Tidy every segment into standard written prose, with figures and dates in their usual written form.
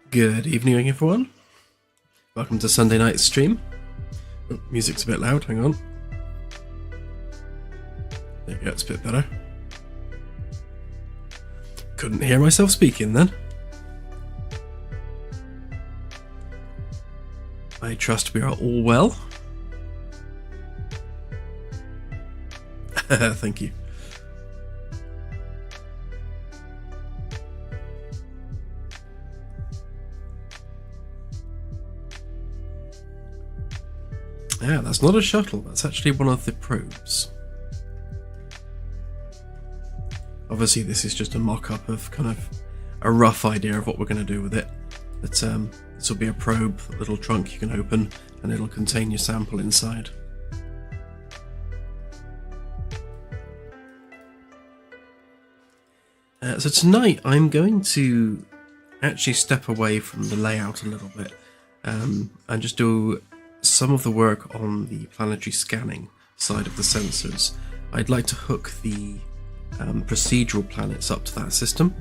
Good evening, everyone. Welcome to Sunday night stream. Oh, music's a bit loud, hang on. There you go, it's a bit better. Couldn't hear myself speaking then. I trust we are all well. Thank you. Yeah, that's not a shuttle, that's actually one of the probes. Obviously this is just a mock-up of kind of a rough idea of what we're going to do with it. But this will be a probe, a little trunk you can open, and it'll contain your sample inside. So tonight I'm going to actually step away from the layout a little bit and just do some of the work on the planetary scanning side of the sensors. I'd like to hook the procedural planets up to that system,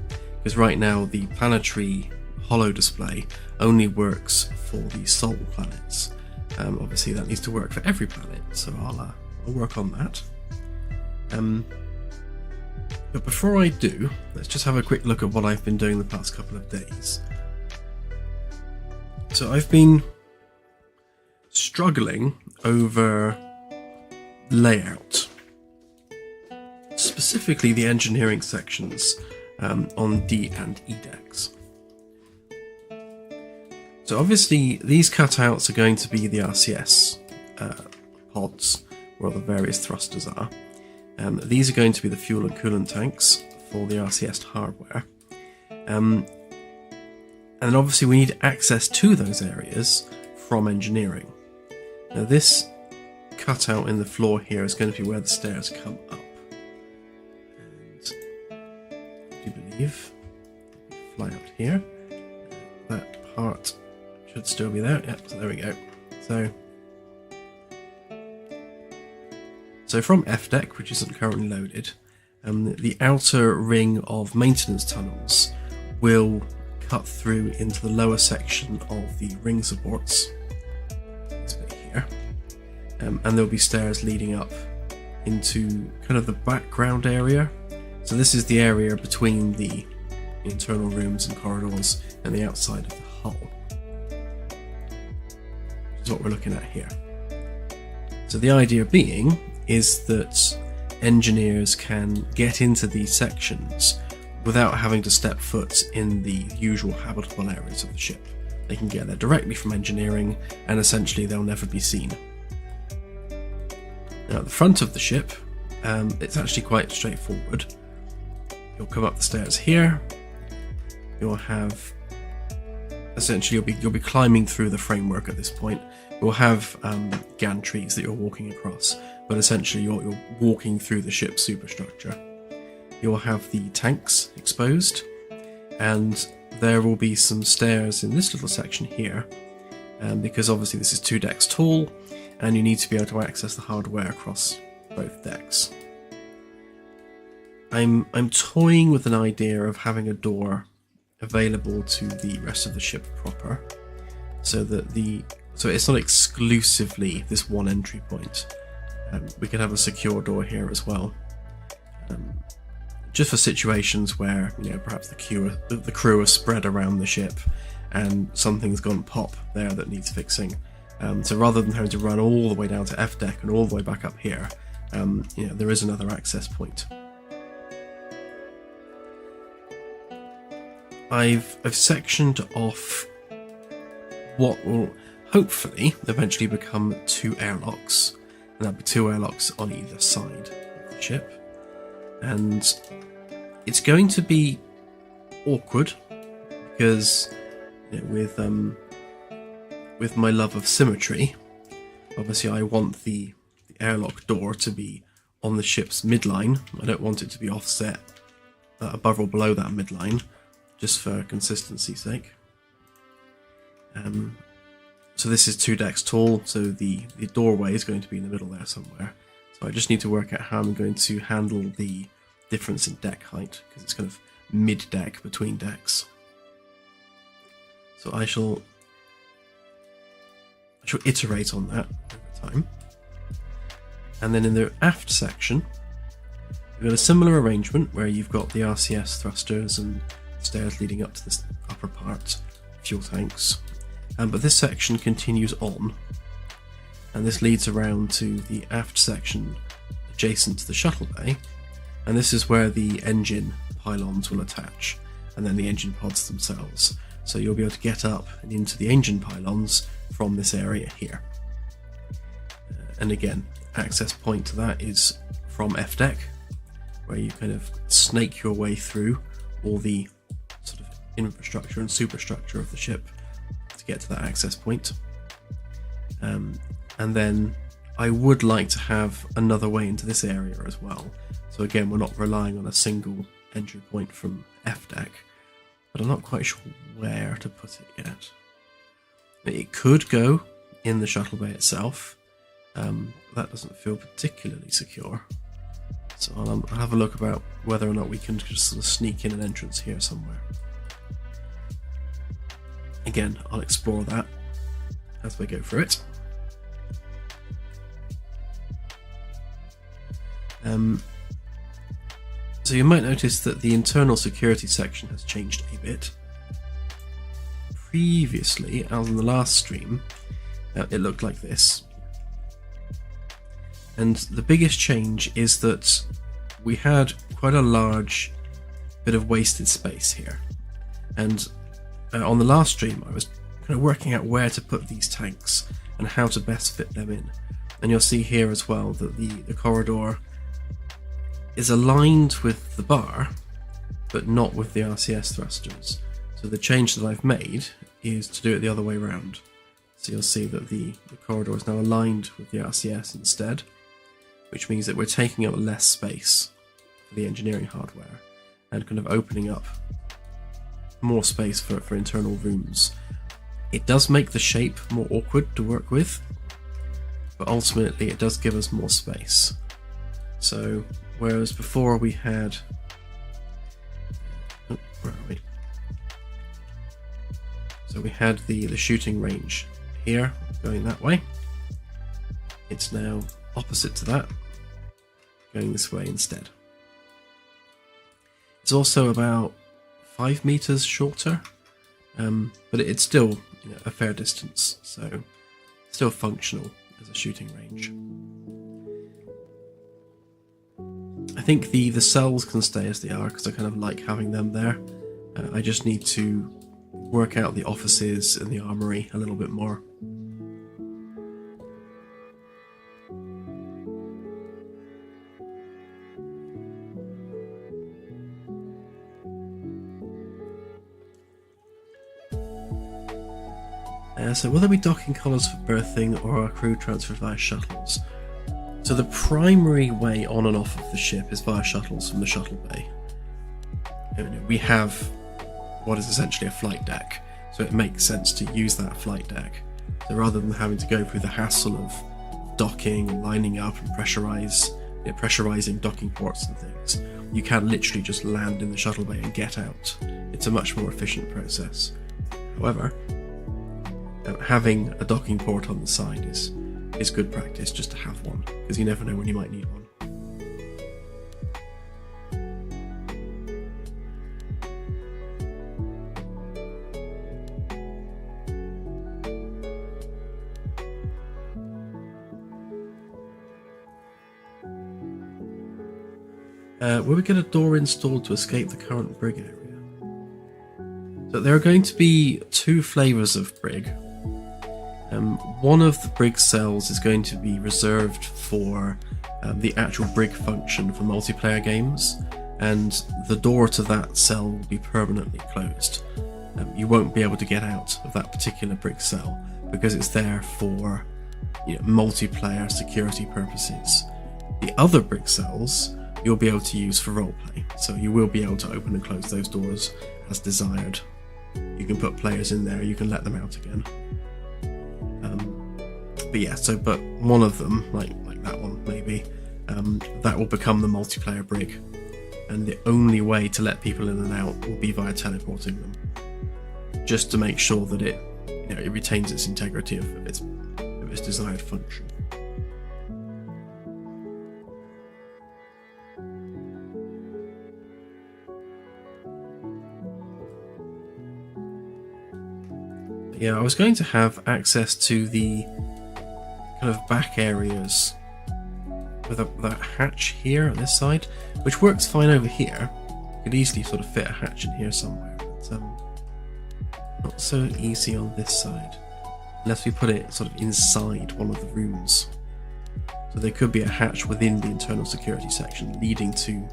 because right now the planetary HoloDisplay only works for the Sol planets. Obviously that needs to work for every planet, so I'll work on that. But before I do, let's just have a quick look at what I've been doing the past couple of days. So I've been struggling over layout, specifically the engineering sections on D and E decks. So obviously these cutouts are going to be the RCS pods where all the various thrusters are. These are going to be the fuel and coolant tanks for the RCS hardware. And then obviously we need access to those areas from engineering. Now this cutout in the floor here is going to be where the stairs come up. And I do believe, fly out here, that part should still be there. Yep, so there we go. So from F deck, which isn't currently loaded, the outer ring of maintenance tunnels will cut through into the lower section of the ring supports. This bit here. And there'll be stairs leading up into kind of the background area. So this is the area between the internal rooms and corridors and the outside of the hull. Which is what we're looking at here. So the idea being is that engineers can get into these sections without having to step foot in the usual habitable areas of the ship. They can get there directly from engineering, and essentially they'll never be seen. Now at the front of the ship, it's actually quite straightforward. You'll come up the stairs here. You'll have essentially you'll be climbing through the framework at this point. You'll have gantries that you're walking across, but essentially you're walking through the ship's superstructure. You'll have the tanks exposed, and there will be some stairs in this little section here, because obviously this is 2 decks tall, and you need to be able to access the hardware across both decks. I'm toying with an idea of having a door available to the rest of the ship proper, so it's not exclusively this one entry point. We can have a secure door here as well, just for situations where, you know, perhaps the crew are spread around the ship and something's gone pop there that needs fixing. So rather than having to run all the way down to F deck and all the way back up here, you know, there is another access point. I've sectioned off what will hopefully eventually become 2 airlocks, and that'll be 2 airlocks on either side of the ship. And it's going to be awkward because, you know, with my love of symmetry, obviously I want the airlock door to be on the ship's midline. I don't want it to be offset above or below that midline, just for consistency's sake. So this is 2 decks tall, so the doorway is going to be in the middle there somewhere. So I just need to work out how I'm going to handle the difference in deck height, because it's kind of mid-deck between decks. So I shall iterate on that over time. And then in the aft section, we've got a similar arrangement where you've got the RCS thrusters and stairs leading up to this upper part, fuel tanks. But this section continues on, and this leads around to the aft section adjacent to the shuttle bay, and this is where the engine pylons will attach, and then the engine pods themselves. So you'll be able to get up and into the engine pylons from this area here. And again, access point to that is from F-Deck, where you kind of snake your way through all the sort of infrastructure and superstructure of the ship to get to that access point. And then I would like to have another way into this area as well. So again, we're not relying on a single entry point from F-Deck, but I'm not quite sure where to put it yet. It could go in the shuttle bay itself. That doesn't feel particularly secure. So I'll have a look about whether or not we can just sort of sneak in an entrance here somewhere. Again, I'll explore that as we go through it. So you might notice that the internal security section has changed a bit. Previously, as in the last stream, it looked like this. And the biggest change is that we had quite a large bit of wasted space here. And on the last stream, I was kind of working out where to put these tanks and how to best fit them in. And you'll see here as well that the corridor is aligned with the bar, but not with the RCS thrusters. So the change that I've made is to do it the other way around. So you'll see that the corridor is now aligned with the RCS instead, which means that we're taking up less space for the engineering hardware and kind of opening up more space for internal rooms. It does make the shape more awkward to work with, but ultimately it does give us more space. So whereas before we had, where are we? So we had the shooting range here going that way. It's now opposite to that, going this way instead. It's also about 5 meters shorter, but it's still a fair distance, so still functional as a shooting range. I think the cells can stay as they are because I kind of like having them there. I just need to work out the offices and the armory a little bit more. So will there be docking collars for berthing or are crew transferred via shuttles? So the primary way on and off of the ship is via shuttles from the shuttle bay. We have what is essentially a flight deck, so it makes sense to use that flight deck. So rather than having to go through the hassle of docking and lining up and pressurizing docking ports and things, you can literally just land in the shuttle bay and get out. It's a much more efficient process. However, having a docking port on the side is good practice just to have one, because you never know when you might need one. Will we get a door installed to escape the current brig area? So there are going to be two flavours of brig. One of the brig cells is going to be reserved for the actual brig function for multiplayer games, and the door to that cell will be permanently closed. You won't be able to get out of that particular brig cell because it's there for multiplayer security purposes. The other brig cells you'll be able to use for roleplay, so you will be able to open and close those doors as desired. You can put players in there, you can let them out again. But one of them, like that one maybe, that will become the multiplayer brig, and the only way to let people in and out will be via teleporting them. just to make sure that it, it retains its integrity of its desired function. Yeah, I was going to have access to the kind of back areas with a hatch here on this side, which works fine over here. Could easily sort of fit a hatch in here somewhere, but not so easy on this side, unless we put it sort of inside one of the rooms. So there could be a hatch within the internal security section leading to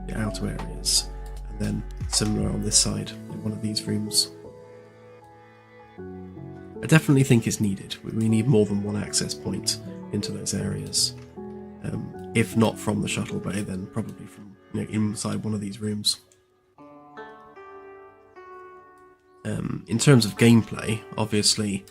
the outer areas, and then similar on this side in one of these rooms. I definitely think it's needed. We need more than one access point into those areas. If not from the shuttle bay, then probably from inside one of these rooms. In terms of gameplay, obviously,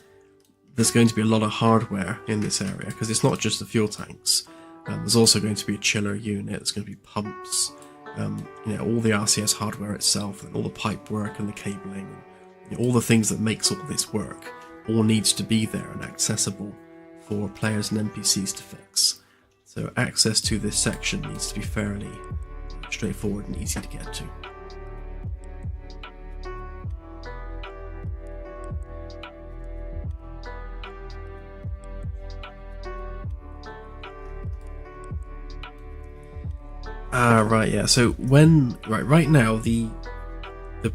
there's going to be a lot of hardware in this area, because it's not just the fuel tanks. There's also going to be a chiller unit, there's going to be pumps, all the RCS hardware itself, and all the pipe work and the cabling, and all the things that makes all this work, all needs to be there and accessible for players and NPCs to fix. So access to this section needs to be fairly straightforward and easy to get to. Right, yeah. So right now the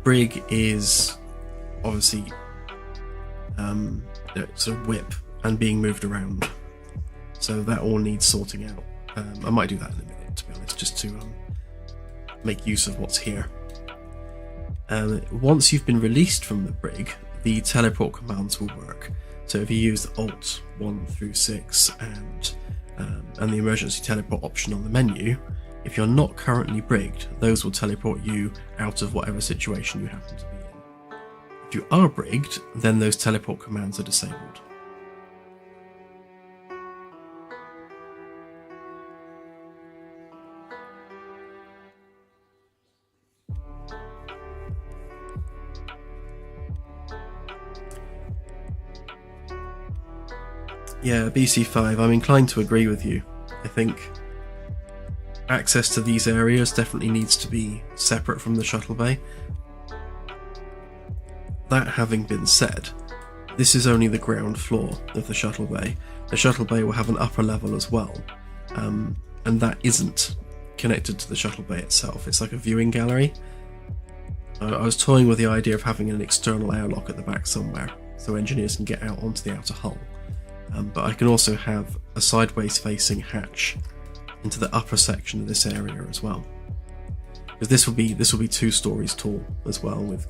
brig is obviously sort of whip and being moved around, so that all needs sorting out. I might do that in a minute, to be honest, just to make use of what's here. Once you've been released from the brig, the teleport commands will work. So if you use Alt 1 through 6 and the emergency teleport option on the menu, if you're not currently brigged, those will teleport you out of whatever situation you happen to be in. If you are brigged, then those teleport commands are disabled. Yeah, BC5, I'm inclined to agree with you. I think access to these areas definitely needs to be separate from the shuttle bay. That having been said, this is only the ground floor of the shuttle bay. The shuttle bay will have an upper level as well, and that isn't connected to the shuttle bay itself. It's like a viewing gallery. I was toying with the idea of having an external airlock at the back somewhere, so engineers can get out onto the outer hull. But I can also have a sideways facing hatch into the upper section of this area as well, because this will be 2 stories tall as well, with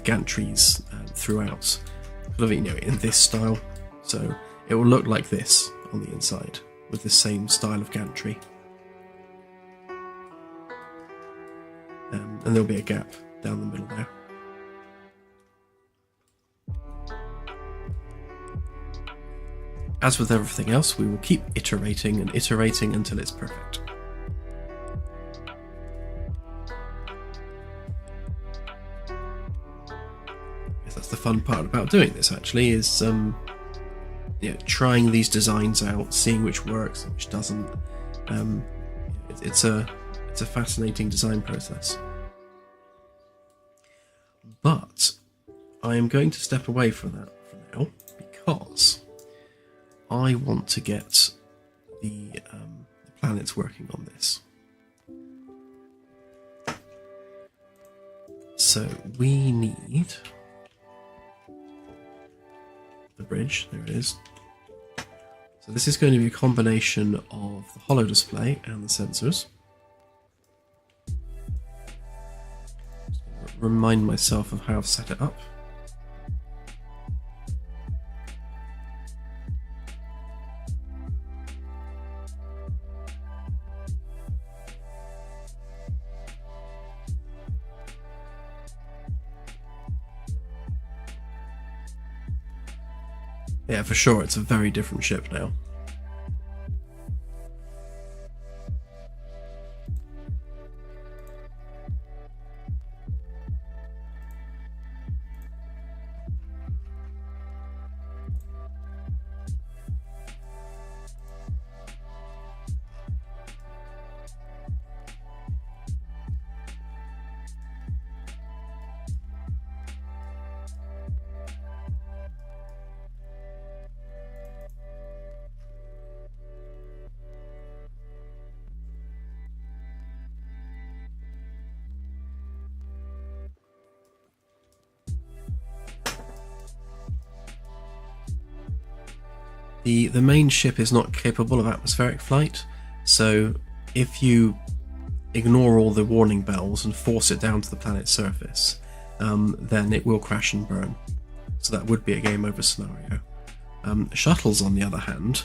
gantries throughout, sort of in this style. So it will look like this on the inside with the same style of gantry, and there'll be a gap down the middle there. As with everything else, we will keep iterating and iterating until it's perfect. Yes, that's the fun part about doing this, actually, is trying these designs out, seeing which works and which doesn't. It's a fascinating design process. But I am going to step away from that for now, because I want to get the planets working on this. So we need the bridge, there it is. So this is going to be a combination of the HoloDisplay and the sensors. Just remind myself of how I've set it up. Yeah, for sure, it's a very different ship now. The main ship is not capable of atmospheric flight, so if you ignore all the warning bells and force it down to the planet's surface, then it will crash and burn. So that would be a game over scenario. Shuttles, on the other hand,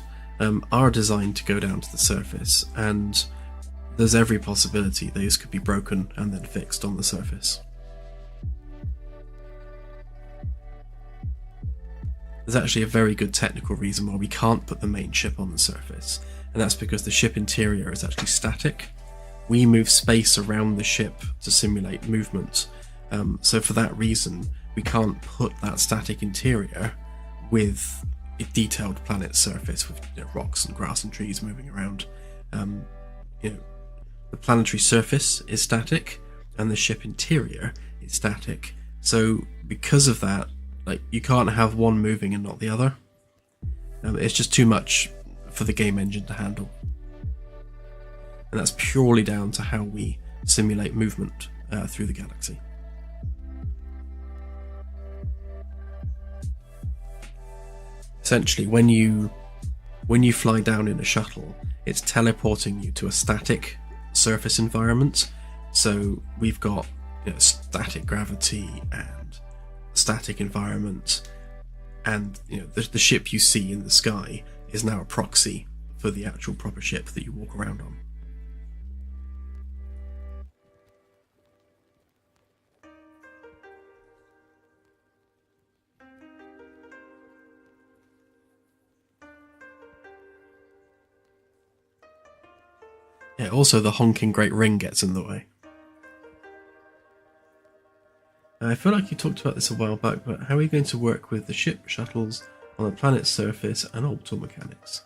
are designed to go down to the surface, and there's every possibility these could be broken and then fixed on the surface. There's actually a very good technical reason why we can't put the main ship on the surface, and that's because the ship interior is actually static. We move space around the ship to simulate movement, so for that reason we can't put that static interior with a detailed planet surface with rocks and grass and trees moving around. The planetary surface is static and the ship interior is static, so because of that, you can't have one moving and not the other. It's just too much for the game engine to handle. And that's purely down to how we simulate movement through the galaxy. Essentially, when you fly down in a shuttle, it's teleporting you to a static surface environment. So we've got static gravity and static environment, and the ship you see in the sky is now a proxy for the actual proper ship that you walk around on. Yeah, also the honking great ring gets in the way. I feel like you talked about this a while back, but how are you going to work with the ship shuttles on the planet's surface and orbital mechanics?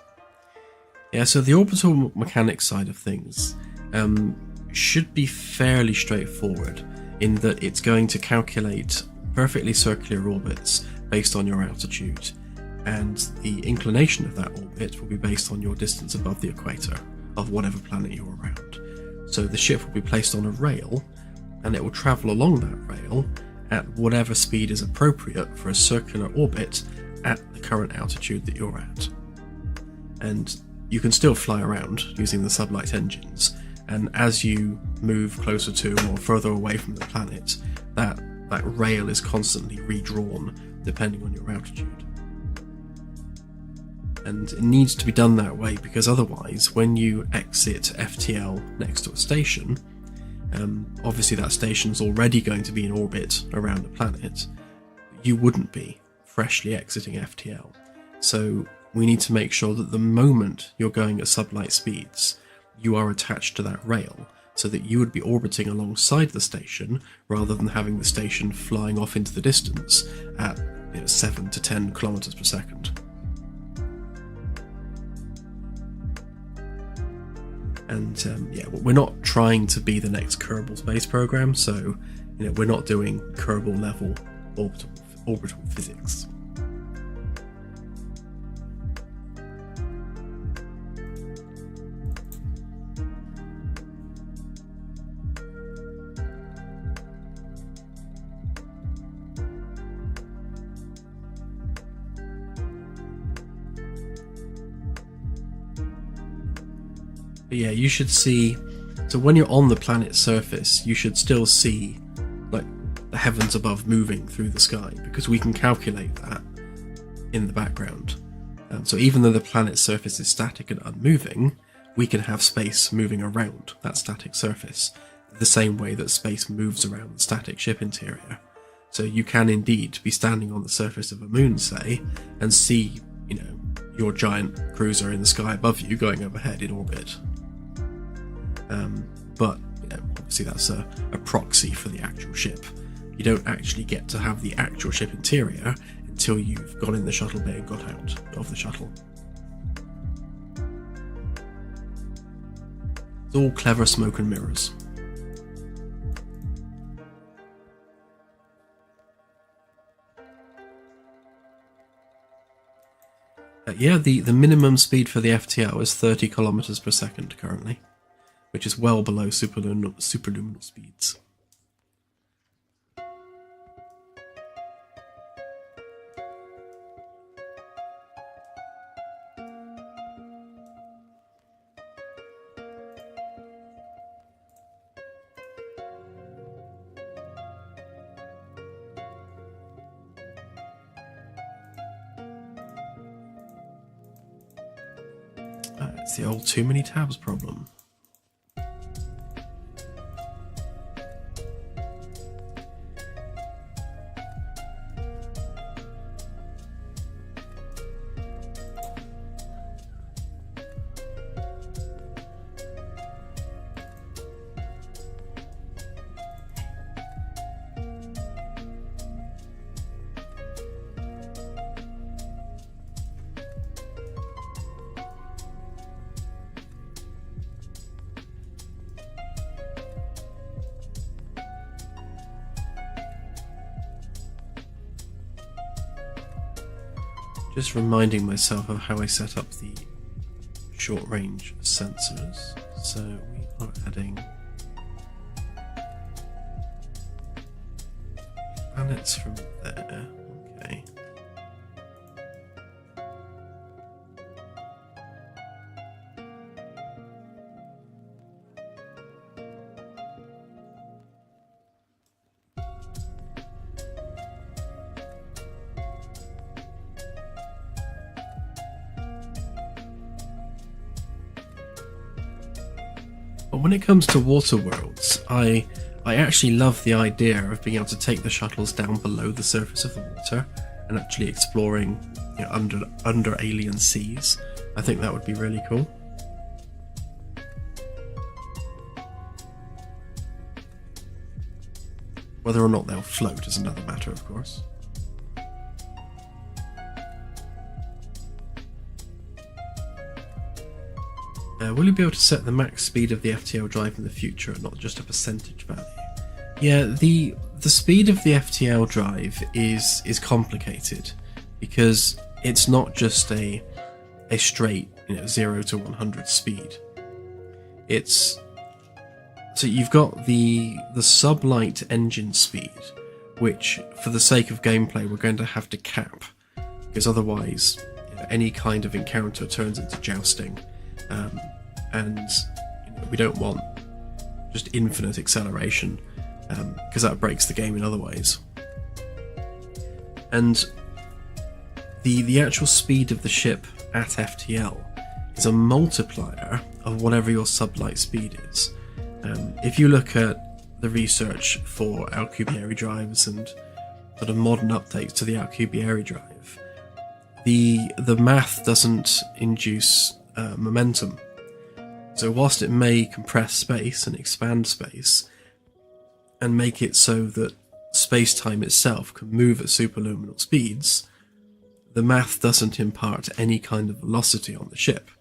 Yeah, so the orbital mechanics side of things should be fairly straightforward, in that it's going to calculate perfectly circular orbits based on your altitude, and the inclination of that orbit will be based on your distance above the equator of whatever planet you're around. So the ship will be placed on a rail, and it will travel along that rail at whatever speed is appropriate for a circular orbit at the current altitude that you're at. And you can still fly around using the sublight engines, and as you move closer to or further away from the planet, that rail is constantly redrawn depending on your altitude. And it needs to be done that way because otherwise, when you exit FTL next to a station, obviously that station's already going to be in orbit around the planet. You wouldn't be freshly exiting FTL. So we need to make sure that the moment you're going at sublight speeds, you are attached to that rail, so that you would be orbiting alongside the station rather than having the station flying off into the distance at 7 to 10 kilometers per second. And we're not trying to be the next Kerbal space program, so we're not doing Kerbal level orbital physics. But yeah, you should see, so when you're on the planet's surface, you should still see the heavens above moving through the sky, because we can calculate that in the background. So even though the planet's surface is static and unmoving, we can have space moving around that static surface, the same way that space moves around the static ship interior. So you can indeed be standing on the surface of a moon, say, and see, your giant cruiser in the sky above you going overhead in orbit. But obviously that's a proxy for the actual ship. You don't actually get to have the actual ship interior until you've gone in the shuttle bay and got out of the shuttle. It's all clever smoke and mirrors. The minimum speed for the FTL is 30 kilometers per second currently, which is well below superluminal speeds. It's the old too many tabs problem. Just reminding myself of how I set up the short range sensors. So we are adding planets from there. Okay. But when it comes to water worlds, I actually love the idea of being able to take the shuttles down below the surface of the water and actually exploring, you know, under alien seas. I think that would be really cool. Whether or not they'll float is another matter, of course. Will you be able to set the max speed of the FTL drive in the future and not just a percentage value? Yeah, the speed of the FTL drive is complicated because it's not just a straight, you know, 0 to 100 speed. So you've got the sublight engine speed, which for the sake of gameplay we're going to have to cap, because otherwise, you know, any kind of encounter turns into jousting. And you know, we don't want just infinite acceleration, because that breaks the game in other ways. And the actual speed of the ship at FTL is a multiplier of whatever your sublight speed is. If you look at the research for Alcubierre drives and sort of modern updates to the Alcubierre drive, the math doesn't induce momentum. So whilst it may compress space and expand space and make it so that space-time itself can move at superluminal speeds, the math doesn't impart any kind of velocity on the ship.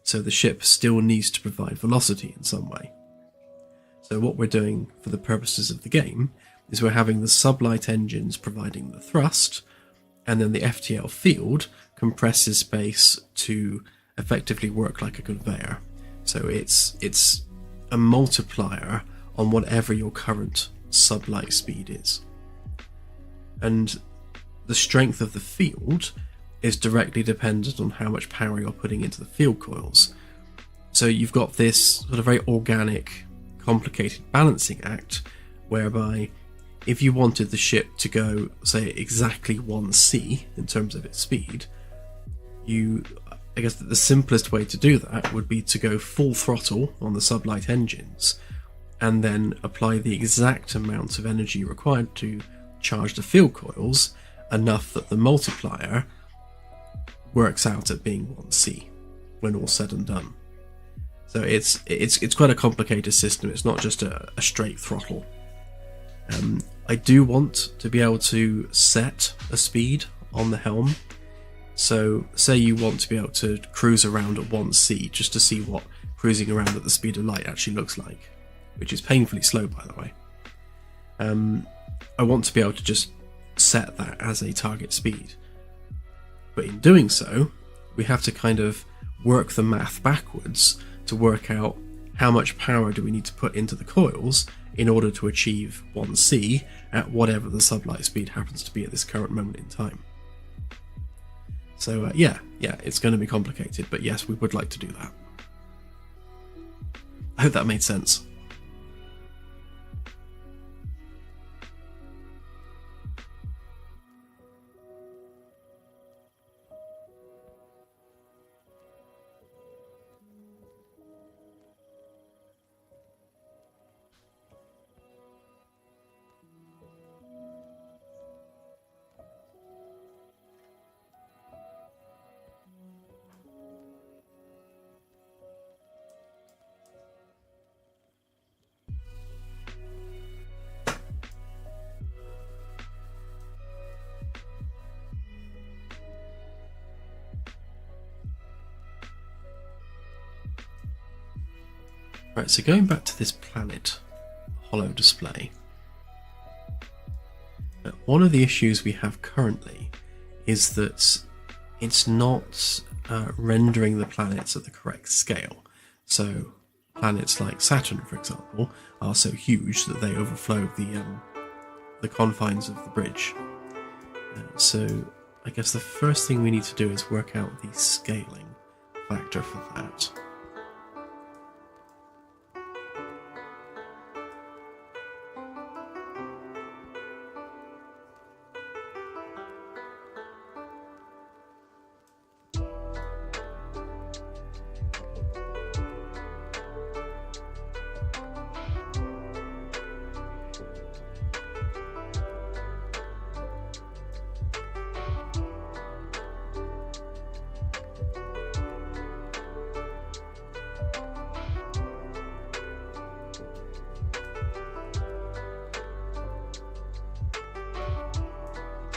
So the ship still needs to provide velocity in some way. So what we're doing for the purposes of the game is we're having the sublight engines providing the thrust, and then the FTL field compresses space to effectively work like a conveyor. So it's a multiplier on whatever your current sublight speed is. And the strength of the field is directly dependent on how much power you're putting into the field coils. So you've got this sort of very organic, complicated balancing act whereby if you wanted the ship to go, say, exactly 1c in terms of its speed, I guess that the simplest way to do that would be to go full throttle on the sublight engines and then apply the exact amount of energy required to charge the field coils enough that the multiplier works out at being 1c when all said and done. So it's quite a complicated system. It's not just a straight throttle. I do want to be able to set a speed on the helm. So say you want to be able to cruise around at 1c just to see what cruising around at the speed of light actually looks like, which is painfully slow, by the way. I want to be able to just set that as a target speed. But in doing so, we have to kind of work the math backwards to work out how much power do we need to put into the coils in order to achieve 1c at whatever the sublight speed happens to be at this current moment in time. So yeah, it's going to be complicated, but yes, we would like to do that. I hope that made sense. Right, so going back to this planet HoloDisplay, one of the issues we have currently is that it's not rendering the planets at the correct scale. So planets like Saturn, for example, are so huge that they overflow the confines of the bridge. So I guess the first thing we need to do is work out the scaling factor for that.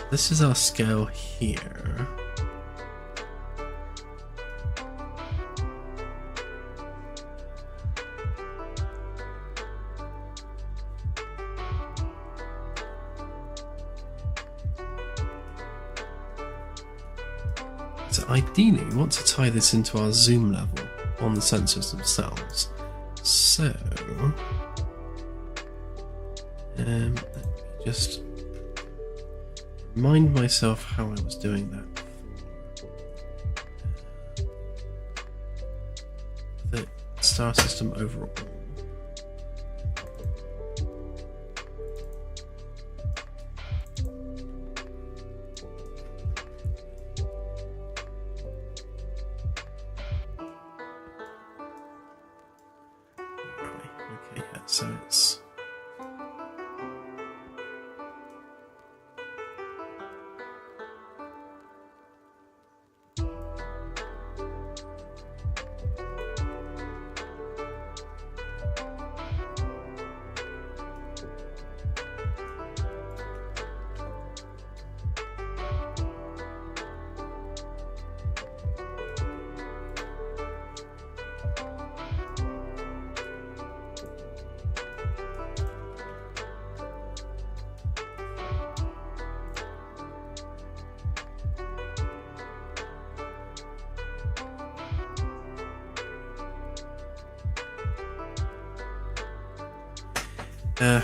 This is our scale here. So ideally we want to tie this into our zoom level on the sensors themselves. So let me just remind myself how I was doing that before. The star system overall. Okay, yeah, so it's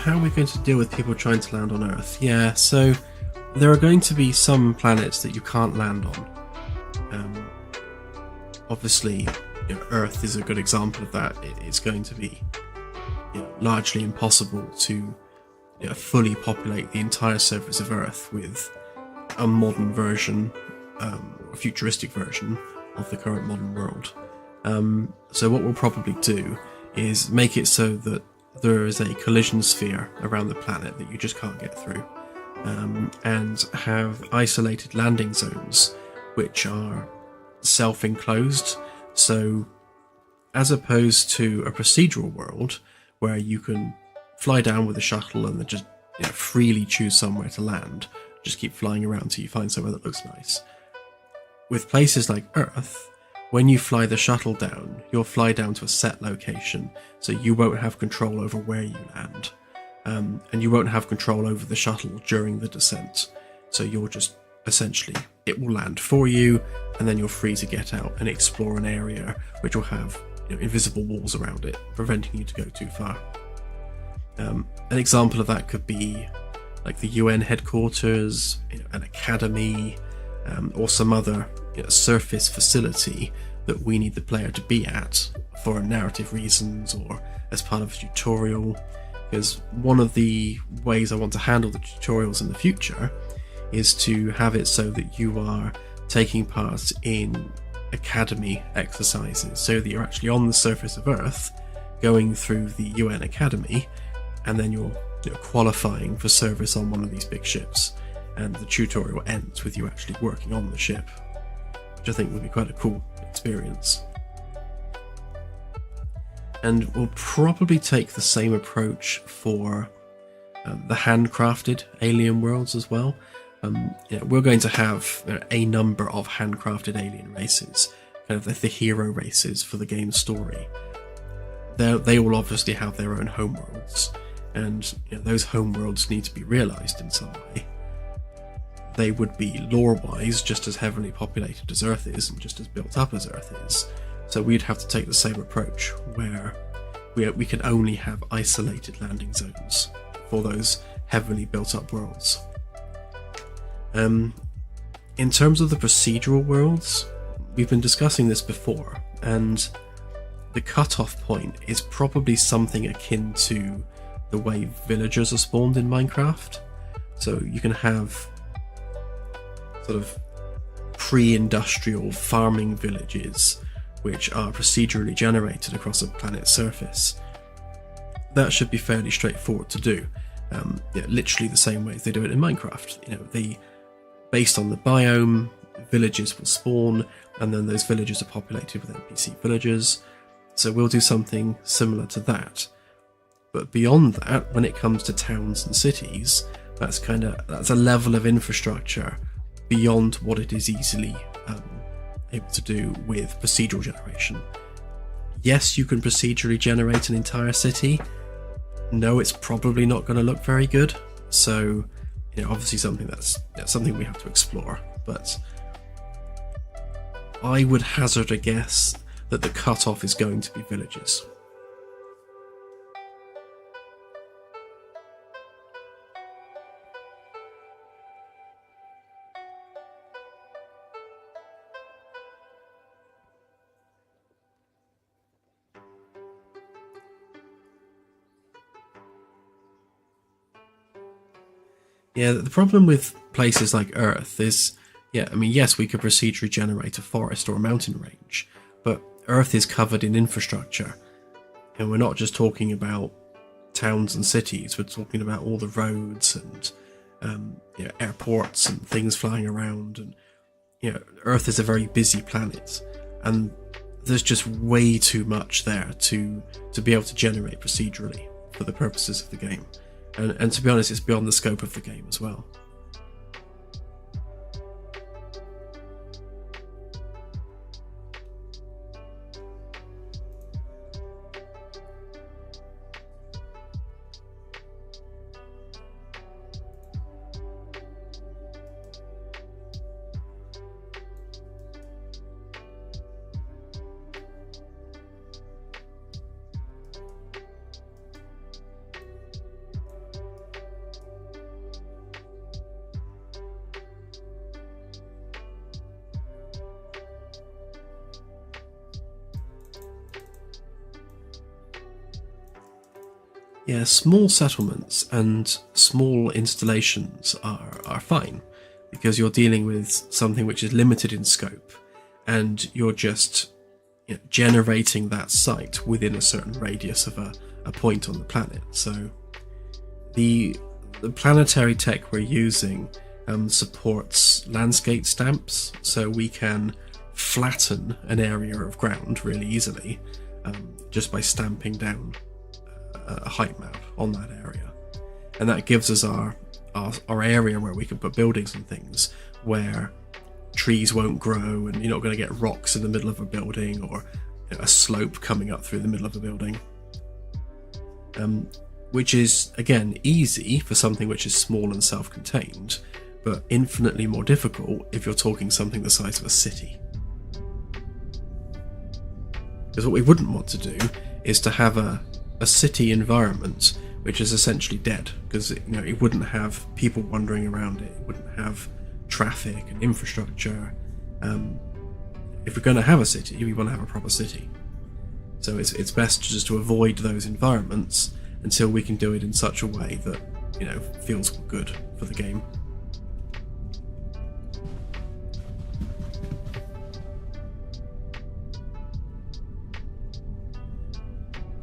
how are we going to deal with people trying to land on Earth? Yeah, so there are going to be some planets that you can't land on. Obviously, Earth is a good example of that. It's going to be largely impossible to fully populate the entire surface of Earth with a modern version, a futuristic version of the current modern world. So what we'll probably do is make it so that there is a collision sphere around the planet that you just can't get through, and have isolated landing zones which are self-enclosed. So as opposed to a procedural world where you can fly down with a shuttle and then just freely choose somewhere to land, just keep flying around until you find somewhere that looks nice. With places like Earth, when you fly the shuttle down, you'll fly down to a set location, so you won't have control over where you land. And you won't have control over the shuttle during the descent. So you're just, essentially, it will land for you, and then you're free to get out and explore an area which will have invisible walls around it, preventing you to go too far. An example of that could be like the UN headquarters, an academy, or some other surface facility that we need the player to be at for narrative reasons or as part of a tutorial. Because one of the ways I want to handle the tutorials in the future is to have it so that you are taking part in academy exercises, so that you're actually on the surface of Earth going through the UN academy, and then you're qualifying for service on one of these big ships, and the tutorial ends with you actually working on the ship, which I think would be quite a cool experience. And we'll probably take the same approach for the handcrafted alien worlds as well. We're going to have a number of handcrafted alien races, kind of the hero races for the game's story. they all obviously have their own homeworlds, and those homeworlds need to be realised in some way. They would be lore-wise just as heavily populated as Earth is, and just as built up as Earth is. So we'd have to take the same approach, where we can only have isolated landing zones for those heavily built up worlds. In terms of the procedural worlds, we've been discussing this before, and the cutoff point is probably something akin to the way villagers are spawned in Minecraft. So you can have sort of pre-industrial farming villages which are procedurally generated across a planet's surface. That should be fairly straightforward to do. Literally the same way as they do it in Minecraft. Based on the biome, villages will spawn, and then those villages are populated with NPC villagers. So we'll do something similar to that. But beyond that, when it comes to towns and cities, that's a level of infrastructure beyond what it is easily able to do with procedural generation. Yes, you can procedurally generate an entire city. No, it's probably not going to look very good. So, obviously something we have to explore. But I would hazard a guess that the cutoff is going to be villages. Yeah, the problem with places like Earth is, yes, we could procedurally generate a forest or a mountain range, but Earth is covered in infrastructure. And we're not just talking about towns and cities, we're talking about all the roads and airports and things flying around. And Earth is a very busy planet, and there's just way too much there to be able to generate procedurally for the purposes of the game. And to be honest, it's beyond the scope of the game as well. Yeah, small settlements and small installations are fine, because you're dealing with something which is limited in scope, and you're just generating that site within a certain radius of a point on the planet. So the planetary tech we're using supports landscape stamps, so we can flatten an area of ground really easily just by stamping down a height map on that area, and that gives us our area where we can put buildings and things, where trees won't grow and you're not going to get rocks in the middle of a building, or a slope coming up through the middle of a building, which is again easy for something which is small and self-contained, but infinitely more difficult if you're talking something the size of a city. Because what we wouldn't want to do is to have a city environment which is essentially dead, because it wouldn't have people wandering around it wouldn't have traffic and infrastructure. If we're going to have a city, we want to have a proper city. So it's best just to avoid those environments until we can do it in such a way that feels good for the game.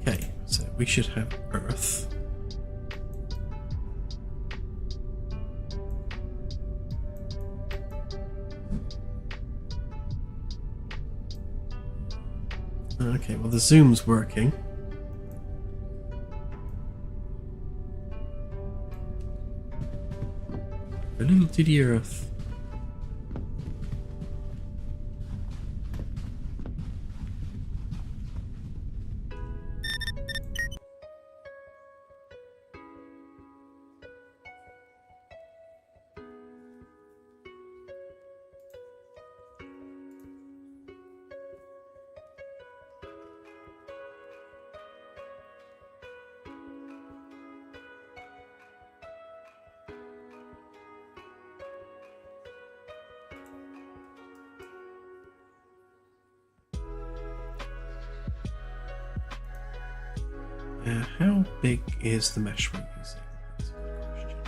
Okay, so we should have Earth. Okay, well the zoom's working. A little diddy Earth. How big is the mesh we're using? That's a good question.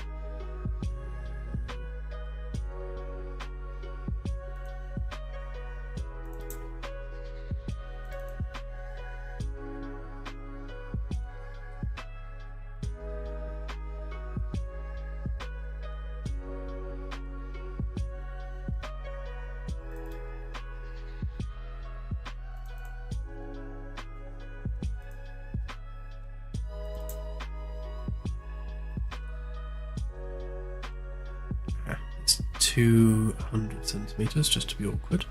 It's 200 centimeters, just to be awkward.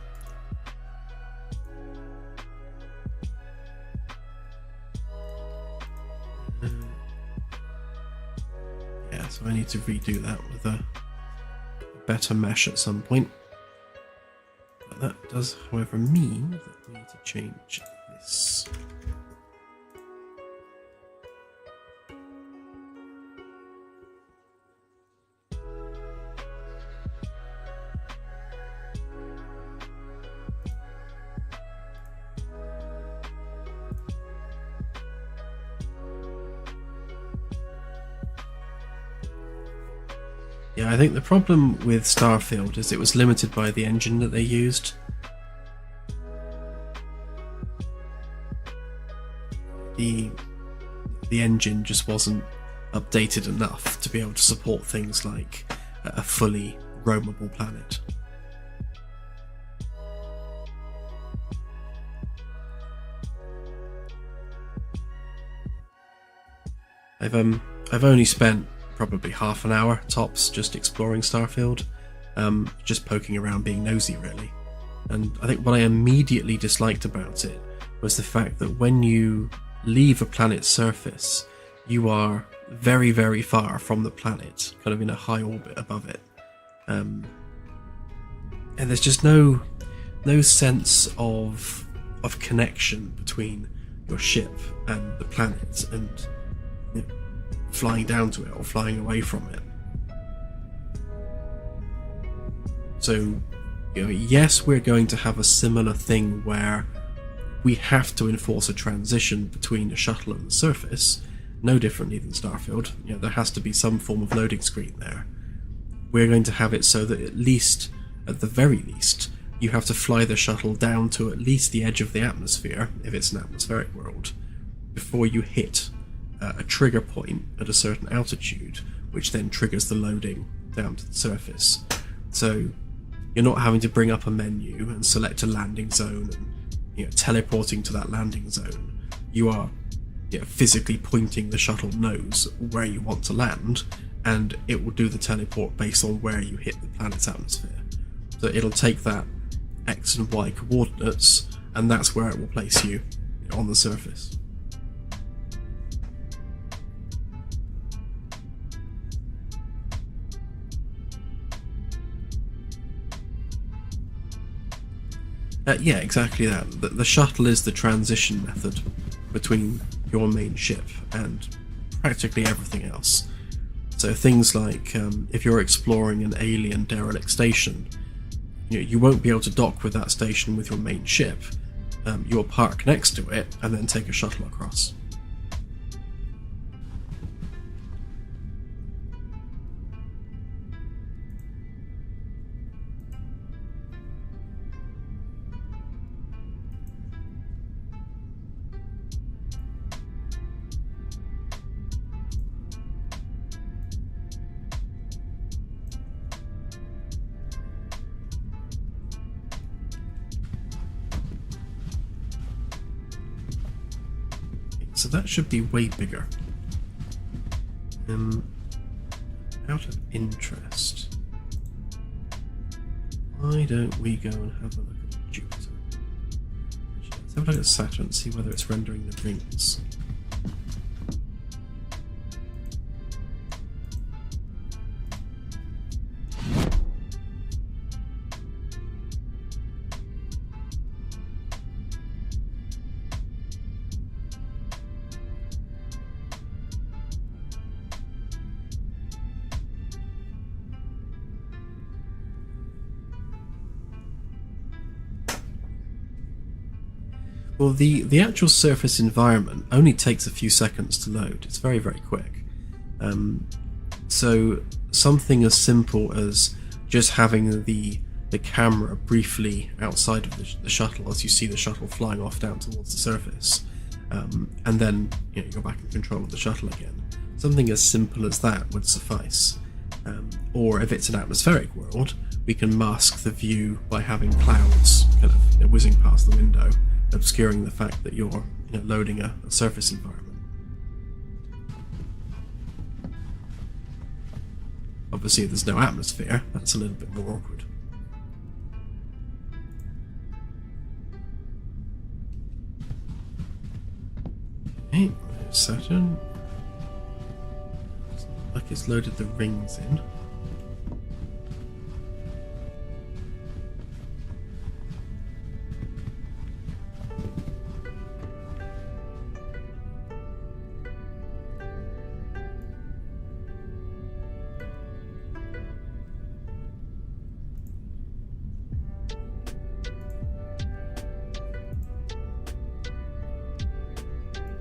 Yeah, so I need to redo that with a better mesh at some point. But that does, however, mean that we need to change this. Yeah, I think the problem with Starfield is it was limited by the engine that they used. The engine just wasn't updated enough to be able to support things like a fully roamable planet. I've only spent probably half an hour tops just exploring Starfield, just poking around, being nosy really. And I think what I immediately disliked about it was the fact that when you leave a planet's surface, you are very, very far from the planet, kind of in a high orbit above it. And there's just no sense of connection between your ship and the planet, and you know, flying down to it or flying away from it. So, yes, we're going to have a similar thing where we have to enforce a transition between the shuttle and the surface, no differently than Starfield. There has to be some form of loading screen there. We're going to have it so that at the very least, you have to fly the shuttle down to at least the edge of the atmosphere, if it's an atmospheric world, before you hit a trigger point at a certain altitude, which then triggers the loading down to the surface. So you're not having to bring up a menu and select a landing zone and teleporting to that landing zone. You are physically pointing the shuttle nose where you want to land, and it will do the teleport based on where you hit the planet's atmosphere. So it'll take that X and Y coordinates, and that's where it will place you on the surface. Yeah, exactly that. The shuttle is the transition method between your main ship and practically everything else. So things like if you're exploring an alien derelict station, you won't be able to dock with that station with your main ship. You'll park next to it and then take a shuttle across. So that should be way bigger. Out of interest, why don't we go and have a look at Jupiter? Let's have a look at Saturn and see whether it's rendering the rings. Well, the actual surface environment only takes a few seconds to load. It's very, very quick. So something as simple as just having the camera briefly outside of the shuttle as you see the shuttle flying off down towards the surface, and then you're back in control of the shuttle again. Something as simple as that would suffice. Or if it's an atmospheric world, we can mask the view by having clouds kind of whizzing past the window, obscuring the fact that you're loading a surface environment. Obviously, if there's no atmosphere, that's a little bit more awkward. Okay, there's Saturn. Like it's loaded the rings in.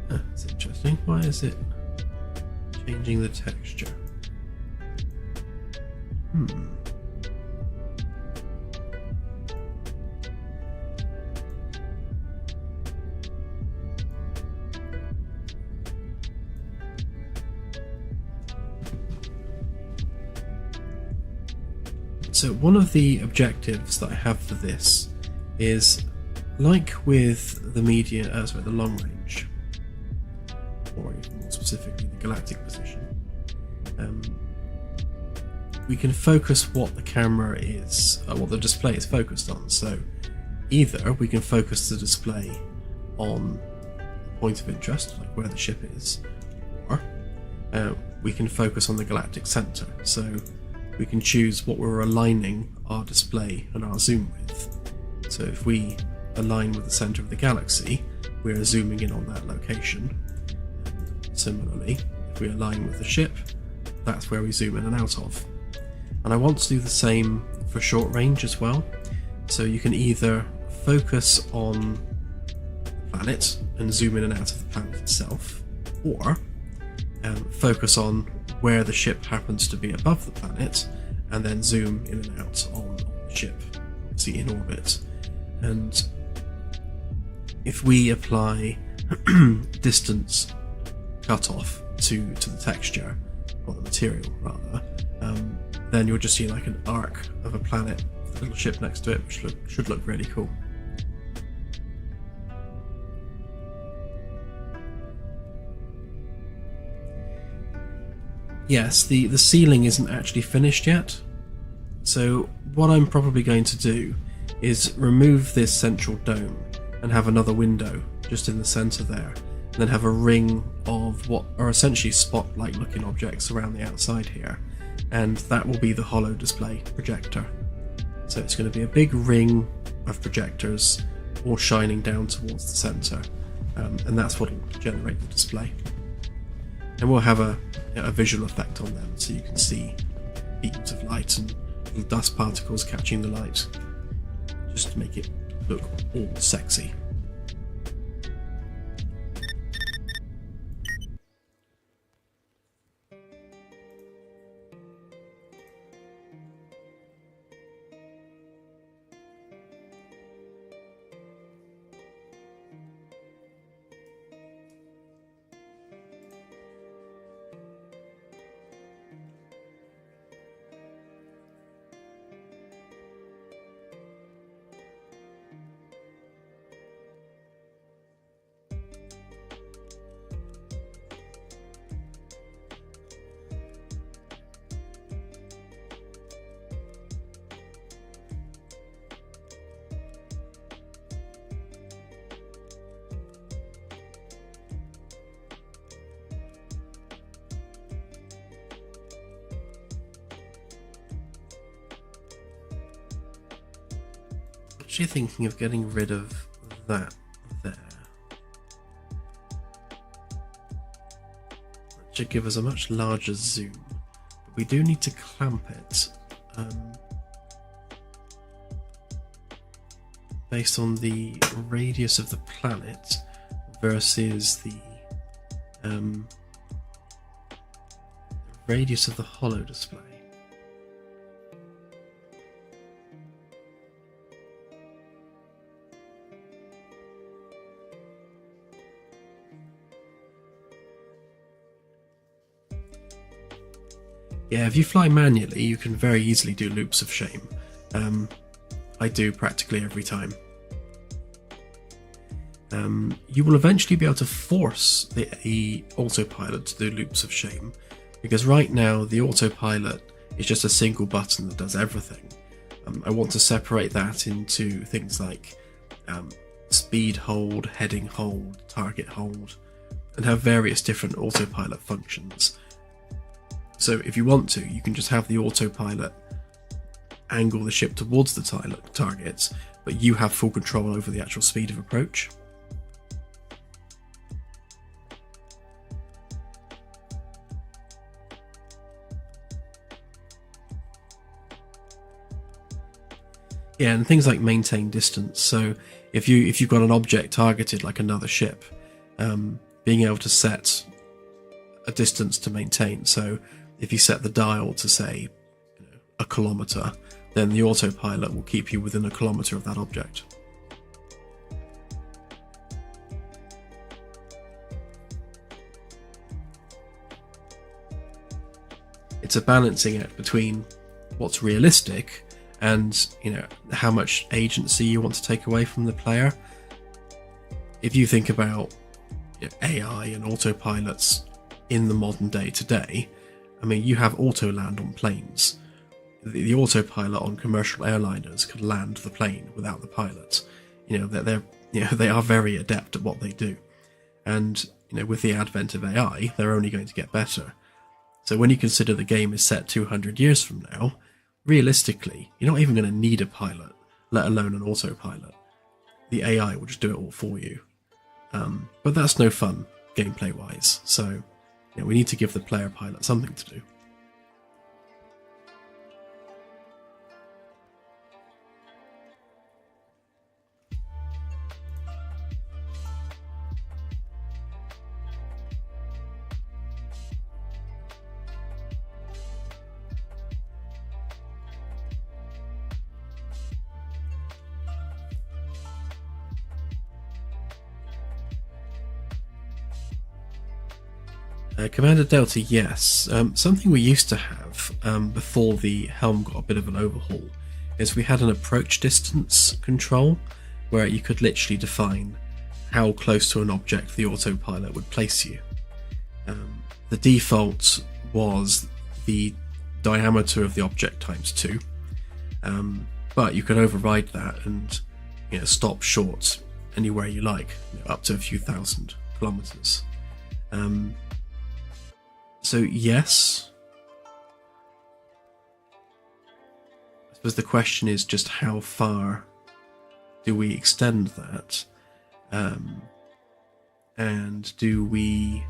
That's interesting. Why is it changing the texture? So one of the objectives that I have for this is, like with the the long range, or even more specifically the galactic position, we can focus what the camera is, what the display is focused on. So either we can focus the display on the point of interest, like where the ship is, or we can focus on the galactic center. So we can choose what we're aligning our display and our zoom with. So if we align with the center of the galaxy, we're zooming in on that location. And similarly, if we align with the ship, that's where we zoom in and out of. And I want to do the same for short range as well. So you can either focus on the planet and zoom in and out of the planet itself, or focus on where the ship happens to be above the planet and then zoom in and out on the ship, obviously in orbit. And if we apply distance cutoff to the texture, or the material rather, then you'll just see like an arc of a planet with a little ship next to it, which should look really cool. Yes, the ceiling isn't actually finished yet, so what I'm probably going to do is remove this central dome and have another window just in the centre there, and then have a ring of what are essentially spotlight looking objects around the outside here, and that will be the HoloDisplay projector. So it's going to be a big ring of projectors all shining down towards the centre, and that's what will generate the display. And we'll have a visual effect on them, so you can see beams of light and little dust particles catching the light, just to make it look all sexy. Actually thinking of getting rid of that there. That should give us a much larger zoom, but we do need to clamp it based on the radius of the planet versus the radius of the HoloDisplay. Yeah, if you fly manually, you can very easily do loops of shame. I do practically every time. You will eventually be able to force the autopilot to do loops of shame, because right now the autopilot is just a single button that does everything. I want to separate that into things like speed hold, heading hold, target hold, and have various different autopilot functions. So if you want to, you can just have the autopilot angle the ship towards the targets, but you have full control over the actual speed of approach. Yeah, and things like maintain distance. So if you've got an object targeted like another ship, being able to set a distance to maintain. So if you set the dial to say a kilometer, then the autopilot will keep you within a kilometer of that object. It's a balancing act between what's realistic and how much agency you want to take away from the player. If you think about AI and autopilots in the modern day today, I mean, you have auto land on planes. The autopilot on commercial airliners could land the plane without the pilot. They are very adept at what they do, and with the advent of AI, they're only going to get better. So when you consider the game is set 200 years from now, realistically, you're not even going to need a pilot, let alone an autopilot. The AI will just do it all for you. But that's no fun gameplay-wise. So we need to give the player pilot something to do. Commander Delta, yes. Something we used to have before the helm got a bit of an overhaul is we had an approach distance control where you could literally define how close to an object the autopilot would place you. The default was the diameter of the object times 2, but you could override that and stop short anywhere you like, up to a few thousand kilometers. So yes, I suppose the question is just how far do we extend that, and do we,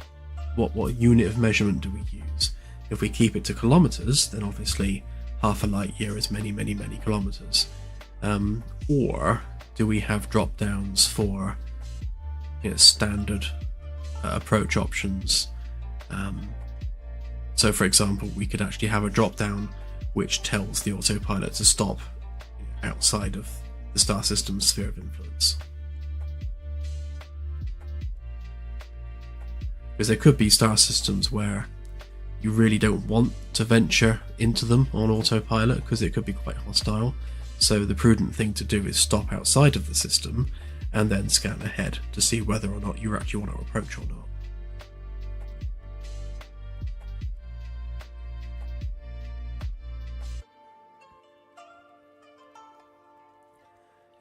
what unit of measurement do we use? If we keep it to kilometers, then obviously half a light year is many, many, many kilometers. Or do we have drop downs for standard approach options? So for example, we could actually have a drop down which tells the autopilot to stop outside of the star system's sphere of influence. Because there could be star systems where you really don't want to venture into them on autopilot because it could be quite hostile. So the prudent thing to do is stop outside of the system and then scan ahead to see whether or not you actually want to approach or not.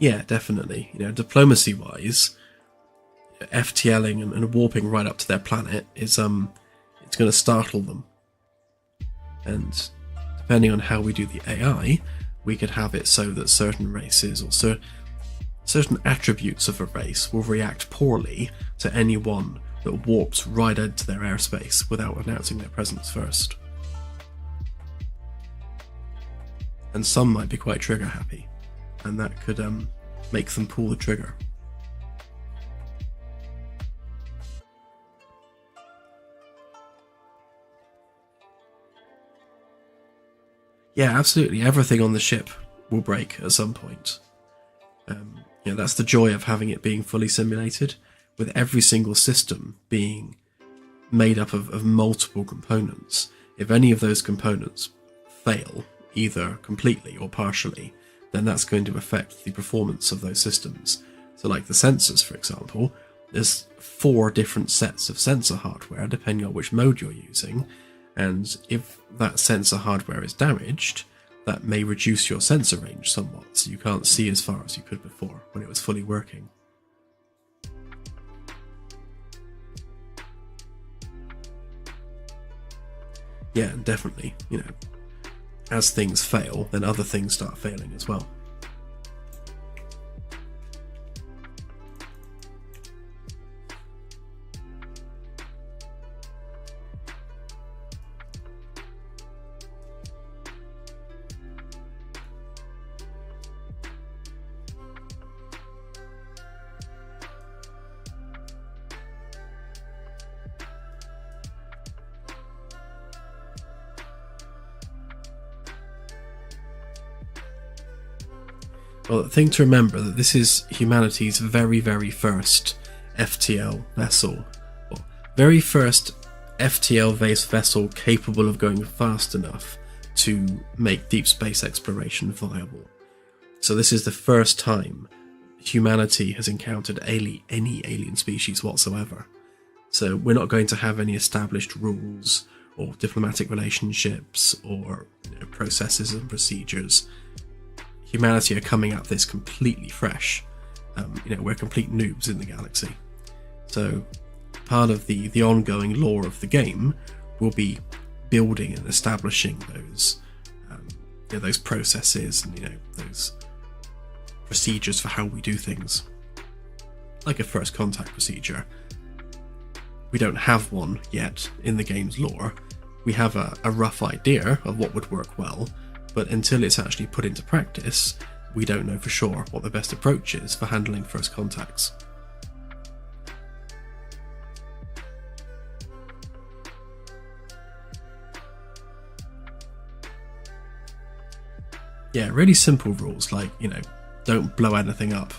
Yeah, definitely. Diplomacy-wise, FTLing and warping right up to their planet is it's going to startle them. And depending on how we do the AI, we could have it so that certain races or certain attributes of a race will react poorly to anyone that warps right into their airspace without announcing their presence first. And some might be quite trigger happy, and that could make them pull the trigger. Yeah, absolutely. Everything on the ship will break at some point. That's the joy of having it being fully simulated, with every single system being made up of multiple components. If any of those components fail, either completely or partially, then that's going to affect the performance of those systems. So like the sensors, for example, there's 4 different sets of sensor hardware depending on which mode you're using, and if that sensor hardware is damaged, that may reduce your sensor range somewhat, so you can't see as far as you could before when it was fully working. Yeah, definitely, as things fail, then other things start failing as well. Well, the thing to remember that this is humanity's very, very first FTL vessel. Well, very first FTL-based vessel capable of going fast enough to make deep space exploration viable. So this is the first time humanity has encountered any alien species whatsoever. So we're not going to have any established rules or diplomatic relationships or processes and procedures. Humanity are coming at this completely fresh. We're complete noobs in the galaxy. So part of the ongoing lore of the game will be building and establishing those processes and those procedures for how we do things. Like a first contact procedure. We don't have one yet in the game's lore. We have a rough idea of what would work well, but until it's actually put into practice, we don't know for sure what the best approach is for handling first contacts. Yeah, really simple rules like, don't blow anything up.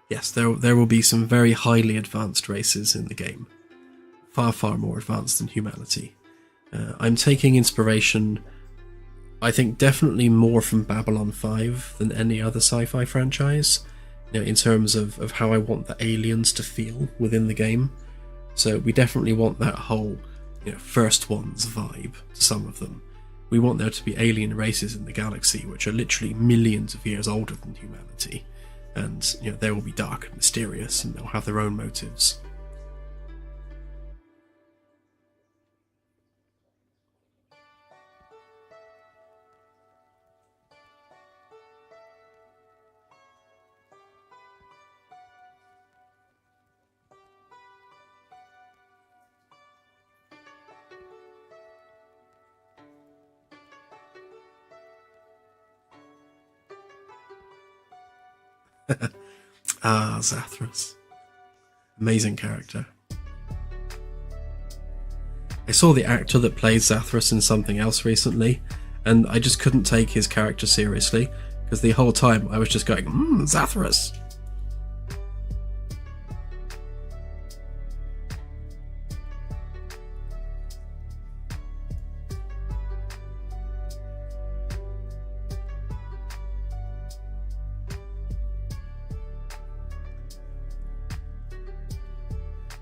Yes, there will be some very highly advanced races in the game. Far, far more advanced than humanity. I'm taking inspiration, I think definitely more from Babylon 5 than any other sci-fi franchise, in terms of how I want the aliens to feel within the game. So we definitely want that whole, First Ones vibe to some of them. We want there to be alien races in the galaxy which are literally millions of years older than humanity. And they will be dark and mysterious, and they'll have their own motives. Ah, Zathras. Amazing character. I saw the actor that played Zathras in something else recently, and I just couldn't take his character seriously, because the whole time I was just going, Zathras!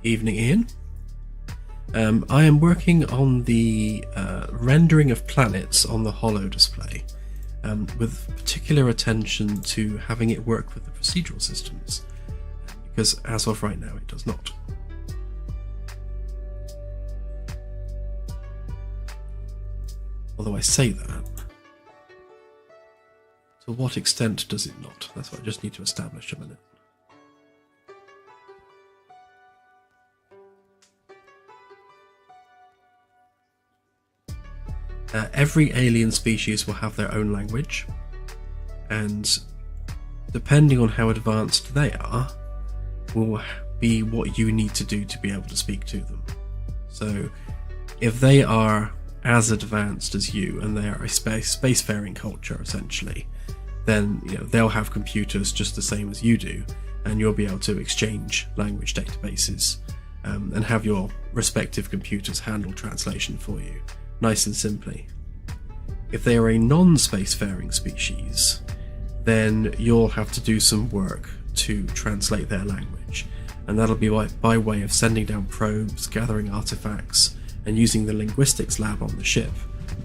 Evening, Ian. I am working on the rendering of planets on the HoloDisplay, with particular attention to having it work with the procedural systems, because as of right now it does not. Although I say that, to what extent does it not? That's what I just need to establish a minute. Every alien species will have their own language, and depending on how advanced they are, will be what you need to do to be able to speak to them. So if they are as advanced as you, and they are a spacefaring culture essentially, then they'll have computers just the same as you do, and you'll be able to exchange language databases and have your respective computers handle translation for you, nice and simply. If they are a non-spacefaring species, then you'll have to do some work to translate their language, and that'll be by way of sending down probes, gathering artifacts, and using the linguistics lab on the ship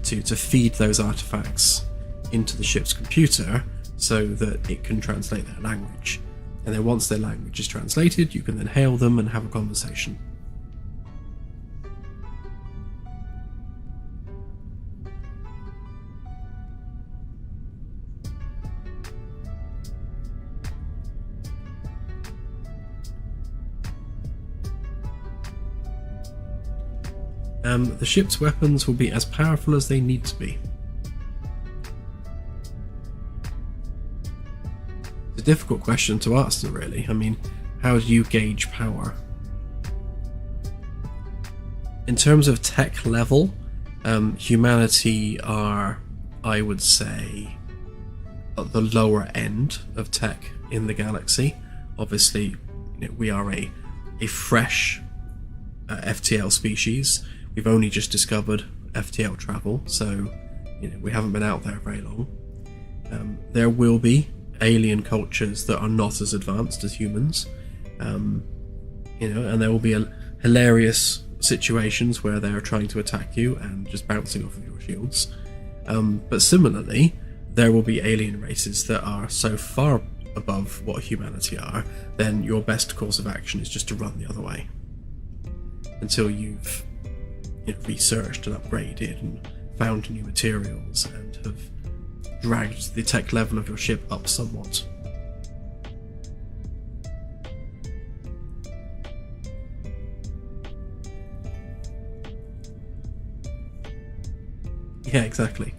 to feed those artifacts into the ship's computer so that it can translate their language. And then once their language is translated, you can then hail them and have a conversation. The ship's weapons will be as powerful as they need to be. It's a difficult question to answer, really. I mean, how do you gauge power? In terms of tech level, humanity are, I would say, at the lower end of tech in the galaxy. Obviously, we are a fresh FTL species. We've only just discovered FTL travel, so we haven't been out there very long. There will be alien cultures that are not as advanced as humans, and there will be hilarious situations where they're trying to attack you and just bouncing off of your shields. But similarly, there will be alien races that are so far above what humanity are, then your best course of action is just to run the other way until you've researched and upgraded and found new materials and have dragged the tech level of your ship up somewhat. Yeah, exactly.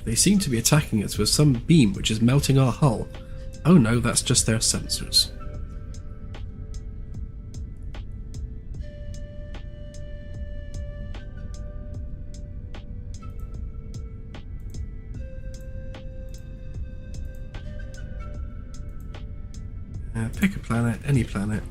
They seem to be attacking us with some beam which is melting our hull. Oh no, that's just their sensors. Pick a planet, any planet.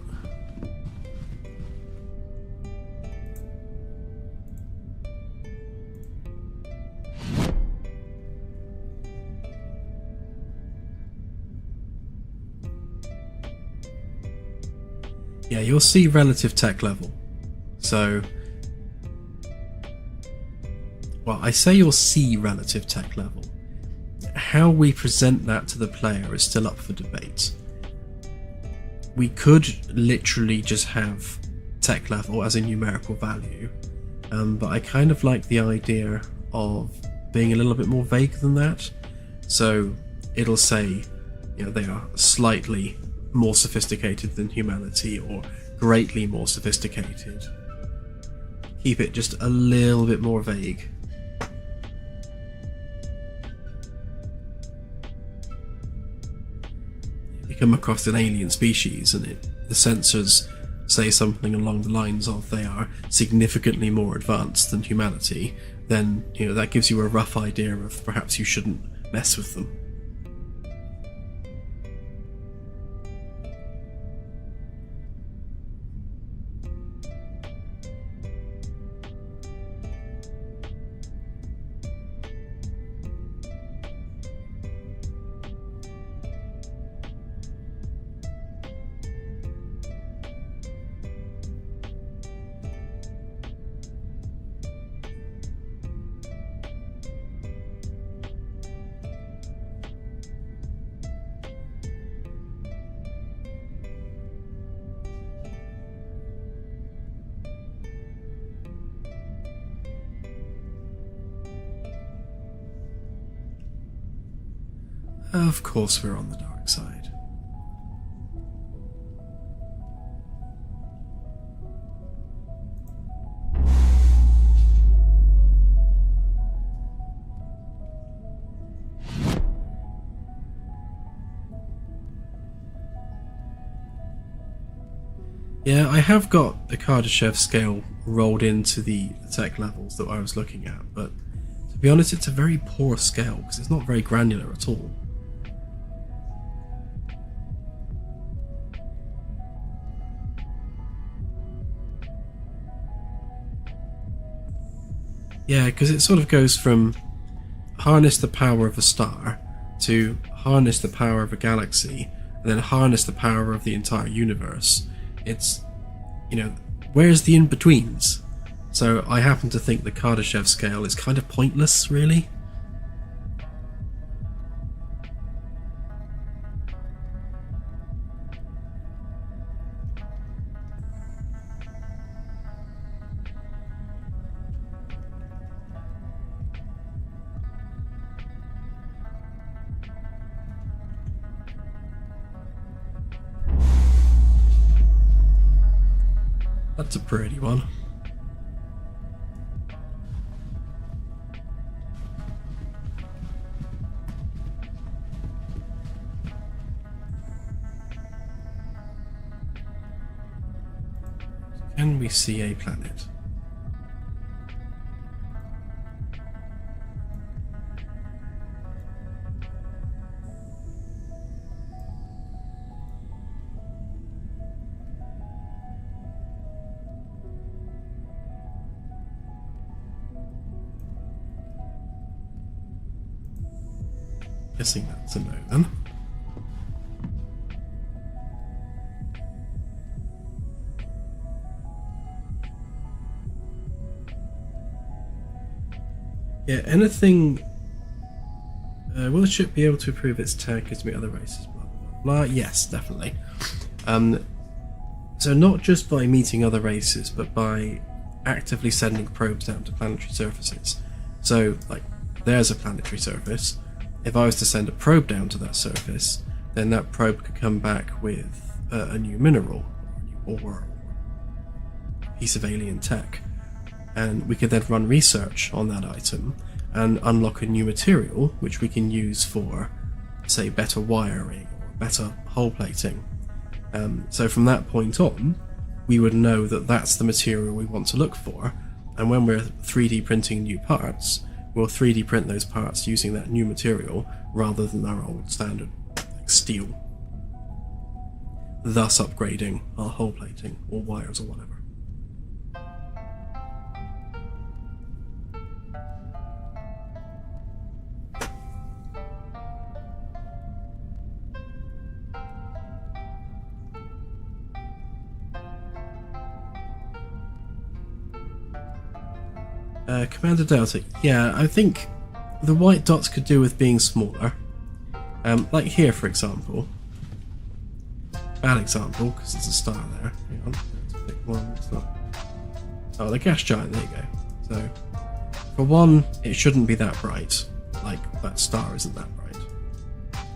Yeah, you'll see relative tech level. So, well, I say you'll see relative tech level. How we present that to the player is still up for debate. We could literally just have tech level as a numerical value, but I kind of like the idea of being a little bit more vague than that. So it'll say, they are slightly more sophisticated than humanity or greatly more sophisticated. Keep it just a little bit more vague. You come across an alien species and the sensors say something along the lines of they are significantly more advanced than humanity, then that gives you a rough idea of perhaps you shouldn't mess with them. Of course we're on the dark side. Yeah, I have got the Kardashev scale rolled into the tech levels that I was looking at, but to be honest, it's a very poor scale because it's not very granular at all. Yeah, because it sort of goes from harness the power of a star to harness the power of a galaxy and then harness the power of the entire universe. It's, where's the in-betweens? So I happen to think the Kardashev scale is kind of pointless, really. That's a pretty one. Can we see a planet? Guessing that's a no then. Yeah, anything. Will the ship be able to improve its tech as meet other races? Blah, blah, blah. Yes, definitely. So not just by meeting other races, but by actively sending probes down to planetary surfaces. So, like, there's a planetary surface. If I was to send a probe down to that surface, then that probe could come back with a new mineral or a piece of alien tech. And we could then run research on that item and unlock a new material which we can use for, say, better wiring or better hull plating. So from that point on, we would know that that's the material we want to look for, and when we're 3D printing new parts, we'll 3D print those parts using that new material rather than our old standard steel, thus upgrading our hull plating or wires or whatever. Commander Delta, yeah, I think the white dots could do with being smaller. Like here, for example. Bad example, because there's a star there. Hang on, let's pick one. It's not. Oh, the gas giant, there you go. So, for one, it shouldn't be that bright. Like, that star isn't that bright.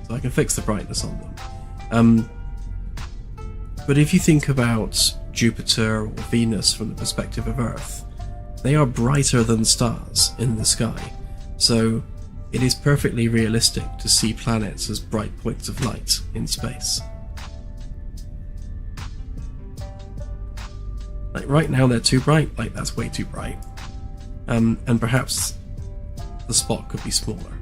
So I can fix the brightness on them. But if you think about Jupiter or Venus from the perspective of Earth, they are brighter than stars in the sky, so it is perfectly realistic to see planets as bright points of light in space. Like right now they're too bright, like that's way too bright. And perhaps the spot could be smaller.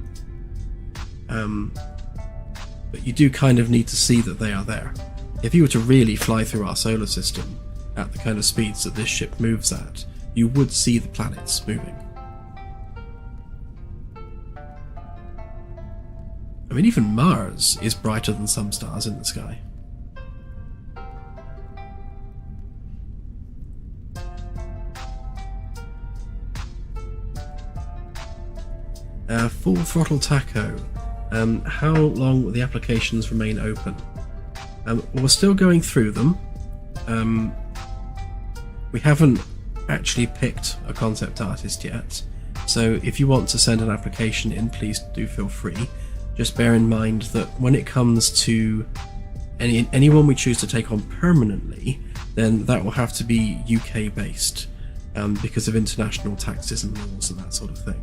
But you do kind of need to see that they are there. If you were to really fly through our solar system at the kind of speeds that this ship moves at, you would see the planets moving. I mean, even Mars is brighter than some stars in the sky. Full throttle tacho. How long will the applications remain open? We're still going through them. We haven't actually picked a concept artist yet, so if you want to send an application in, please do feel free. Just bear in mind that when it comes to anyone we choose to take on permanently, then that will have to be UK based, because of international taxes and laws and that sort of thing.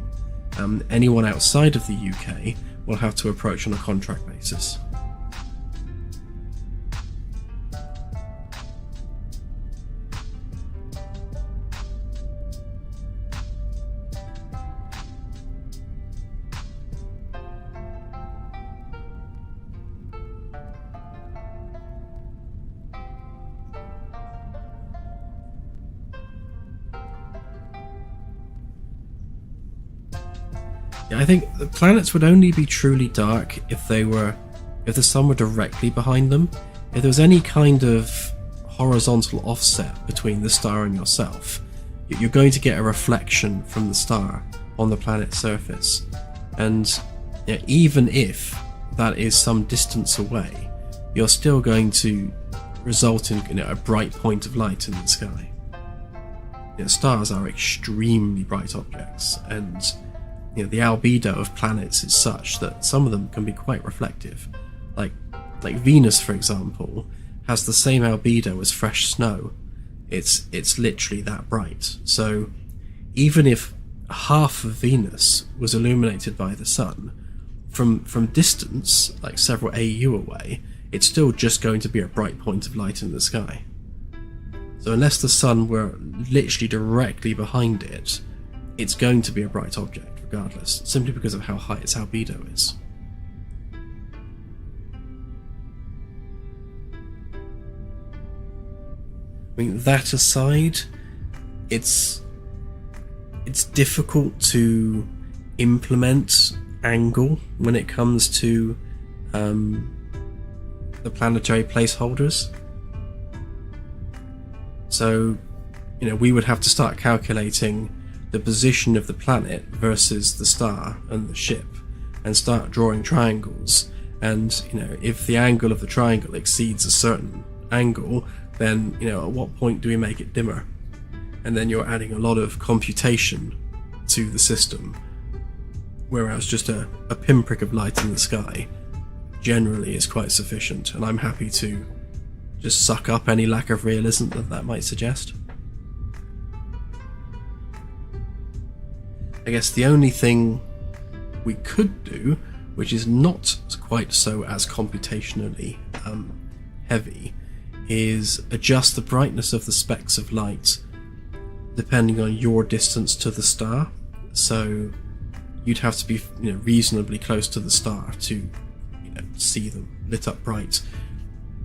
Anyone outside of the UK will have to approach on a contract basis. Yeah, I think the planets would only be truly dark if the sun were directly behind them. If there was any kind of horizontal offset between the star and yourself, you're going to get a reflection from the star on the planet's surface. And even if that is some distance away, you're still going to result in a bright point of light in the sky. Stars are extremely bright objects, and the albedo of planets is such that some of them can be quite reflective. Like Venus, for example, has the same albedo as fresh snow. It's literally that bright. So even if half of Venus was illuminated by the sun, from distance, like several AU away, it's still just going to be a bright point of light in the sky. So unless the sun were literally directly behind it, it's going to be a bright object regardless, simply because of how high its albedo is. I mean, that aside, it's difficult to implement angle when it comes to the planetary placeholders. So, we would have to start calculating the position of the planet versus the star and the ship, and start drawing triangles. And if the angle of the triangle exceeds a certain angle, then at what point do we make it dimmer? And then you're adding a lot of computation to the system, whereas just a pinprick of light in the sky generally is quite sufficient, and I'm happy to just suck up any lack of realism that might suggest. I guess the only thing we could do, which is not quite so as computationally heavy, is adjust the brightness of the specks of light depending on your distance to the star. So you'd have to be reasonably close to the star to see them lit up bright.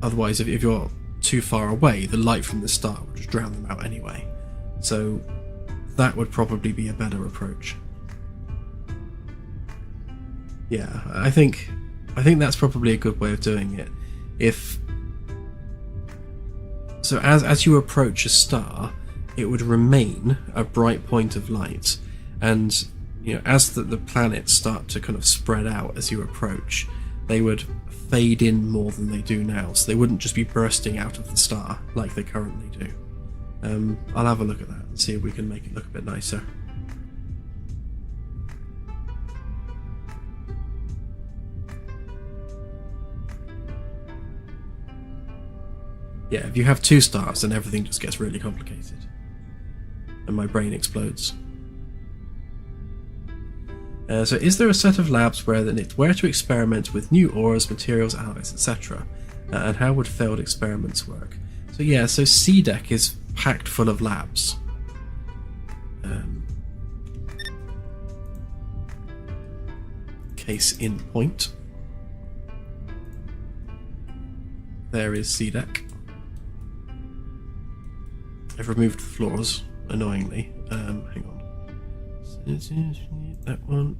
Otherwise, if you're too far away, the light from the star would just drown them out anyway. So that would probably be a better approach. Yeah, I think that's probably a good way of doing it. As you approach a star, it would remain a bright point of light, and as the planets start to kind of spread out as you approach, they would fade in more than they do now, so they wouldn't just be bursting out of the star like they currently do. I'll have a look at that and see if we can make it look a bit nicer. Yeah, if you have two stars, then everything just gets really complicated, and my brain explodes. So is there a set of labs where to experiment with new ores, materials, alloys, etc.? And how would failed experiments work? So yeah, so C-Deck is packed full of labs. Case in point. There is C-Deck. I've removed the floors, annoyingly. Hang on. That one.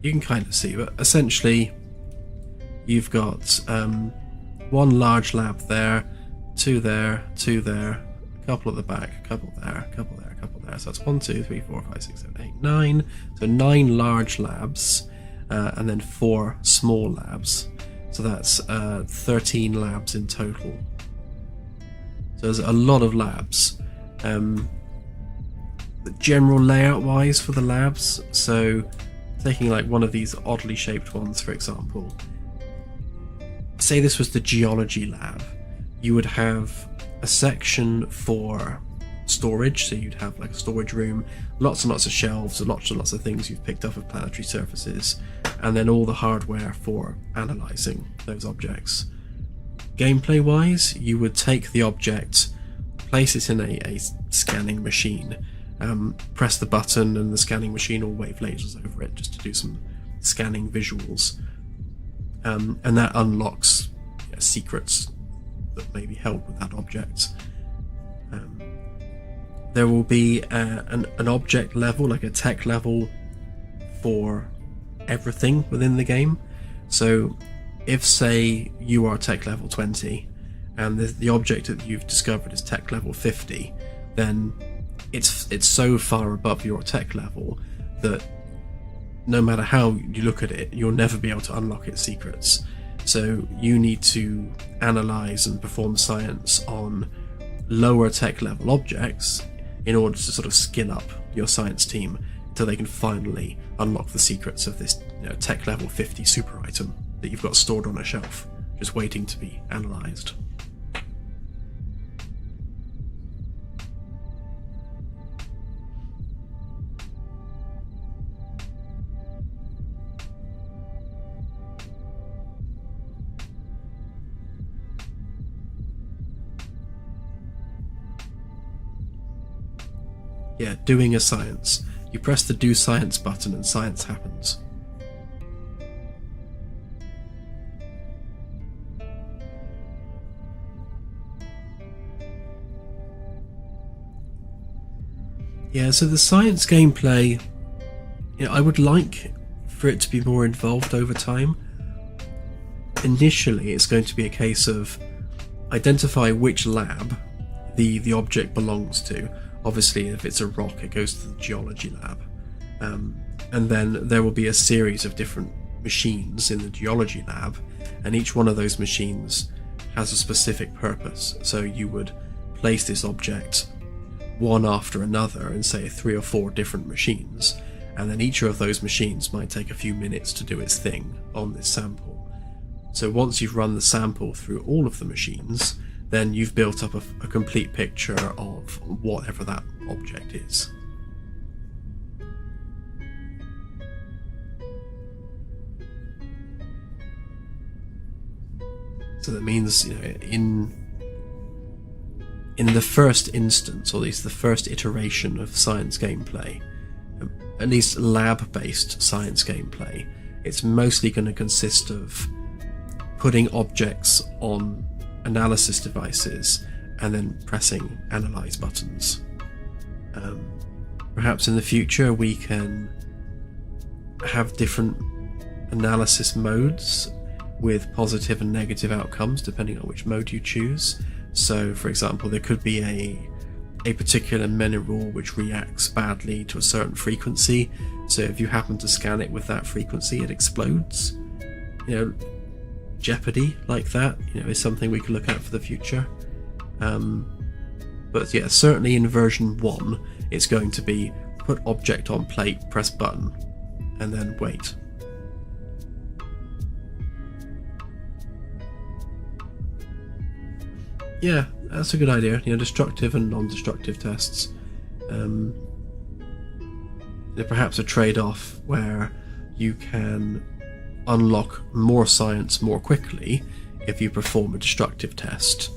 You can kind of see, but essentially you've got one large lab there, two there, a couple at the back, a couple there, a couple there, a couple there. So that's 1, 2, 3, 4, 5, 6, 7, 8, 9. So 9 large labs, and then 4 small labs. So that's 13 labs in total. So there's a lot of labs. The general layout wise for the labs, so taking like one of these oddly shaped ones, for example, say this was the geology lab, you would have a section for storage, so you'd have like a storage room, lots and lots of shelves, lots and lots of things you've picked up of planetary surfaces, and then all the hardware for analysing those objects. Gameplay wise, you would take the object, place it in a scanning machine, press the button and the scanning machine will wave lasers over it just to do some scanning visuals, and that unlocks secrets that may be held with that object. There will be an object level, like a tech level, for everything within the game. So if, say, you are tech level 20 and the object that you've discovered is tech level 50, then it's so far above your tech level that no matter how you look at it, you'll never be able to unlock its secrets. So you need to analyze and perform science on lower tech level objects in order to sort of skill up your science team until they can finally unlock the secrets of this, tech level 50 super item that you've got stored on a shelf, just waiting to be analyzed. Yeah, doing a science. You press the do science button and science happens. Yeah, so the science gameplay, I would like for it to be more involved over time. Initially, it's going to be a case of identify which lab the object belongs to. Obviously, if it's a rock, it goes to the geology lab. And then there will be a series of different machines in the geology lab, and each one of those machines has a specific purpose. So you would place this object one after another in, say, 3 or 4 different machines, and then each of those machines might take a few minutes to do its thing on this sample. So once you've run the sample through all of the machines, then you've built up a complete picture of whatever that object is. So that means, in the first instance, or at least the first iteration of science gameplay, at least lab-based science gameplay, it's mostly going to consist of putting objects on analysis devices and then pressing analyze buttons. Perhaps in the future we can have different analysis modes with positive and negative outcomes depending on which mode you choose. So for example, there could be a particular mineral which reacts badly to a certain frequency, so if you happen to scan it with that frequency, it explodes. Jeopardy like that, is something we can look at for the future. But yeah, certainly in version 1, it's going to be put object on plate, press button, and then wait. Yeah, that's a good idea. Destructive and non-destructive tests. Perhaps a trade-off where you can unlock more science more quickly if you perform a destructive test,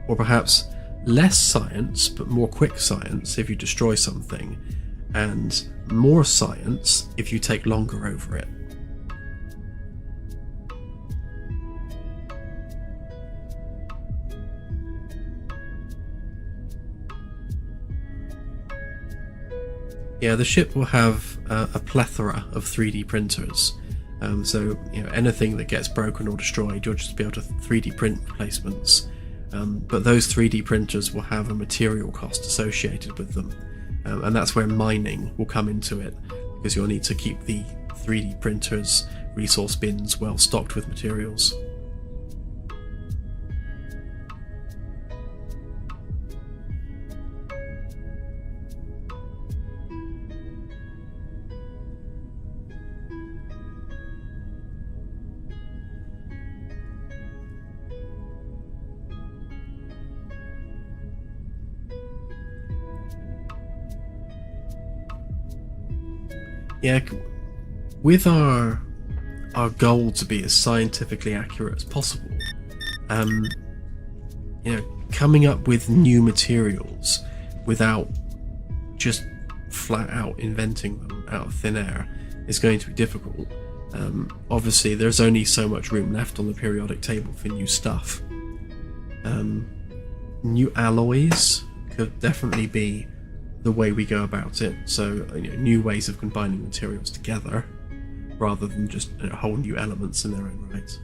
or perhaps less science but more quick science if you destroy something, and more science if you take longer over it. Yeah, the ship will have a plethora of 3D printers. So anything that gets broken or destroyed, you'll just be able to 3D print replacements. But those 3D printers will have a material cost associated with them, and that's where mining will come into it, because you'll need to keep the 3D printers' resource bins well stocked with materials. Yeah, with our goal to be as scientifically accurate as possible, coming up with new materials without just flat out inventing them out of thin air is going to be difficult. Obviously, there's only so much room left on the periodic table for new stuff. New alloys could definitely be the way we go about it. So, new ways of combining materials together, rather than just whole new elements in their own right.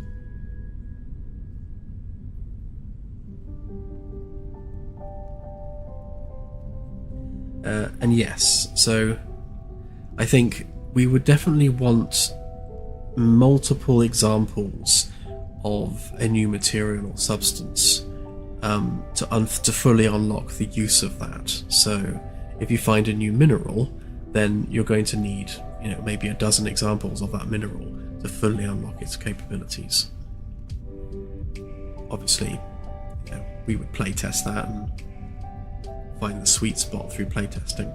And yes, so I think we would definitely want multiple examples of a new material or substance to fully unlock the use of that. So if you find a new mineral, then you're going to need maybe a dozen examples of that mineral to fully unlock its capabilities. Obviously, we would playtest that and find the sweet spot through playtesting.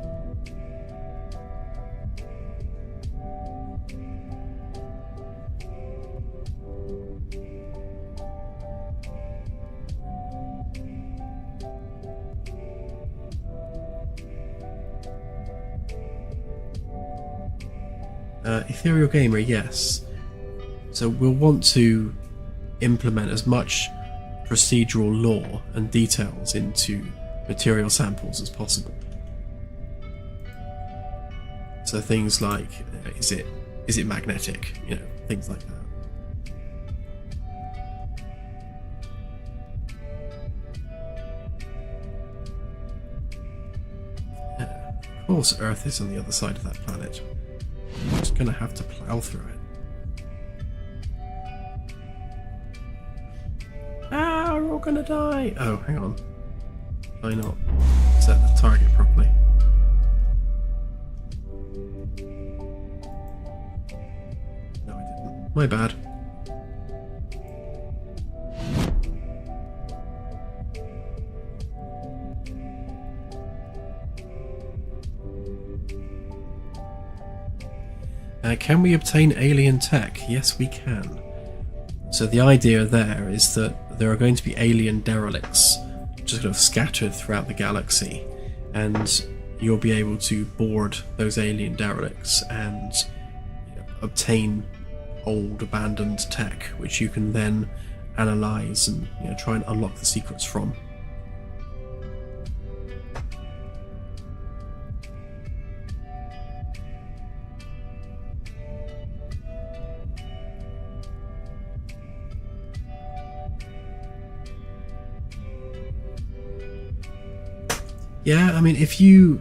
Ethereal Gamer, yes. So we'll want to implement as much procedural lore and details into material samples as possible. So things like, is it magnetic? Things like that. Of course, Earth is on the other side of that planet. I'm just gonna have to plow through it. Ah, we're all gonna die! Oh, hang on. Why not set the target properly? No, I didn't. My bad. Can we obtain alien tech? Yes, we can. So the idea there is that there are going to be alien derelicts just kind of scattered throughout the galaxy, and you'll be able to board those alien derelicts and obtain old abandoned tech, which you can then analyze and try and unlock the secrets from. Yeah, I mean, if you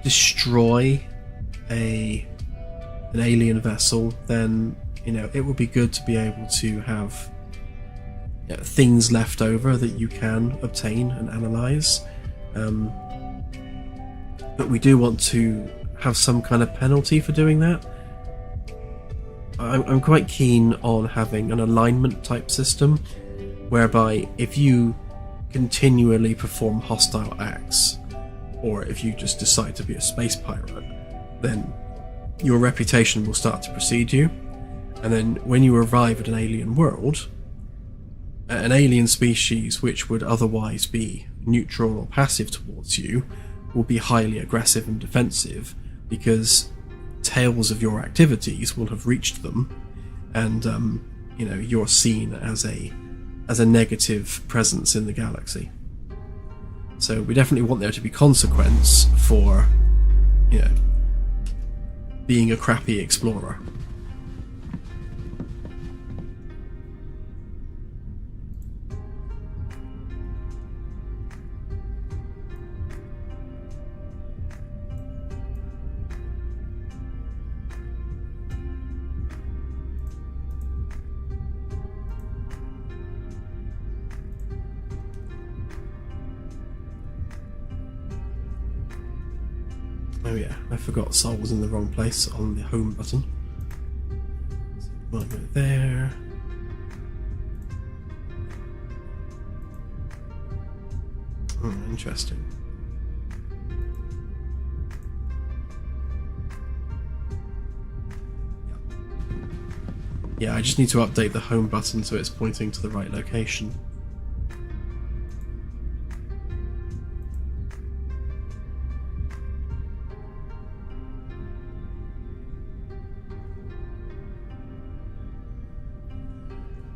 destroy an alien vessel, then it would be good to be able to have things left over that you can obtain and analyze. But we do want to have some kind of penalty for doing that. I'm quite keen on having an alignment type system, whereby if you continually perform hostile acts, or if you just decide to be a space pirate, then your reputation will start to precede you, and then when you arrive at an alien world, an alien species which would otherwise be neutral or passive towards you will be highly aggressive and defensive, because tales of your activities will have reached them, and you're seen as a negative presence in the galaxy. So we definitely want there to be consequence for, being a crappy explorer. Oh yeah, I forgot Sol was in the wrong place on the home button. So we'll go there. Oh, interesting. Yeah, I just need to update the home button so it's pointing to the right location.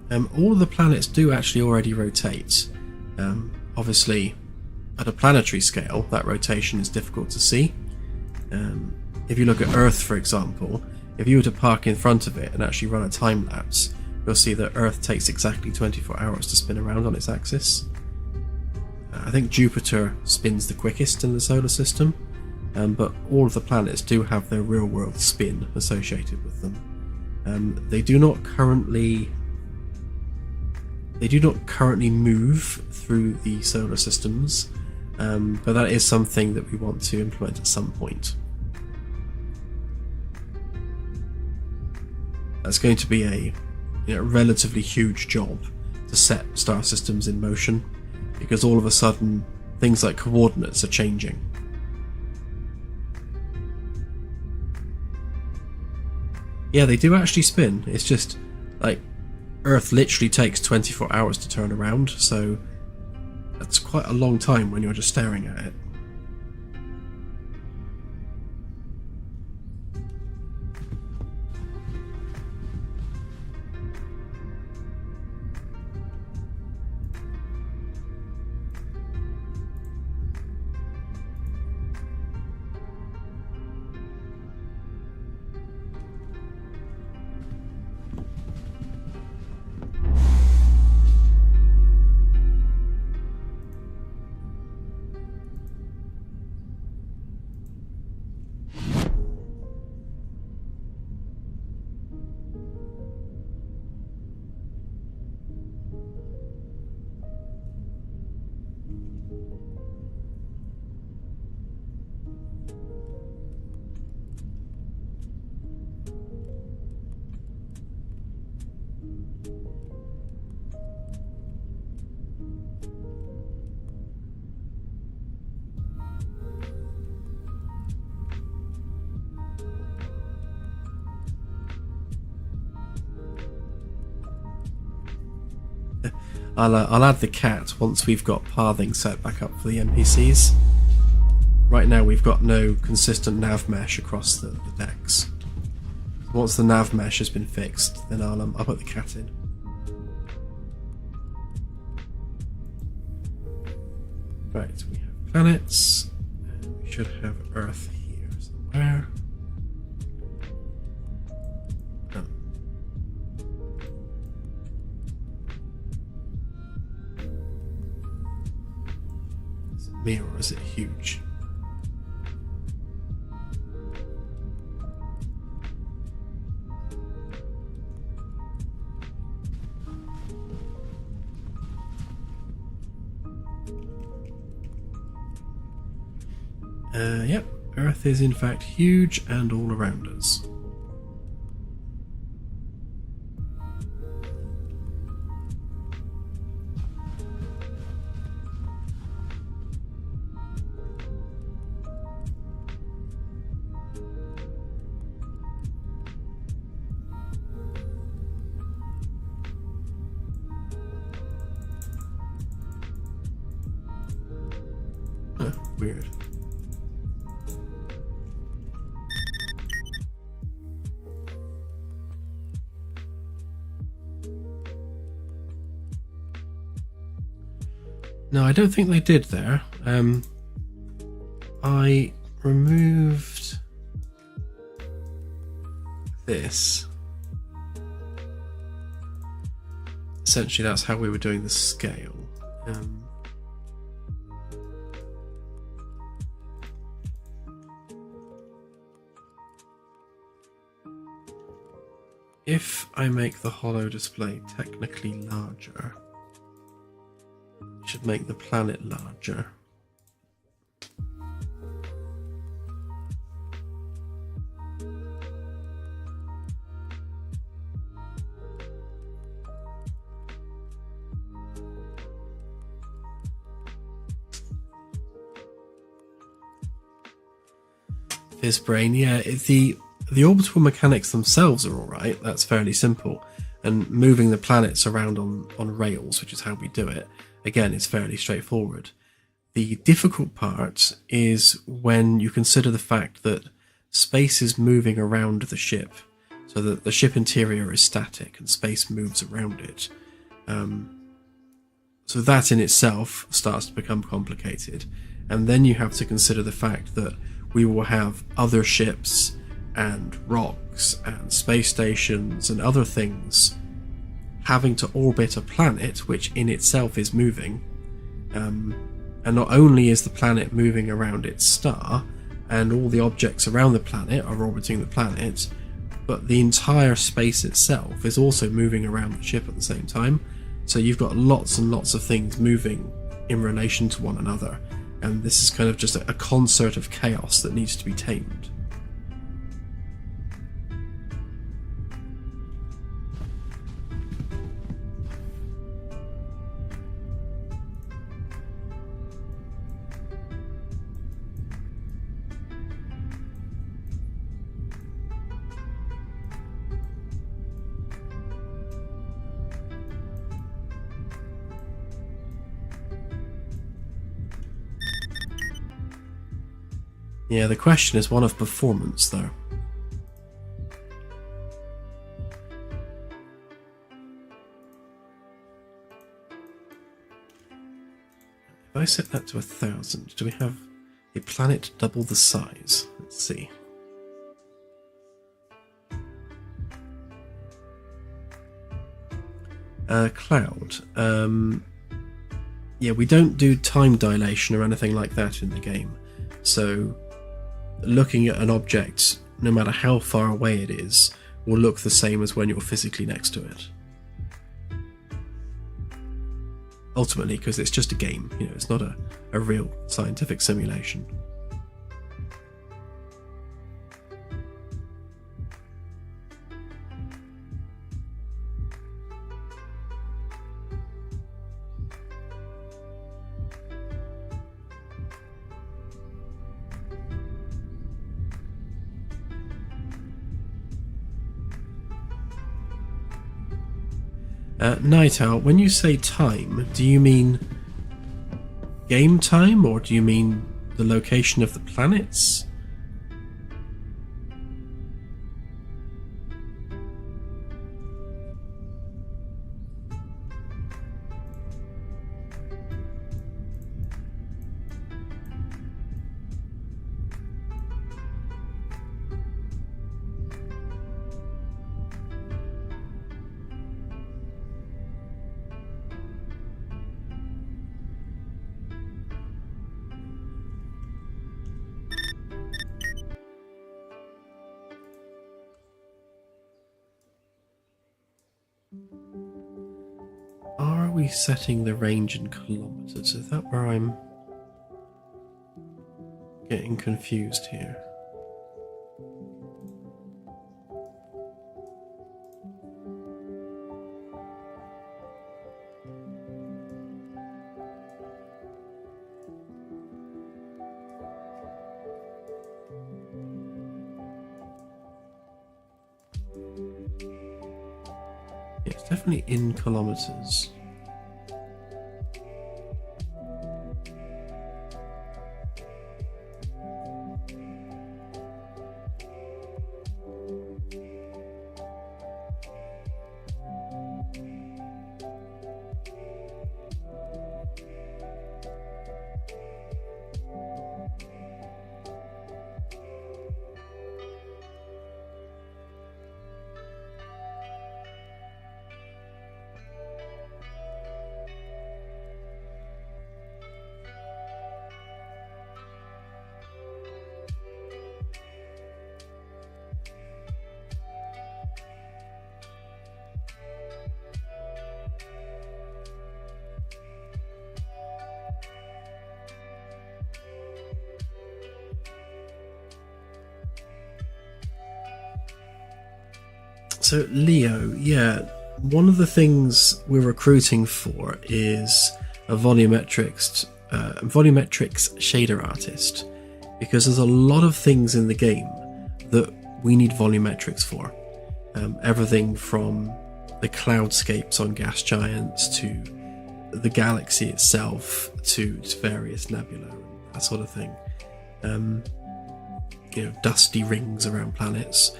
All of the planets do actually already rotate. Obviously, at a planetary scale, that rotation is difficult to see. If you look at Earth, for example, if you were to park in front of it and actually run a time lapse, you'll see that Earth takes exactly 24 hours to spin around on its axis. I think Jupiter spins the quickest in the solar system, but all of the planets do have their real-world spin associated with them. They do not currently move through the solar systems, but that is something that we want to implement at some point. That's going to be a relatively huge job to set star systems in motion, because all of a sudden things like coordinates are changing. Yeah, they do actually spin. It's just like Earth literally takes 24 hours to turn around, so that's quite a long time when you're just staring at it. I'll add the cat once we've got pathing set back up for the NPCs. Right now we've got no consistent nav mesh across the decks. Once the nav mesh has been fixed, then I'll put the cat in. Right, we have planets, and we should have Earth here somewhere. Or is it huge? Yep, Earth is in fact huge and all around us. Weird. No, I don't think they did there. I removed this. Essentially, that's how we were doing the scale. If I make the HoloDisplay technically larger, it should make the planet larger. Fizzbrain, yeah, the orbital mechanics themselves are alright, that's fairly simple, and moving the planets around on rails, which is how we do it, again, is fairly straightforward. The difficult part is when you consider the fact that space is moving around the ship. So so that the ship interior is static and space moves around it. So that in itself starts to become complicated. And then you have to consider the fact that we will have other ships and rocks and space stations and other things having to orbit a planet which in itself is moving. And not only is the planet moving around its star, and all the objects around the planet are orbiting the planet, but the entire space itself is also moving around the ship at the same time. So you've got lots and lots of things moving in relation to one another, and this is kind of just a concert of chaos that needs to be tamed. Yeah, the question is one of performance, though. If I set that to 1,000, do we have a planet double the size? Let's see. Cloud. Yeah, we don't do time dilation or anything like that in the game. So looking at an object, no matter how far away it is, will look the same as when you're physically next to it. Ultimately, because it's just a game, you know, it's not a real scientific simulation. Night Owl, when you say time, do you mean game time, or do you mean the location of the planets? Are we setting the range in kilometers? Is that where I'm getting confused here? Yeah, it's definitely in kilometers. So Leo, yeah, one of the things we're recruiting for is a volumetrics shader artist, because there's a lot of things in the game that we need volumetrics for. Everything from the cloudscapes on gas giants to the galaxy itself to various nebula and that sort of thing. You know, dusty rings around planets.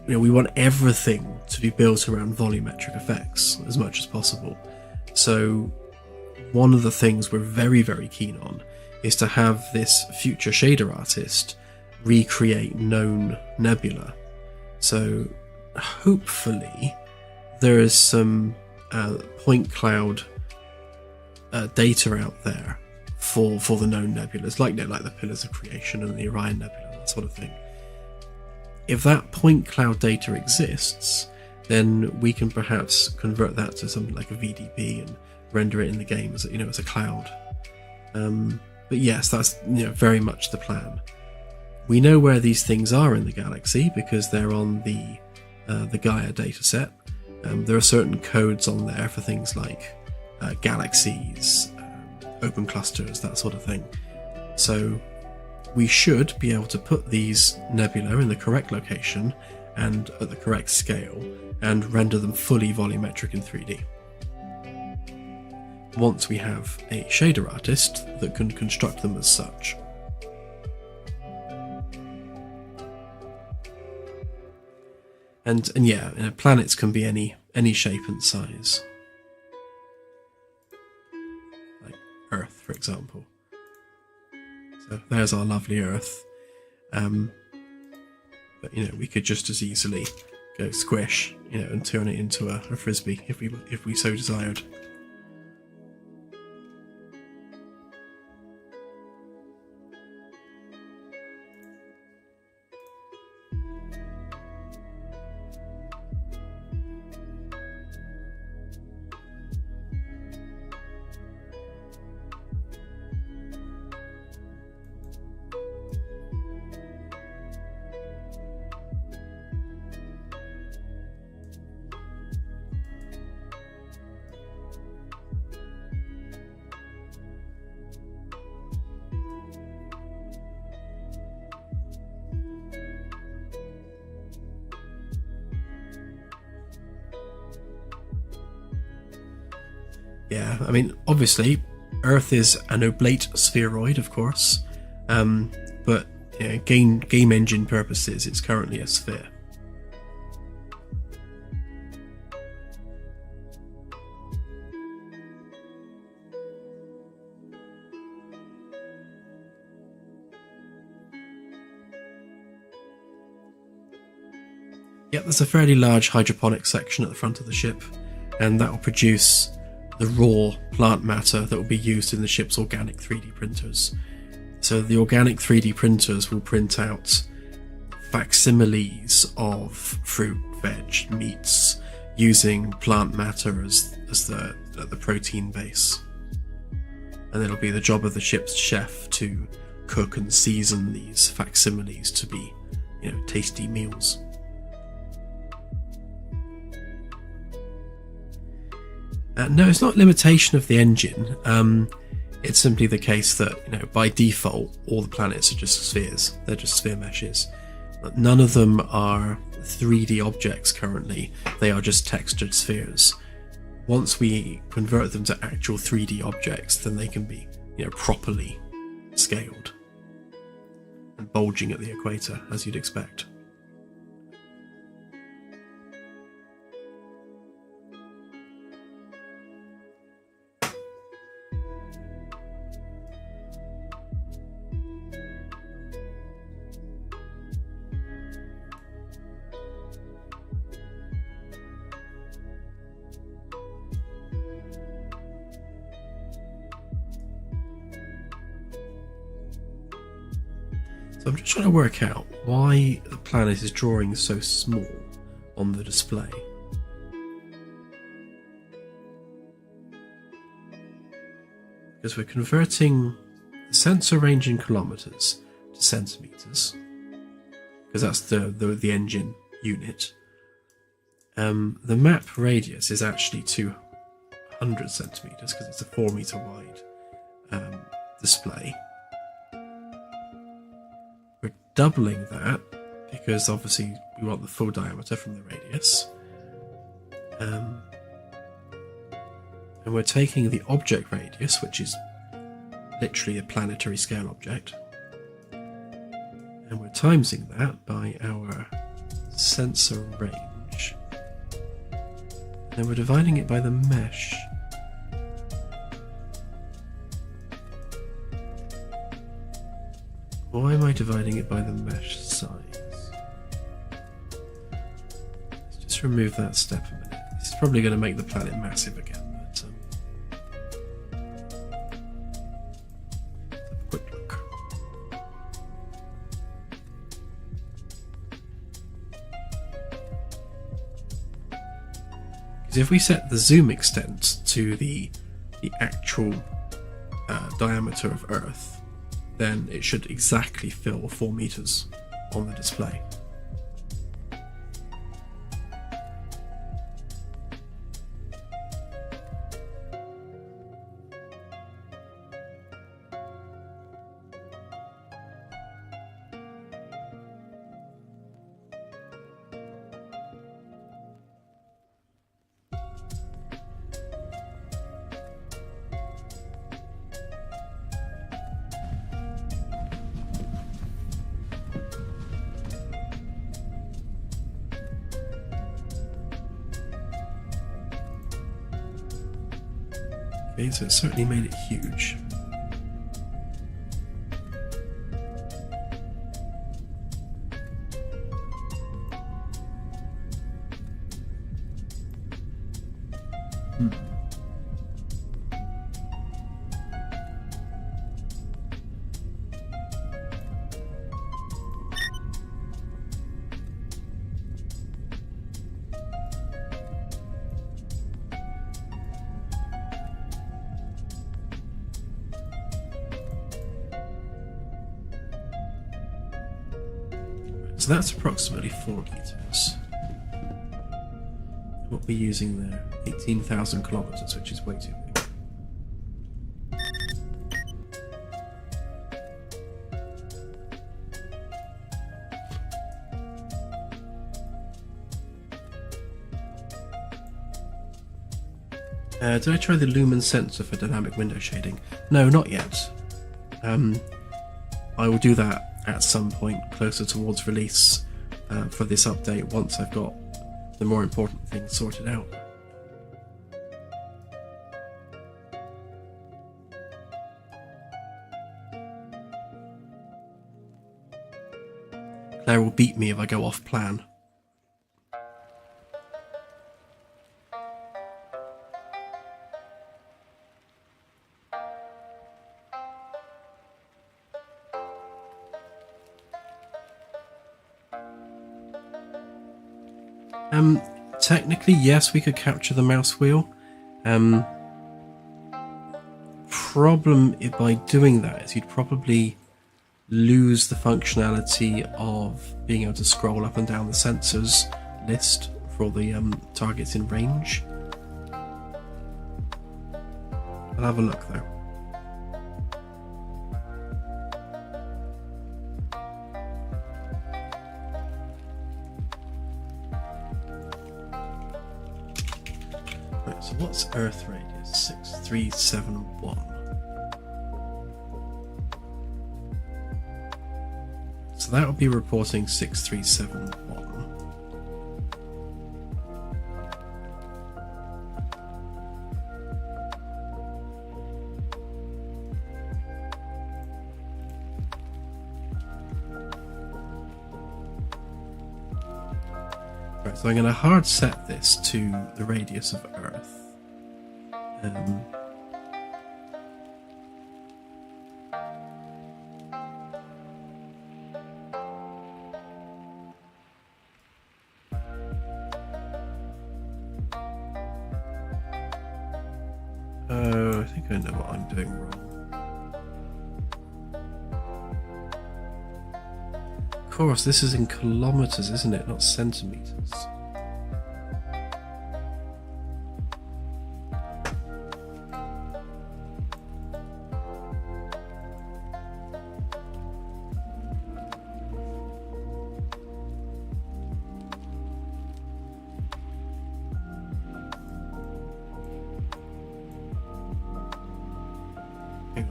we want everything to be built around volumetric effects as much as possible. So one of the things we're very, very keen on is to have this future shader artist recreate known nebula. So hopefully there is some point cloud data out there for the known nebulas, like the Pillars of Creation and the Orion Nebula, that sort of thing. If that point cloud data exists, then we can perhaps convert that to something like a VDB and render it in the game as a cloud. But yes, that's very much the plan. We know where these things are in the galaxy because they're on the Gaia dataset. There are certain codes on there for things like galaxies, open clusters, that sort of thing. So we should be able to put these nebula in the correct location and at the correct scale and render them fully volumetric in 3D. Once we have a shader artist that can construct them as such. And yeah, planets can be any shape and size. Like Earth, for example. So there's our lovely Earth. But we could just as easily go squish, and turn it into a frisbee if we so desired. Yeah, I mean, obviously, Earth is an oblate spheroid, of course, but game engine purposes, it's currently a sphere. Yep, there's a fairly large hydroponic section at the front of the ship, and that will produce the raw plant matter that will be used in the ship's organic 3D printers. So the organic 3D printers will print out facsimiles of fruit, veg, meats using plant matter as the protein base. And it'll be the job of the ship's chef to cook and season these facsimiles to be, tasty meals. No, it's not limitation of the engine. It's simply the case that, by default, all the planets are just spheres. They're just sphere meshes. None of them are 3D objects currently. They are just textured spheres. Once we convert them to actual 3D objects, then they can be, properly scaled and bulging at the equator, as you'd expect. So I'm just trying to work out why the planet is drawing so small on the display. Because we're converting the sensor range in kilometers to centimeters, because that's the engine unit. The map radius is actually 200 centimeters because it's a 4 meter wide display. We're doubling that because obviously we want the full diameter from the radius. And we're taking the object radius, which is literally a planetary scale object, and we're timesing that by our sensor range. And we're dividing it by the mesh. Why am I dividing it by the mesh size? Let's just remove that step a minute. This is probably going to make the planet massive again, but have a quick look. Because if we set the zoom extent to the actual diameter of Earth, then it should exactly fill 4 meters on the display. Okay, so it certainly made it huge. So that's approximately 4 meters. What we're using there, 18,000 kilometers, which is way too big. Did I try the lumen sensor for dynamic window shading? No, not yet. I will do that at some point closer towards release for this update once I've got the more important things sorted out. Claire will beat me if I go off plan. Technically, yes, we could capture the mouse wheel. Problem by doing that is you'd probably lose the functionality of being able to scroll up and down the sensors list for all the targets in range. I'll have a look though. So what's Earth radius? 6371. So that would be reporting 6371. Right, so I'm going to hard set this to the radius of Earth. Oh, I think I know what I'm doing wrong. Of course, this is in kilometers, isn't it? Not centimeters.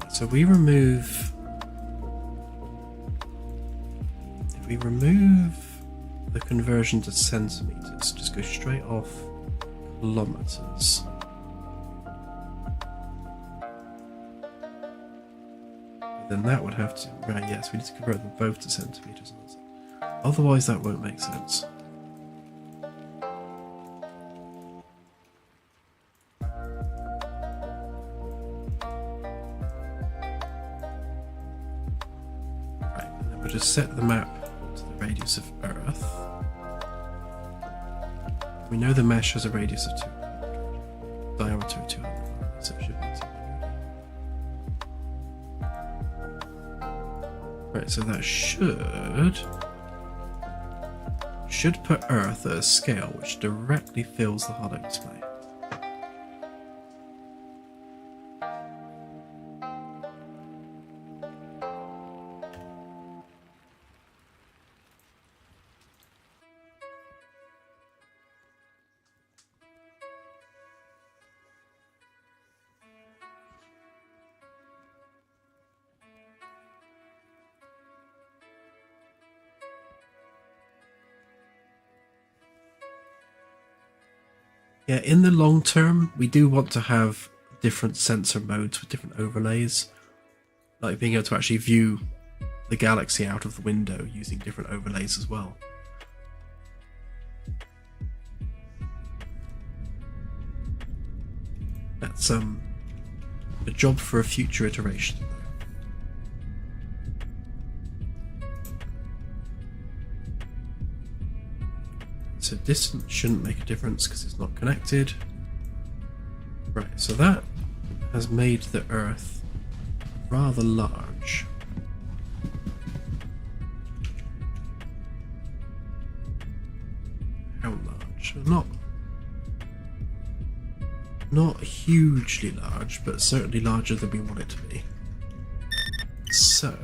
So we remove, if we remove the conversion to centimeters. Just go straight off kilometers. But then that would have to, right, yes, we need to convert them both to centimeters. Otherwise that won't make sense. Right, and then we'll just set the map to the radius of Earth. We know the mesh has a radius of 200, diameter of 200, so it should be 200. Right, so that should put Earth at a scale which directly fills the HoloDisplay. Yeah, in the long term, we do want to have different sensor modes with different overlays, like being able to actually view the galaxy out of the window using different overlays as well. That's a job for a future iteration. So distance shouldn't make a difference because it's not connected. Right, so that has made the Earth rather large. How large? Not hugely large, but certainly larger than we want it to be. So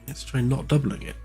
let's try not doubling it.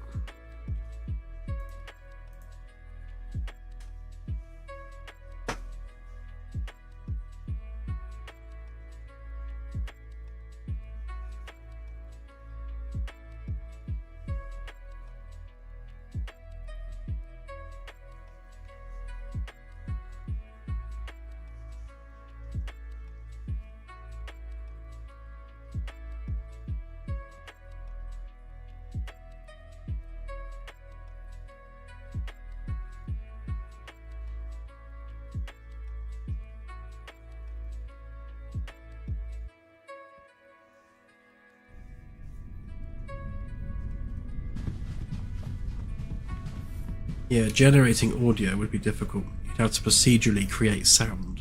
Yeah, generating audio would be difficult. You'd have to procedurally create sound.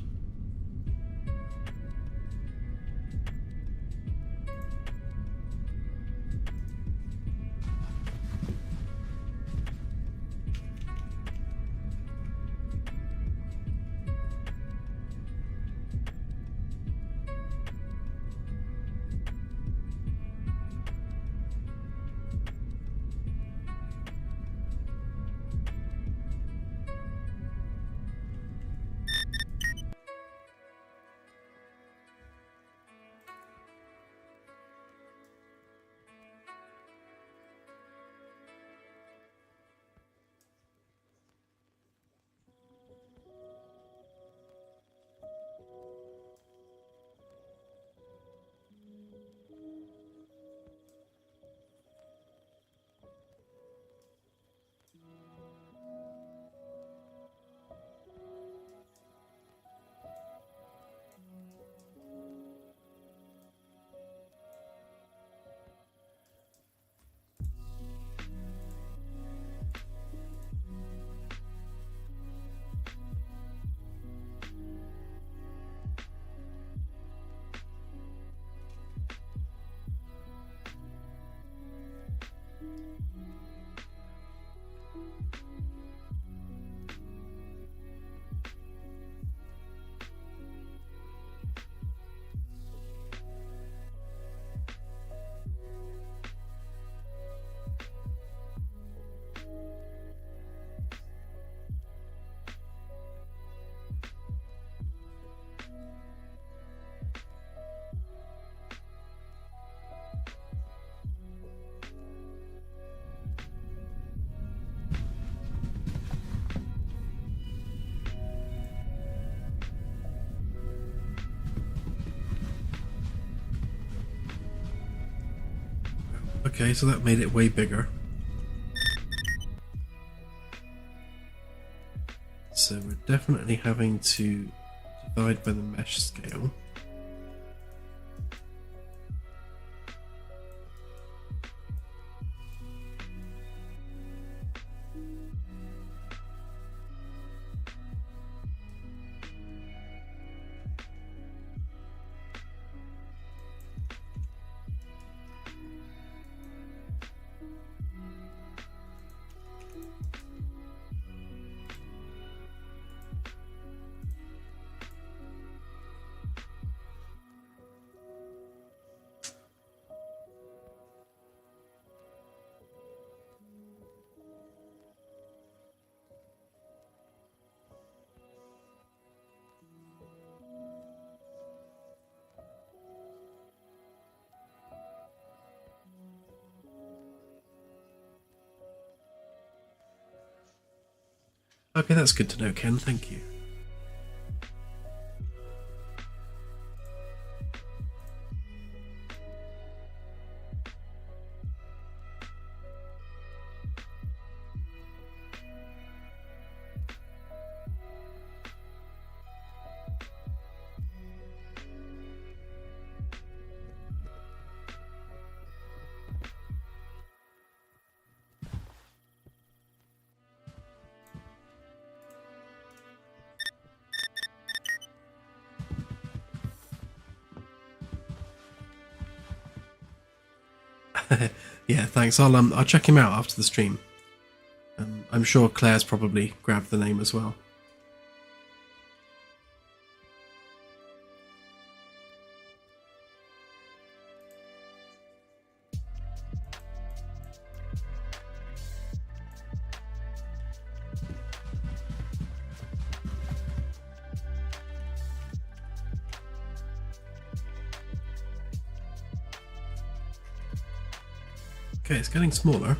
Okay, so that made it way bigger. So we're definitely having to divide by the mesh scale. Okay, that's good to know, Ken. Thank you. Yeah, thanks. I'll check him out after the stream. I'm sure Claire's probably grabbed the name as well. Okay, it's getting smaller.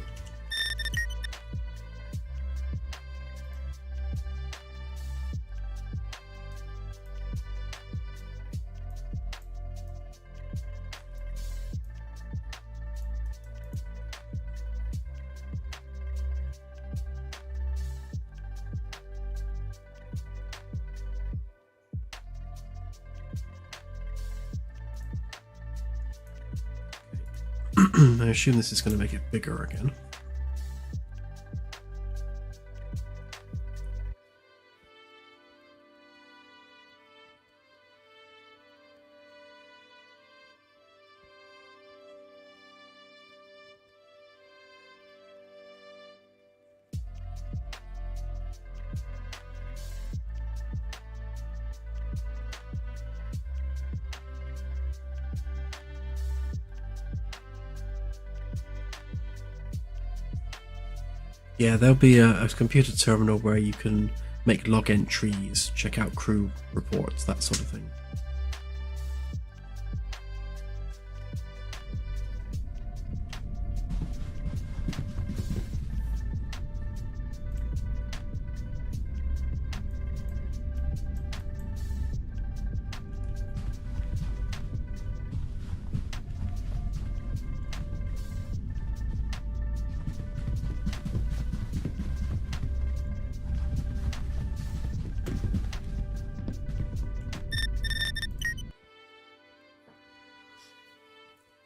I assume this is going to make it bigger again. Yeah, there'll be a computer terminal where you can make log entries, check out crew reports, that sort of thing.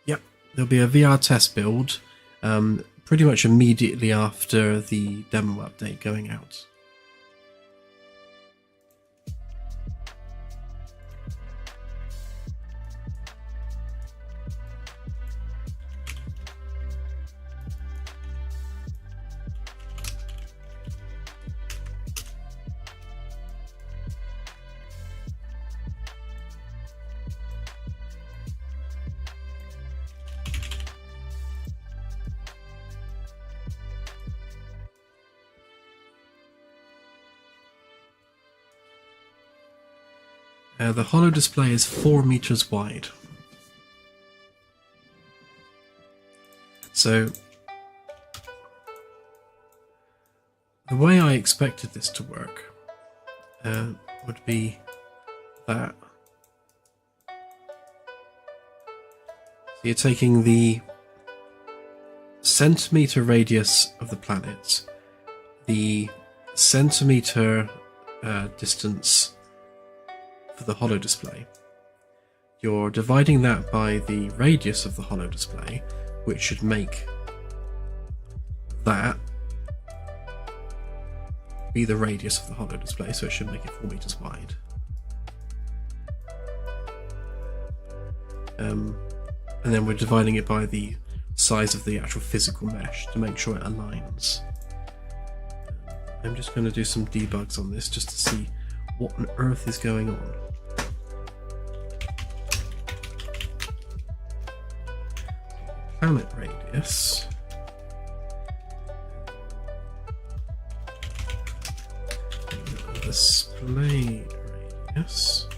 Yep, there'll be a VR test build pretty much immediately after the demo update going out. The HoloDisplay is 4 meters wide. So, the way I expected this to work would be that you're taking the centimeter radius of the planet, the centimeter distance for the HoloDisplay. You're dividing that by the radius of the HoloDisplay, which should make that be the radius of the HoloDisplay, so it should make it 4 meters wide. And then we're dividing it by the size of the actual physical mesh to make sure it aligns. I'm just going to do some debugs on this just to see what on earth is going on. Planet radius. Display radius.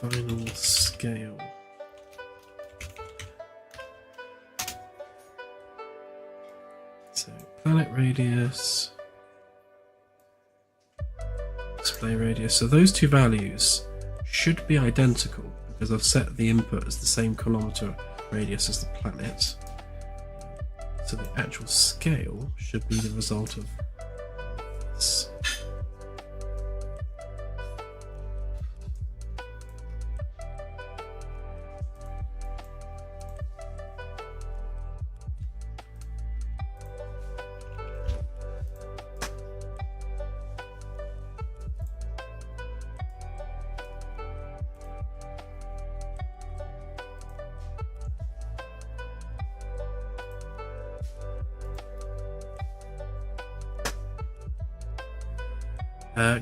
Final scale. So planet radius, display radius. So those two values should be identical because I've set the input as the same kilometer radius as the planet. So the actual scale should be the result of this.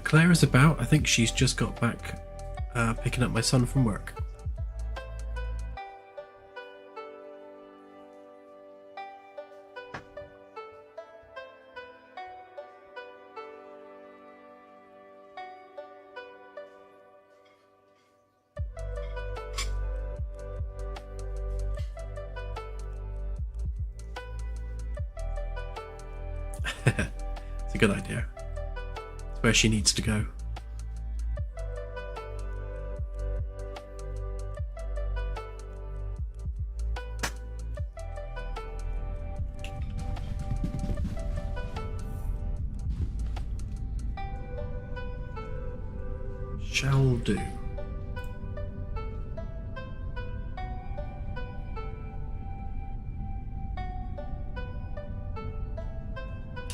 Claire is about. I think she's just got back picking up my son from work. It's a good idea. Where she needs to go. Shall do.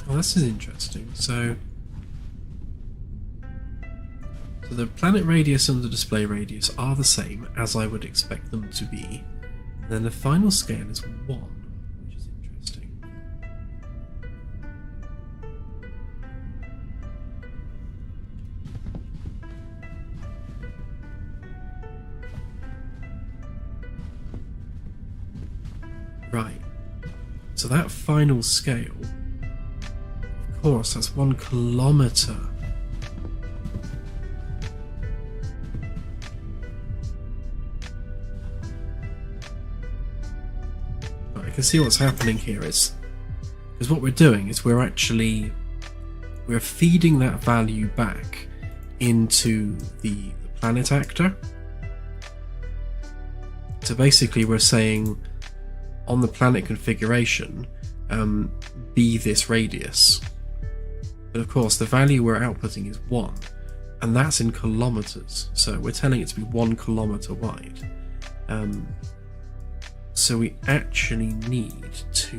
Well, this is interesting. So the planet radius and the display radius are the same as I would expect them to be. And then the final scale is 1, which is interesting. Right. So that final scale, of course, that's 1 kilometer. I can see what's happening here is because what we're doing is we're feeding that value back into the planet actor. So basically we're saying on the planet configuration be this radius, but of course the value we're outputting is 1, and that's in kilometers, so we're telling it to be 1 kilometer wide. So we actually need to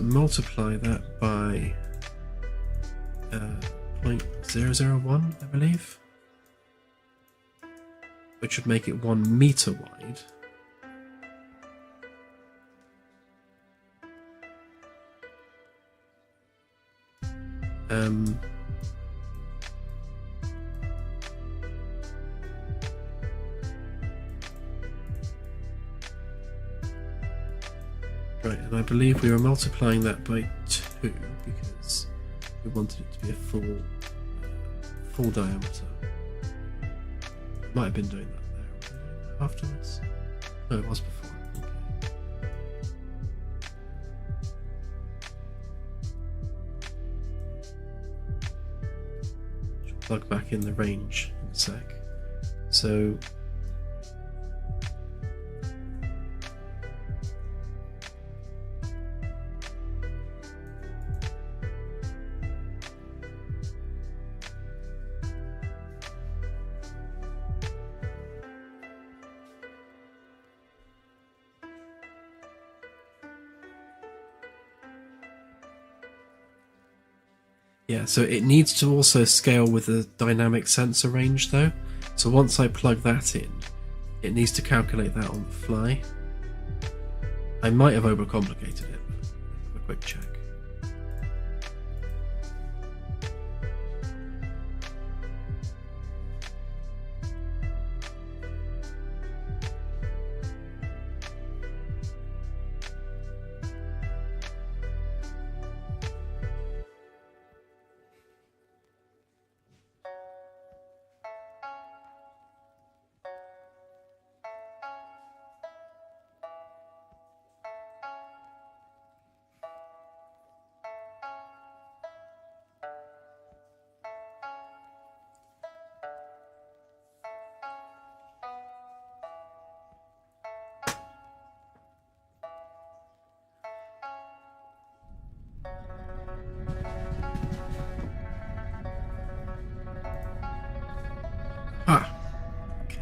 multiply that by 0.001, I believe, which would make it 1 meter wide. Right, and I believe we were multiplying that by 2 because we wanted it to be a full diameter. Might have been doing that there afterwards. No, it was before. Okay. plug back in the range in a sec. So yeah, so it needs to also scale with the dynamic sensor range though. So once I plug that in, it needs to calculate that on the fly. I might have overcomplicated it, but have a quick check.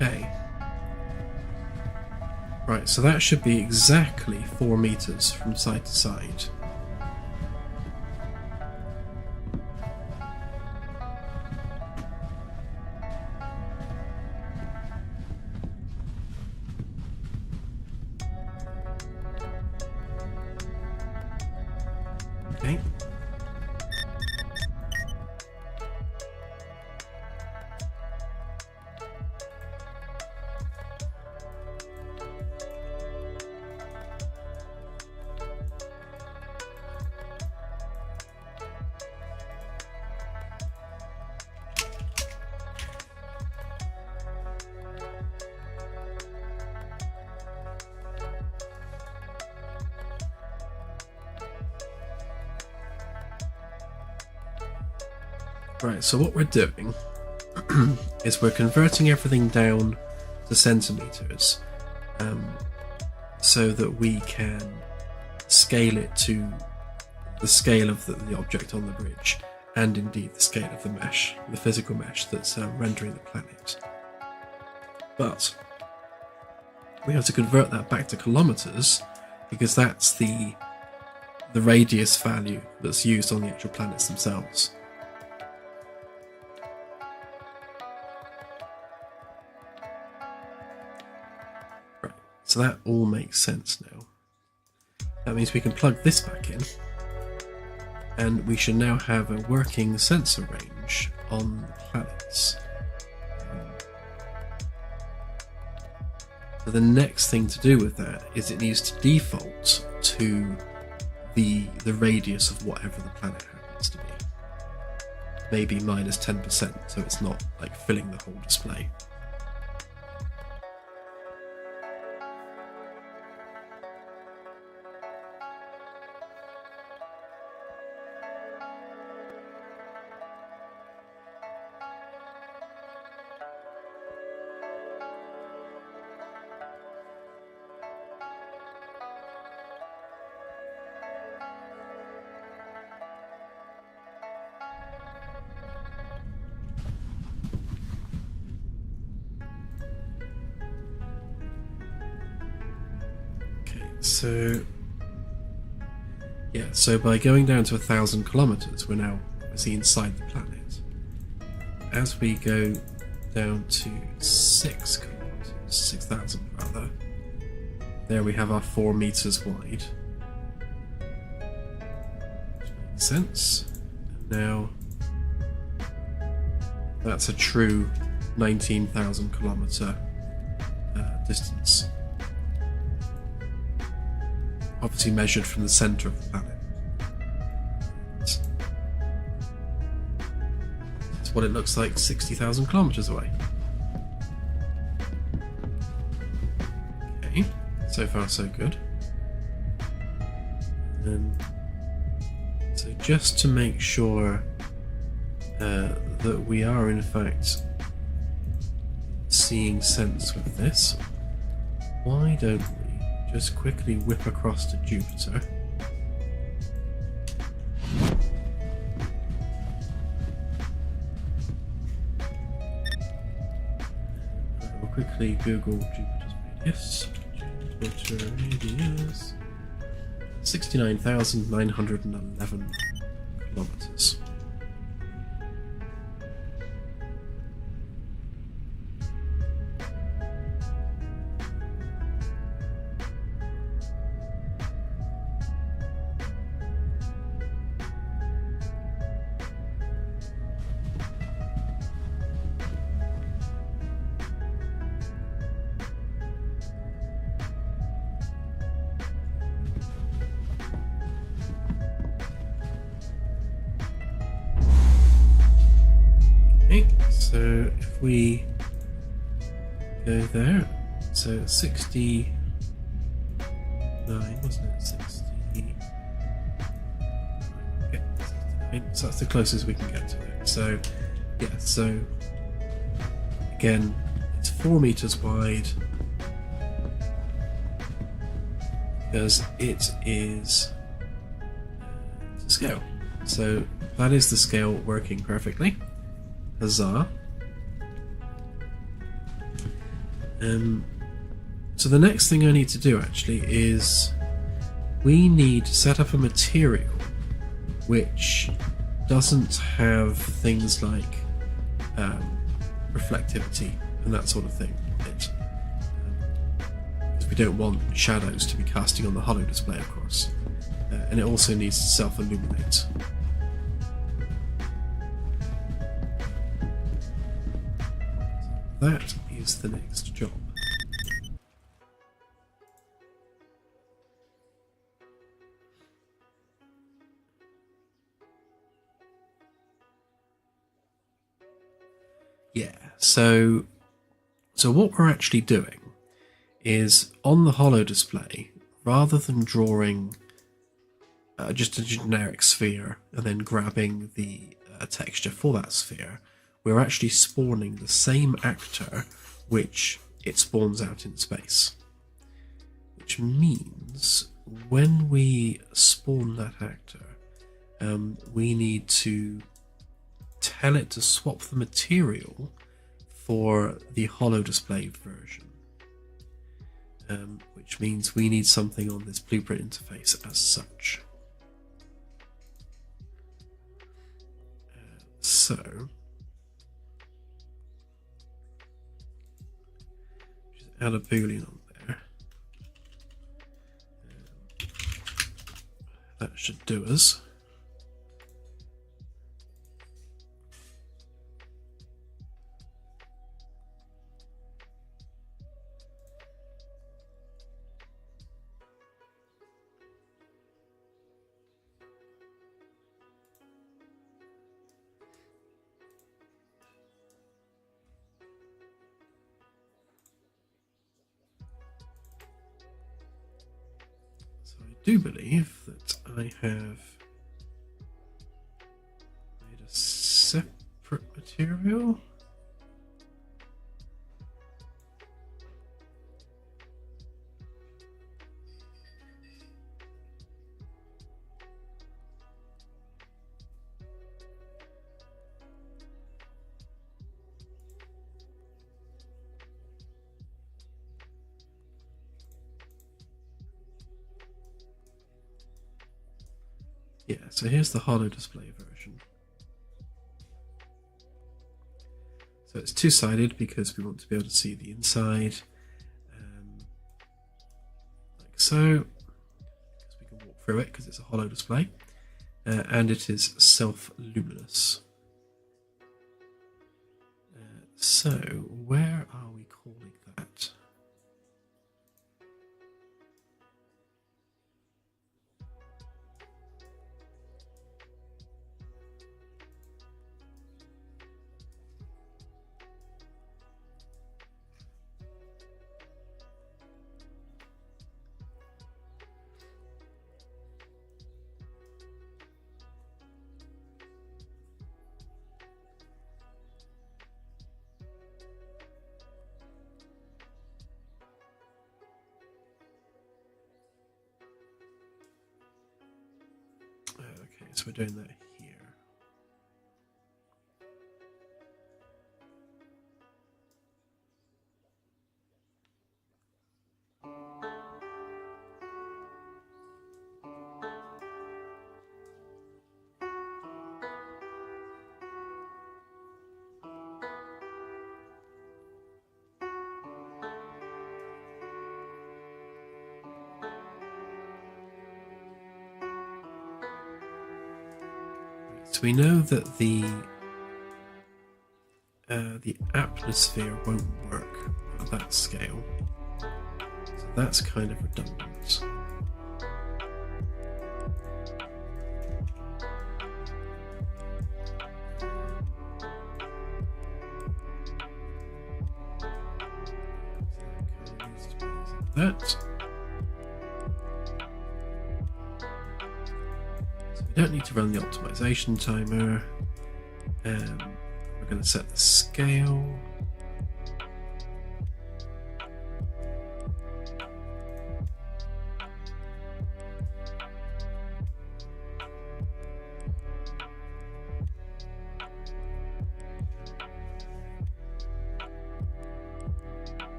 Okay. Right, so that should be exactly 4 meters from side to side. Okay. Right, so what we're doing is we're converting everything down to centimeters so that we can scale it to the scale of the object on the bridge, and indeed the scale of the mesh, the physical mesh that's rendering the planet. But we have to convert that back to kilometers because that's the radius value that's used on the actual planets themselves. So that all makes sense now. That means we can plug this back in, and we should now have a working sensor range on the planets. So the next thing to do with that is it needs to default to the radius of whatever the planet happens to be. Maybe minus 10%, so it's not like filling the whole display. So, yeah, so by going down to 1,000 kilometers, we're now obviously inside the planet. As we go down to 6 kilometers, 6,000 rather, there we have our 4 meters wide. Which makes sense. And now, that's a true 19,000 kilometer distance. Obviously measured from the center of the planet. That's what it looks like 60,000 kilometers away. Okay, so far so good. And so just to make sure that we are in fact seeing sense with this, why don't we just quickly whip across to Jupiter? We'll quickly Google Jupiter's radius. Jupiter radius 69,911 kilometers. Okay, so if we go there, so 69, wasn't it? 60. Okay, 69. So that's the closest we can get to it. So, yeah, so again, it's 4 meters wide because it is to scale. So that is the scale working perfectly. Huzzah. So the next thing I need to do actually is we need to set up a material which doesn't have things like reflectivity and that sort of thing in it. Because we don't want shadows to be casting on the HoloDisplay, of course. And it also needs to self-illuminate. That is the next job. Yeah, so what we're actually doing is on the HoloDisplay, rather than drawing just a generic sphere and then grabbing the texture for that sphere, we're actually spawning the same actor which it spawns out in space. Which means when we spawn that actor, we need to tell it to swap the material for the HoloDisplay version. Which means we need something on this blueprint interface as such. So add a boolean on there. That should do us. I do believe that I have made a separate material. Yeah, so here's the HoloDisplay version. So it's two-sided because we want to be able to see the inside, like so. Because we can walk through it because it's a HoloDisplay, and it is self-luminous. So where are we calling that? so we're doing that here. So we know that the atmosphere won't work at that scale, so that's kind of redundant. That. So we don't need to run the optimization timer. We're going to set the scale.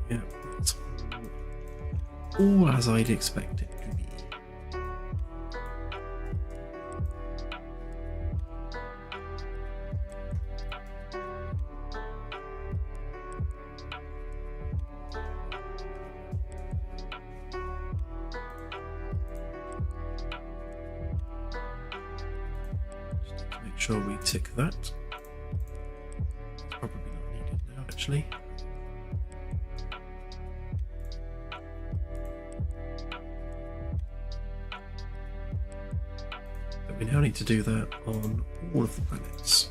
Yeah, that's all as I'd expect it to be. Just need to make sure we tick that. It's probably not needed now, actually. We now need to do that on all of the planets.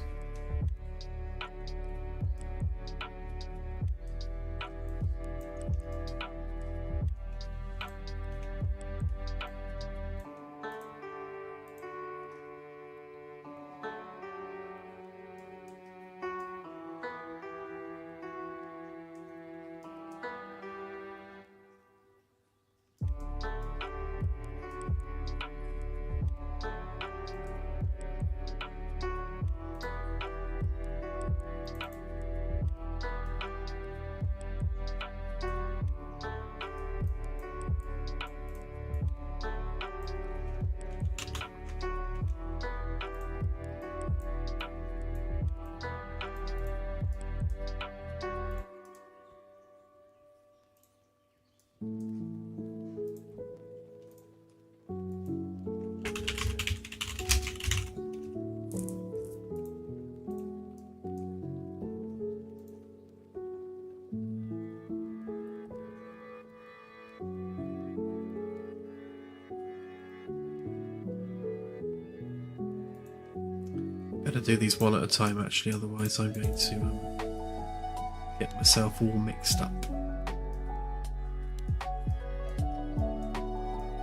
Better do these one at a time, actually, otherwise I'm going to get myself all mixed up.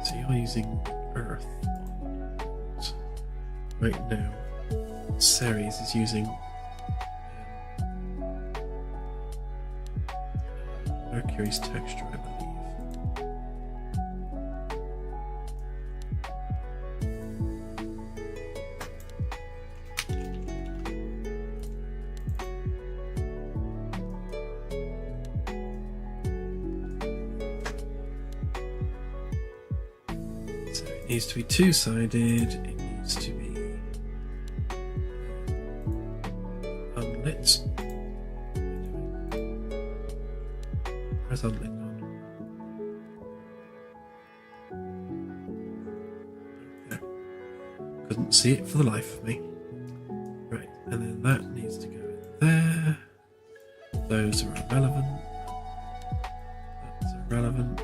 So you're using Earth right now. Ceres is using Mercury's texture, I believe. It needs to be two-sided, it needs to be unlit. Where's unlit on? There. Couldn't see it for the life of me. Right, and then that needs to go in there. Those are irrelevant. That's irrelevant.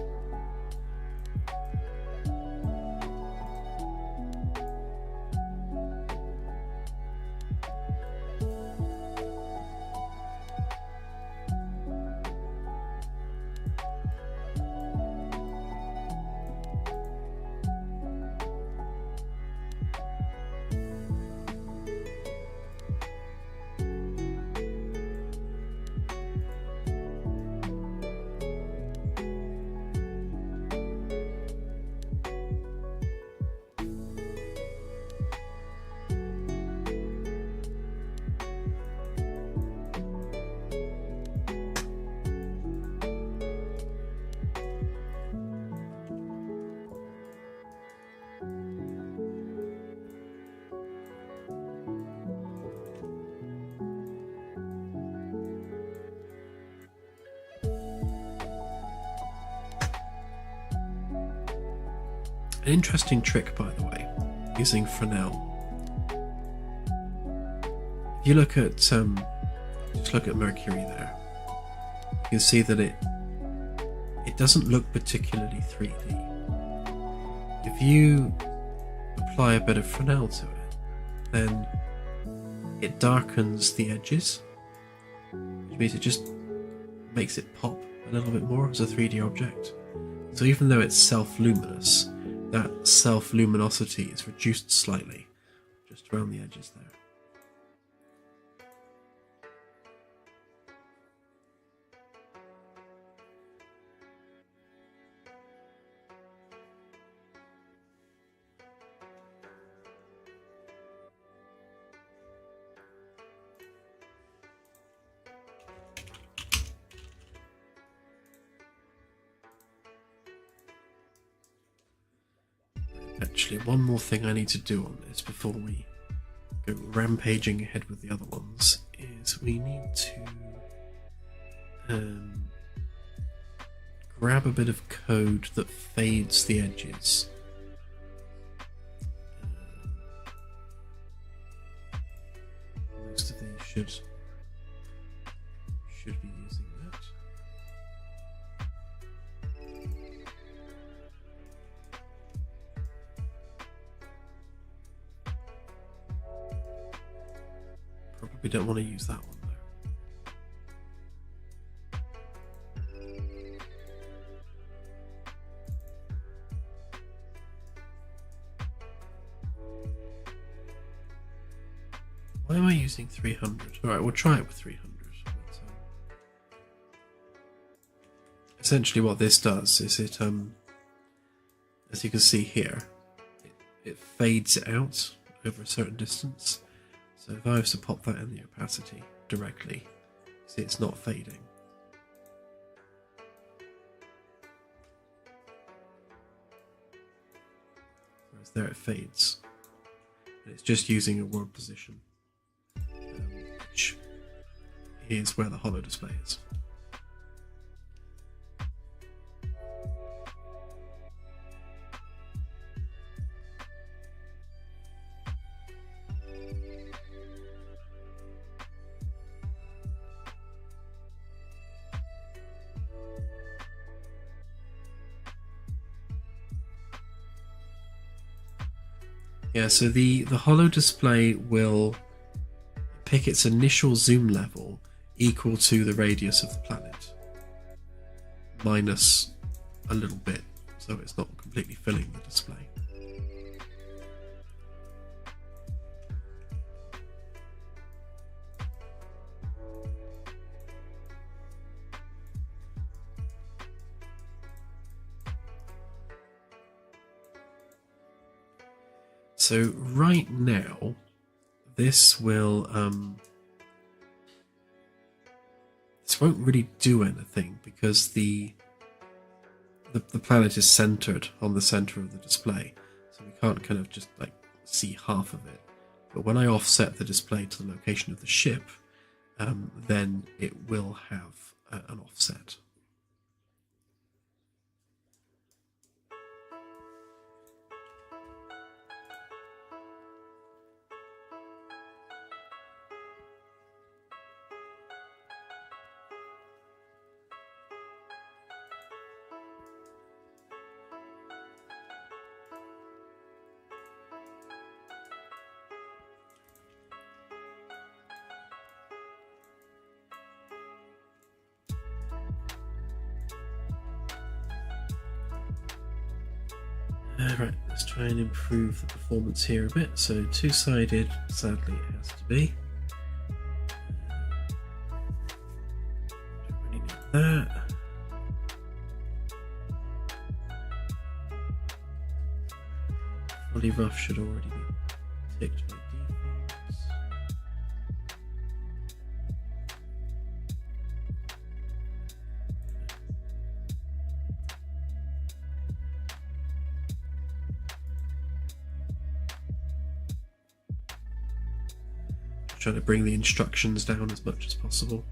An interesting trick, by the way, using Fresnel. If you look at just look at Mercury there, you can see that it doesn't look particularly 3D. If you apply a bit of Fresnel to it, then it darkens the edges, which means it just makes it pop a little bit more as a 3D object. So even though it's self-luminous, that self-luminosity is reduced slightly, just around the edges there. Actually, one more thing I need to do on this before we go rampaging ahead with the other ones is we need to grab a bit of code that fades the edges. Most of these should be using that. Probably don't want to use that one though. Why am I using 300? Alright, we'll try it with 300. But, essentially what this does is it, as you can see here, it fades it out over a certain distance. So if I was to pop that in the opacity directly, see it's not fading. Whereas there it fades. And it's just using a world position, which is where the HoloDisplay is. Yeah, so the HoloDisplay will pick its initial zoom level equal to the radius of the planet, minus a little bit, so it's not completely filling the display. So right now, this will this won't really do anything because the planet is centered on the center of the display, so we can't kind of just like see half of it. But when I offset the display to the location of the ship, then it will have an offset. Right, let's try and improve the performance here a bit. So two-sided, sadly it has to be. Don't really need that. Fully rough should already be ticked by default. Trying to bring the instructions down as much as possible.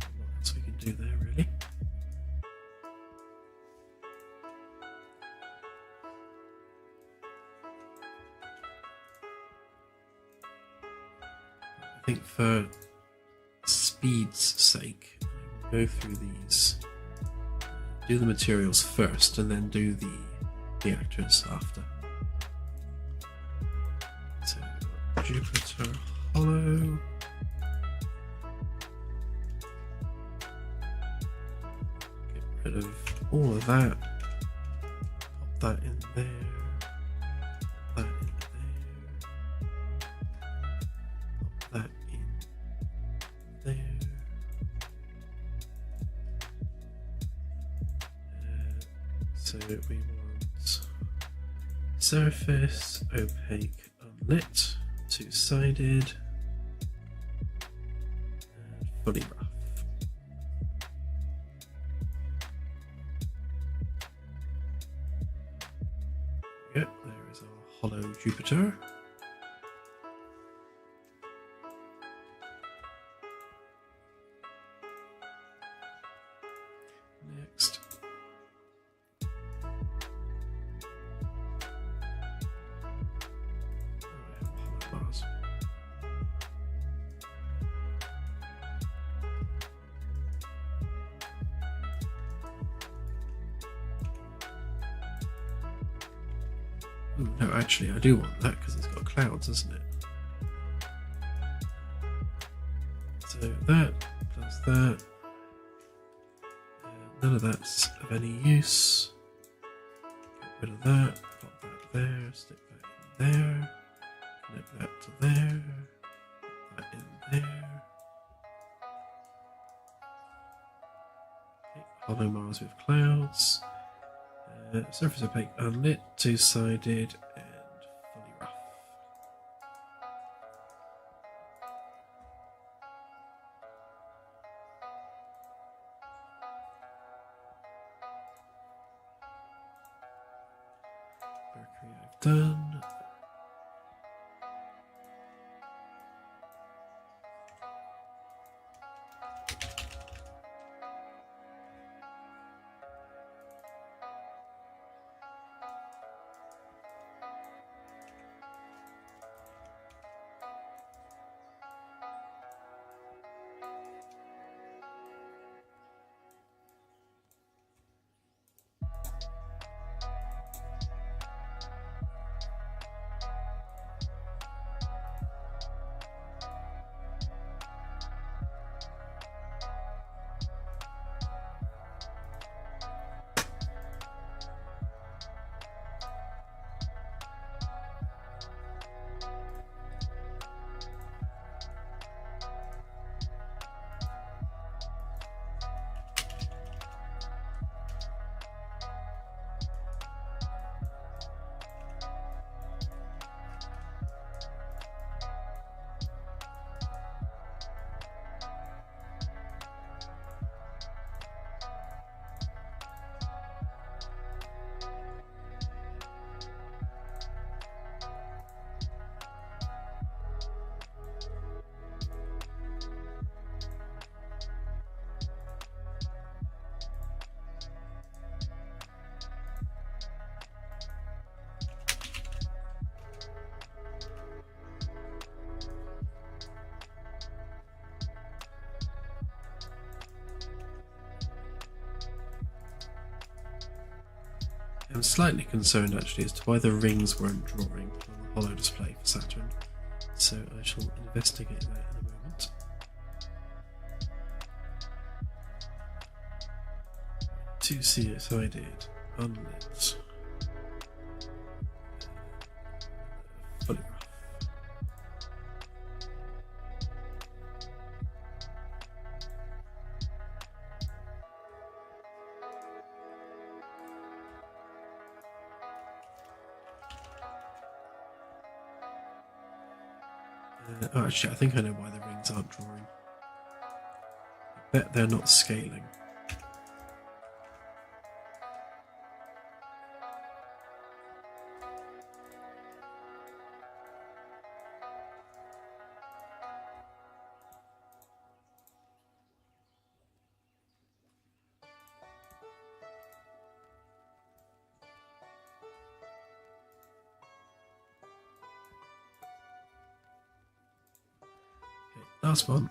Not else we can do there, really. for speed's sake, I will go through these, do the materials first, and then do the actors after. So, Jupiter Holo. Get rid of all of that. Pop that in there. That in there. Pop that in there. So we want surface, opaque, unlit, two-sided, and fully rough. Yep, there is our hollow Jupiter. Next. Ooh, no, actually, I do want that because it's got clouds, isn't it? So that plus that. None of that's of any use. Get rid of that. Pop that there. Stick that in there. Connect that to there. Put that in there. Okay, hollow Mars with clouds. Surface opaque, unlit, two-sided, and fully rough. Mercury I've done. I'm slightly concerned actually as to why the rings weren't drawing on the HoloDisplay for Saturn, so I shall investigate that in a moment. Two-sided, unlit, fully rough. Oh, actually, I think I know why the rings aren't drawing. I bet they're not scaling. last one.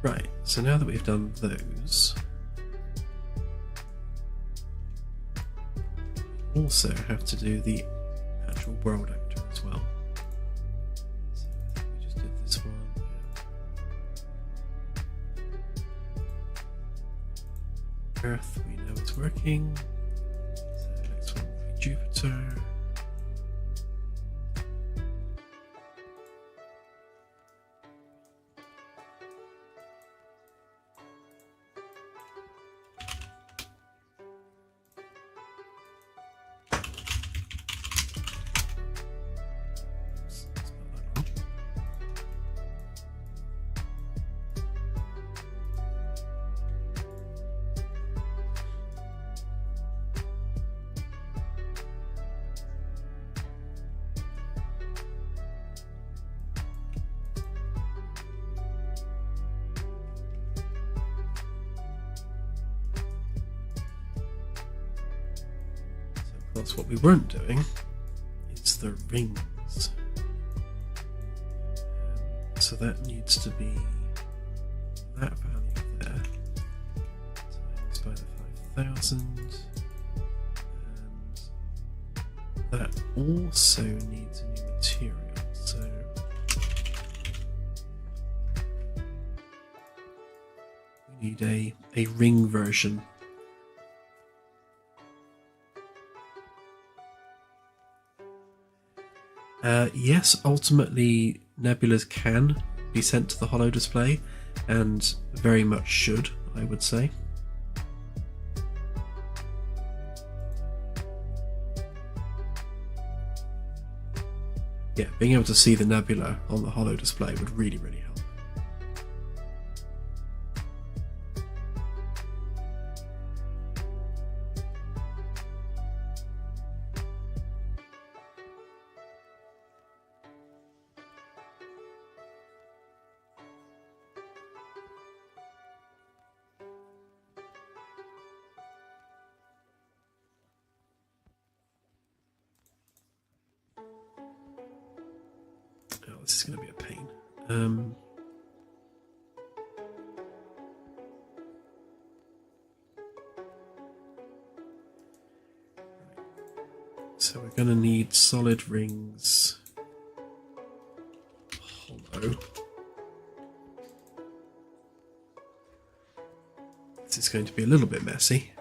Right, so now that we've done those, we also have to do the actual world actor as well. So I think we just did this one. Earth, we know it's working. So the next one will be Jupiter. Of course, what we weren't doing is the rings. So that needs to be that value there. So by the 5,000. And that also needs a new material. So we need a ring version. Yes, ultimately nebulas can be sent to the HoloDisplay, and very much should, I would say. Yeah, being able to see the nebula on the HoloDisplay would really, really help. Oh, this is going to be a pain. So we're going to need solid rings. Hollow. This is going to be a little bit messy.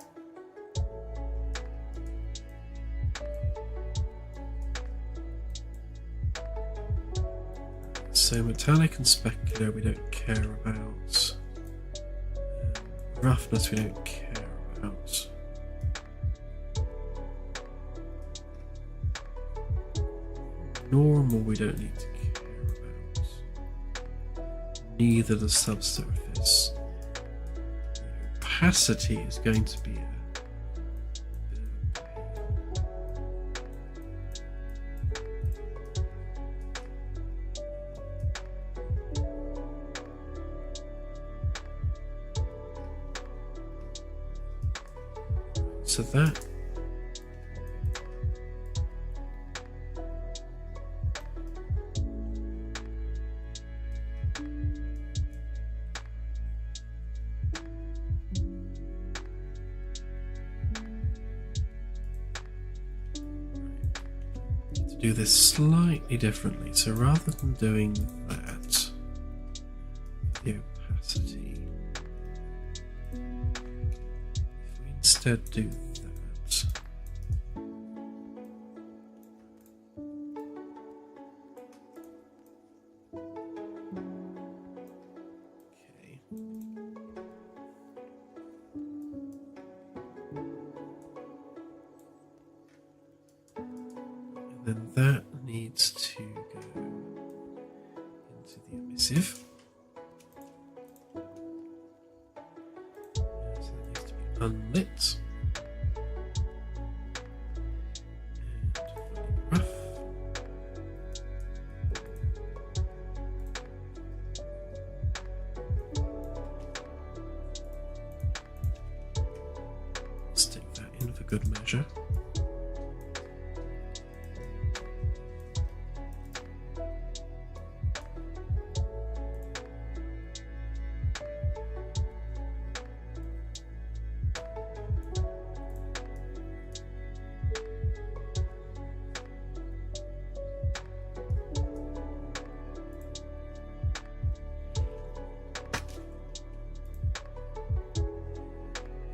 So metallic and specular we don't care about. Roughness we don't care about. Normal we don't need to care about. Neither the subsurface. Opacity is going to be a so that to do this slightly differently. So rather than doing that, the opacity, if we instead do that. Okay. then that needs to go into the emissive. So that needs to be unlit. And rough. Stick that in for good measure.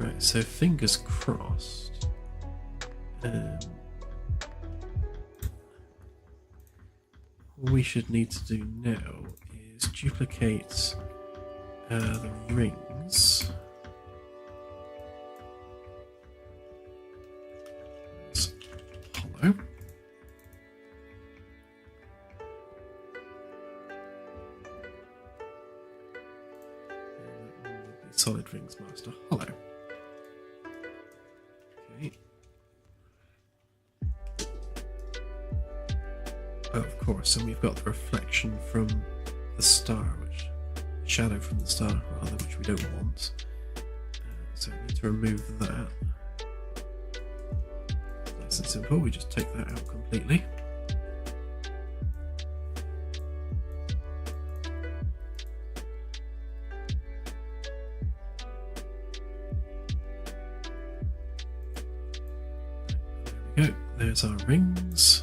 Right, so fingers crossed. What we should need to do now is duplicate the rings. It's hollow. And that one will be solid rings master hollow. Okay. Oh, of course, and we've got the reflection from the star, which shadow from the star, rather, which we don't want. So we need to remove that. Nice and simple. We just take that out completely. There we go. There's our rings.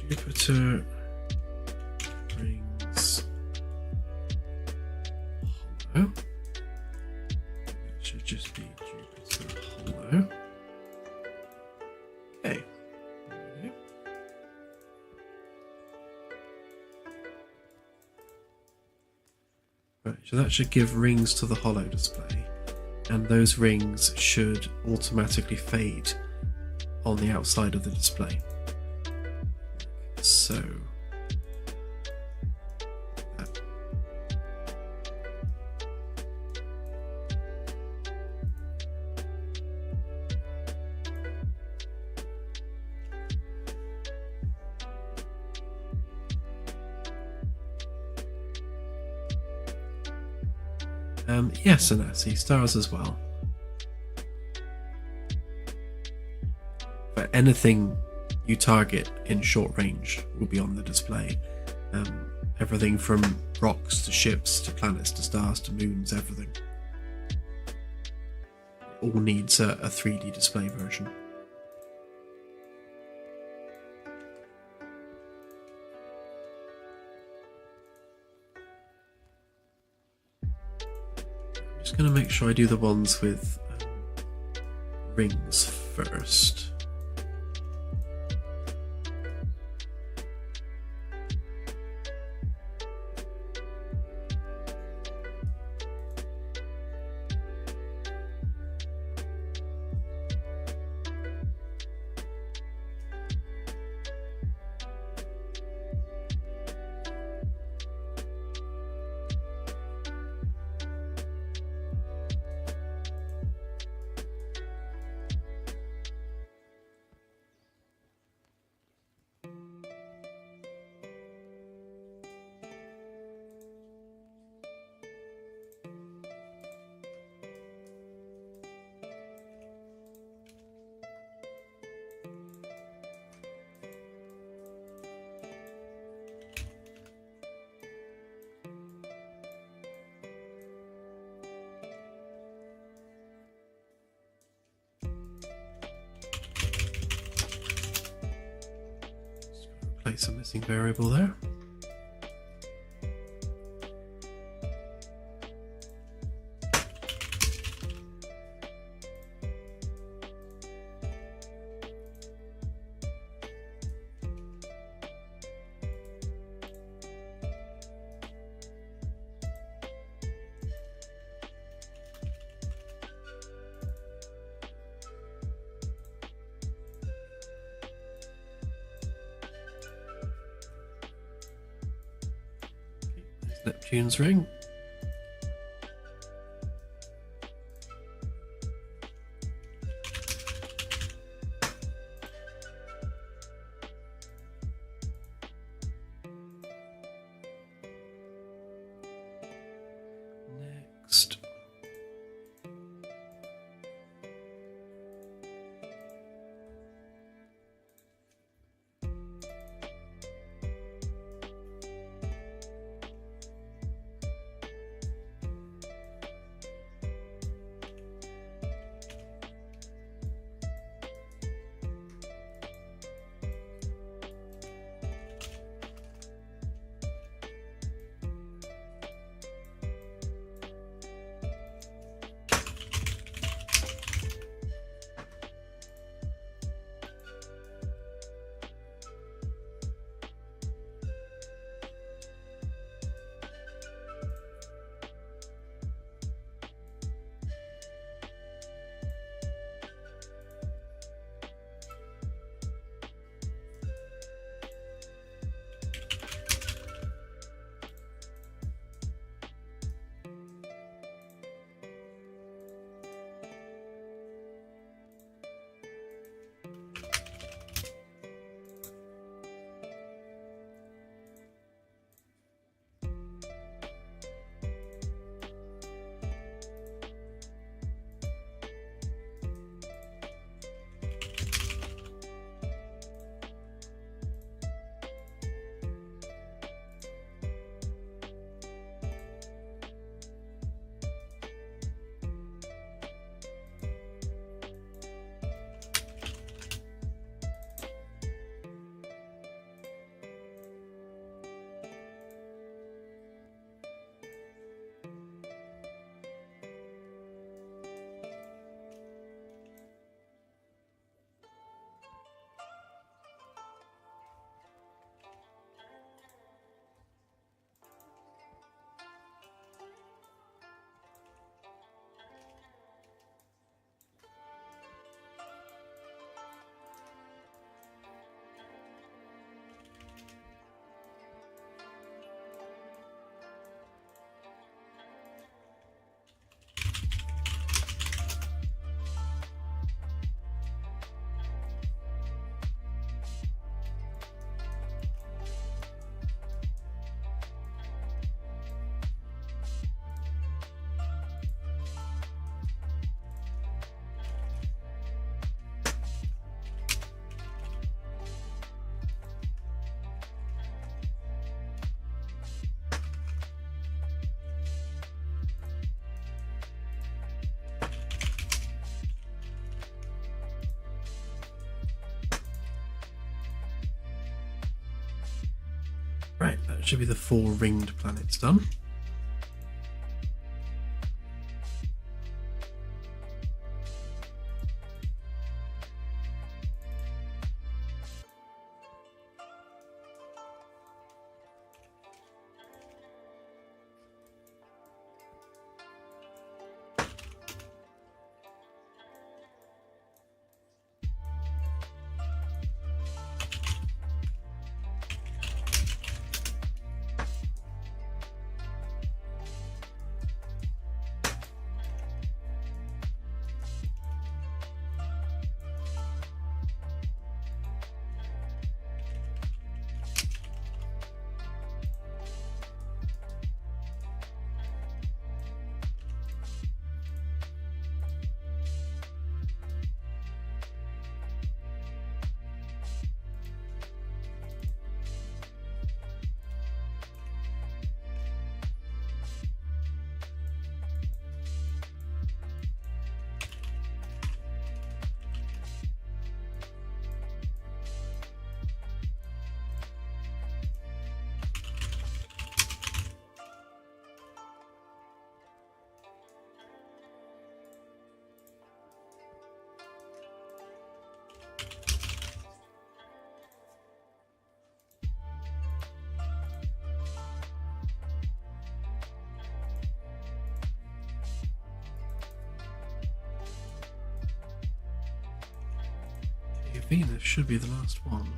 Jupiter rings hollow. It should just be Jupiter hollow. Okay. There we go. Right, so that should give rings to the hollow display, and those rings should automatically fade on the outside of the display. So yes, and I see stars as well. But anything you target in short range will be on the display. Everything from rocks to ships to planets to stars to moons, everything. It all needs a 3D display version. I'm just going to make sure I do the ones with rings first. Place a missing variable there. Neptune's ring. Next. Right, that should be the 4 ringed planets done. Venus should be the last one.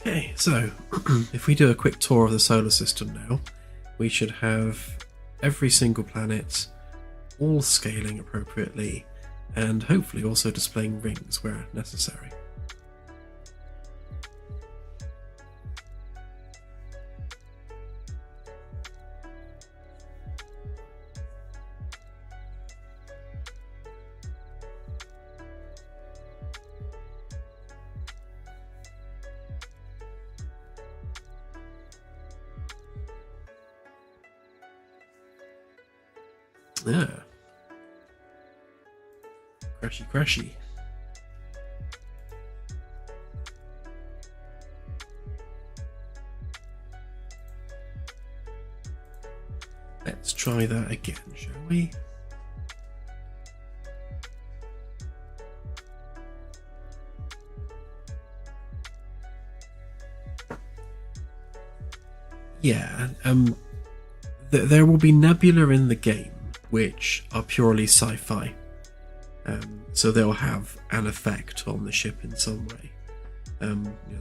Okay, so if we do a quick tour of the solar system now, we should have every single planet all scaling appropriately and hopefully also displaying rings where necessary. Yeah. Crashy, crashy. Let's try that again, shall we? Yeah, there will be nebula in the game which are purely sci-fi, so they'll have an effect on the ship in some way.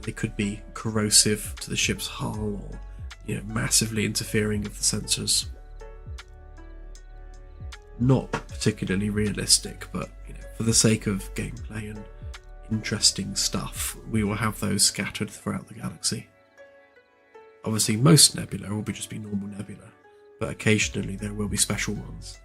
They could be corrosive to the ship's hull, or massively interfering with the sensors. Not particularly realistic, but for the sake of gameplay and interesting stuff, we will have those scattered throughout the galaxy. Obviously, most nebula will just be normal nebula, but occasionally there will be special ones.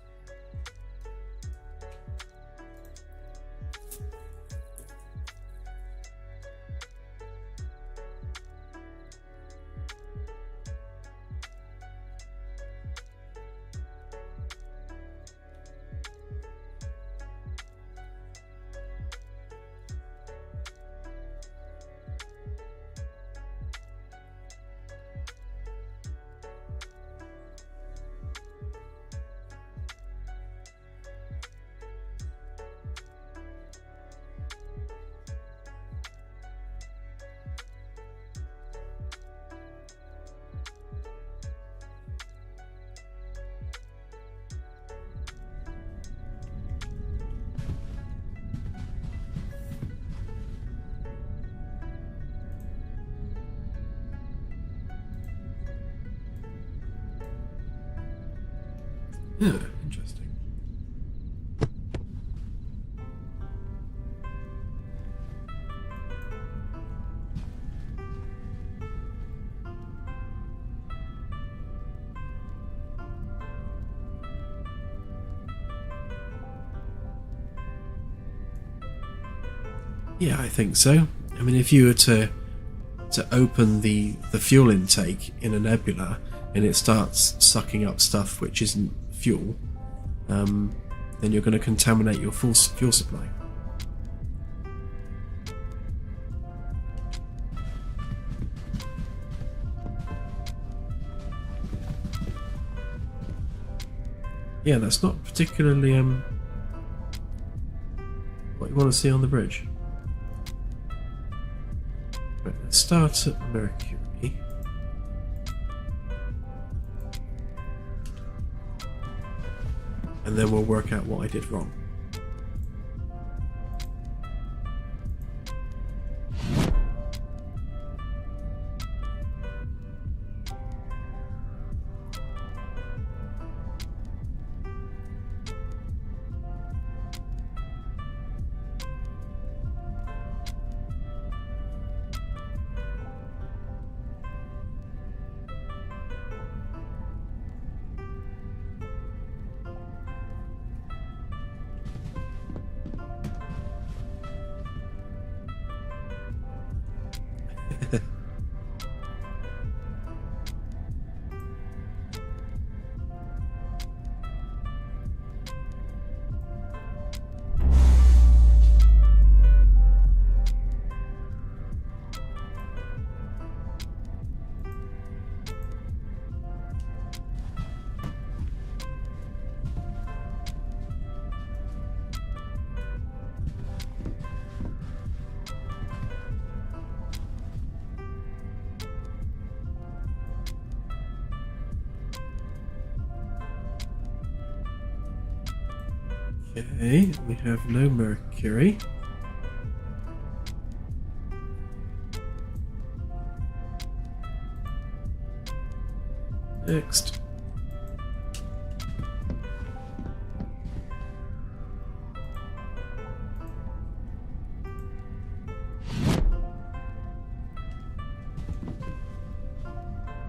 Yeah, interesting. Yeah, I think so. I mean, if you were to open the fuel intake in a nebula and it starts sucking up stuff which isn't fuel, then you're going to contaminate your full fuel supply. Yeah, that's not particularly what you want to see on the bridge. Right, let's start at Mercury. And then we'll work out what I did wrong. Okay, we have no Mercury. fixed.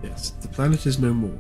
Yes, the planet is no more.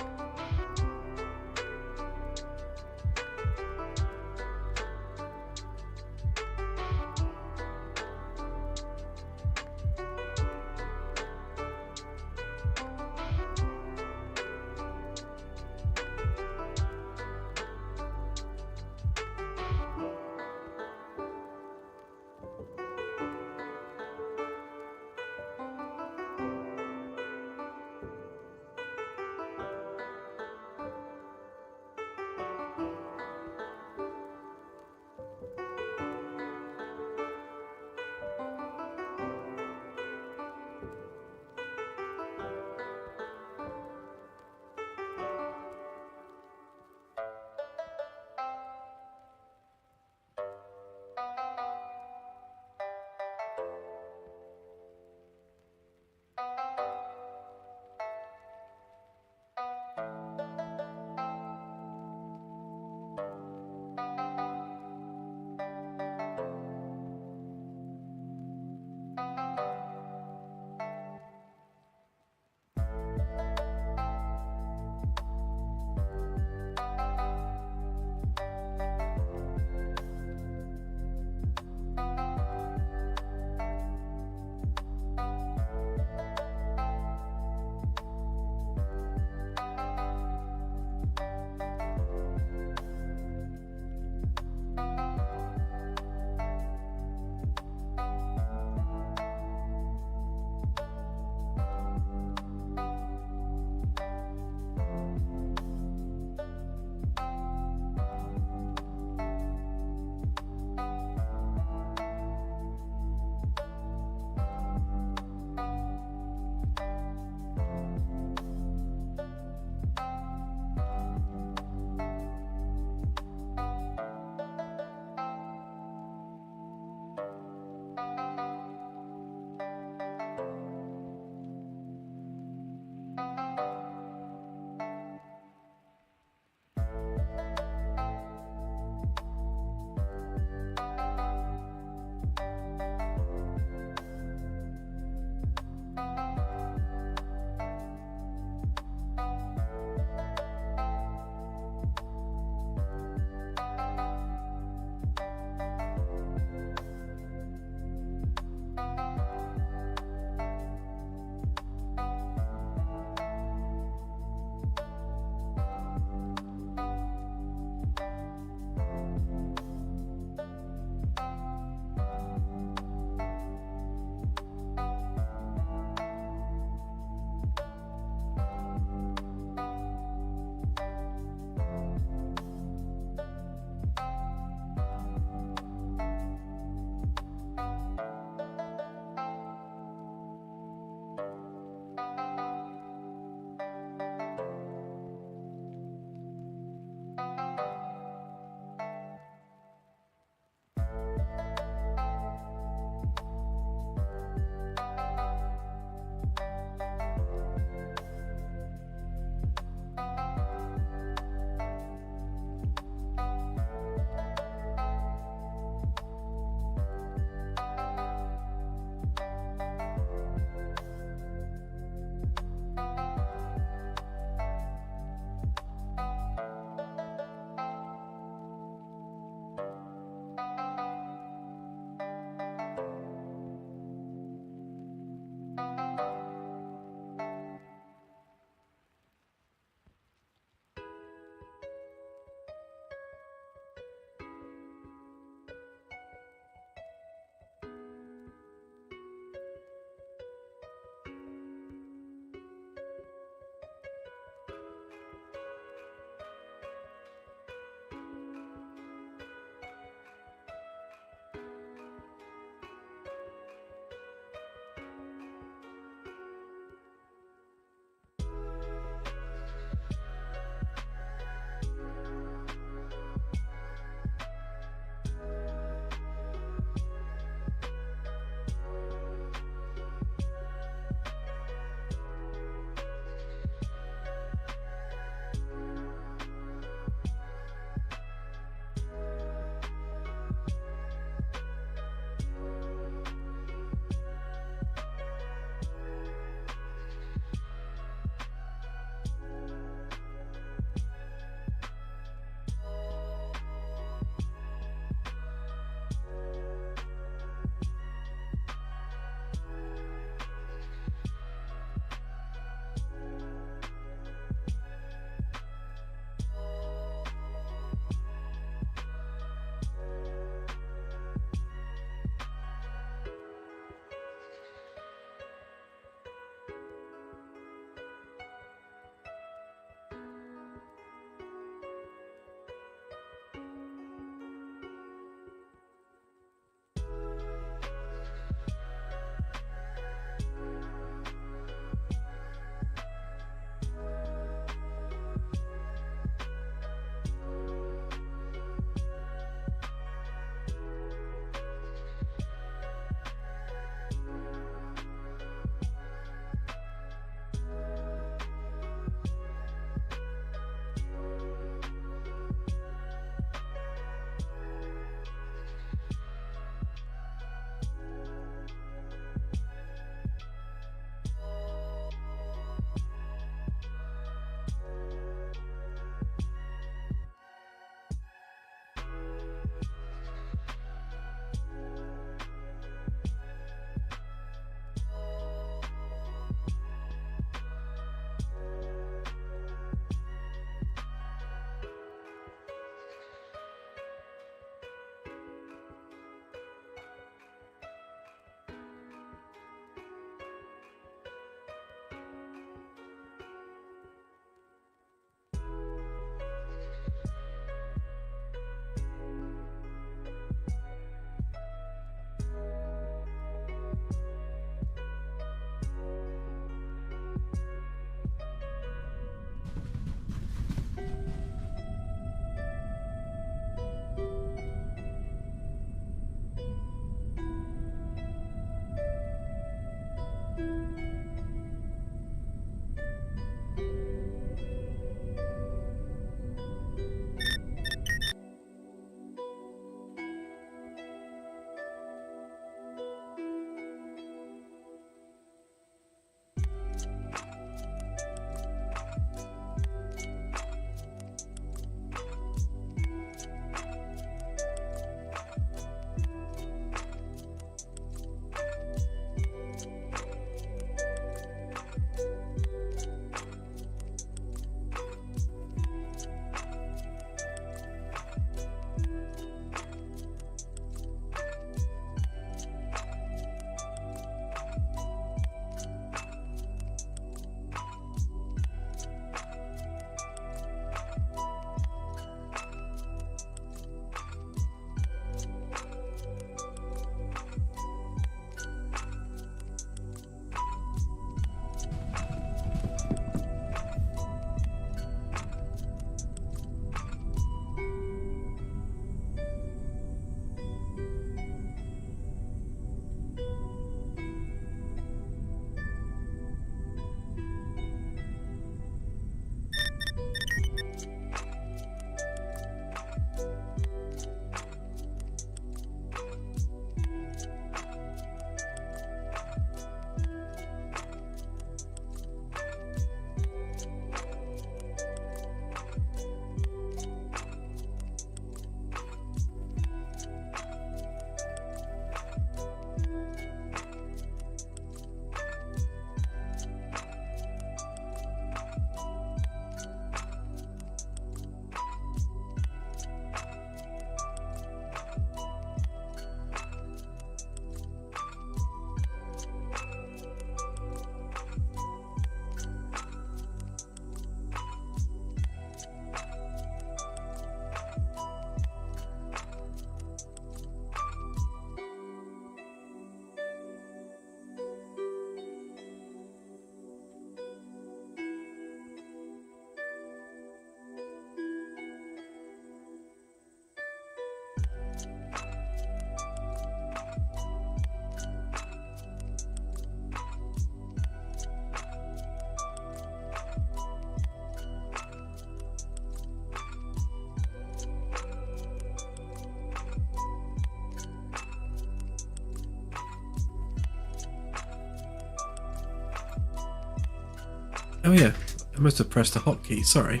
Oh yeah, I must have pressed a hotkey, sorry.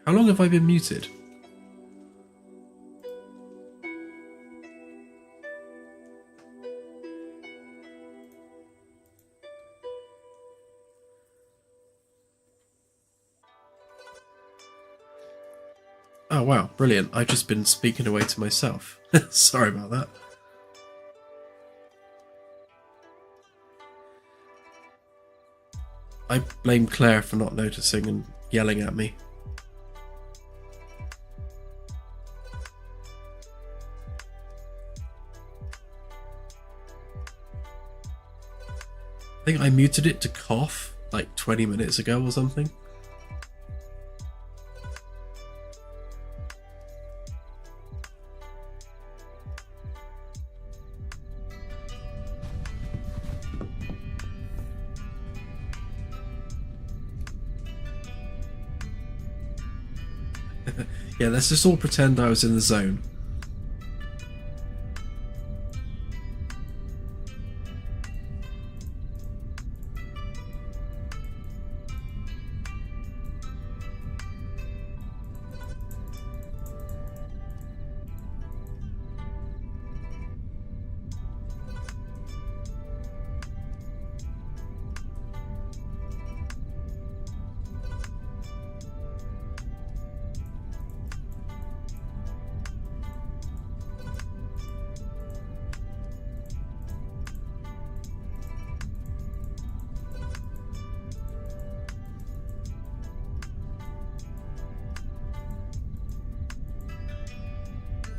How long have I been muted? Oh wow, brilliant. I've just been speaking away to myself. Sorry about that. I blame Claire for not noticing and yelling at me. I think I muted it to cough like 20 minutes ago or something. Yeah, let's just all pretend I was in the zone.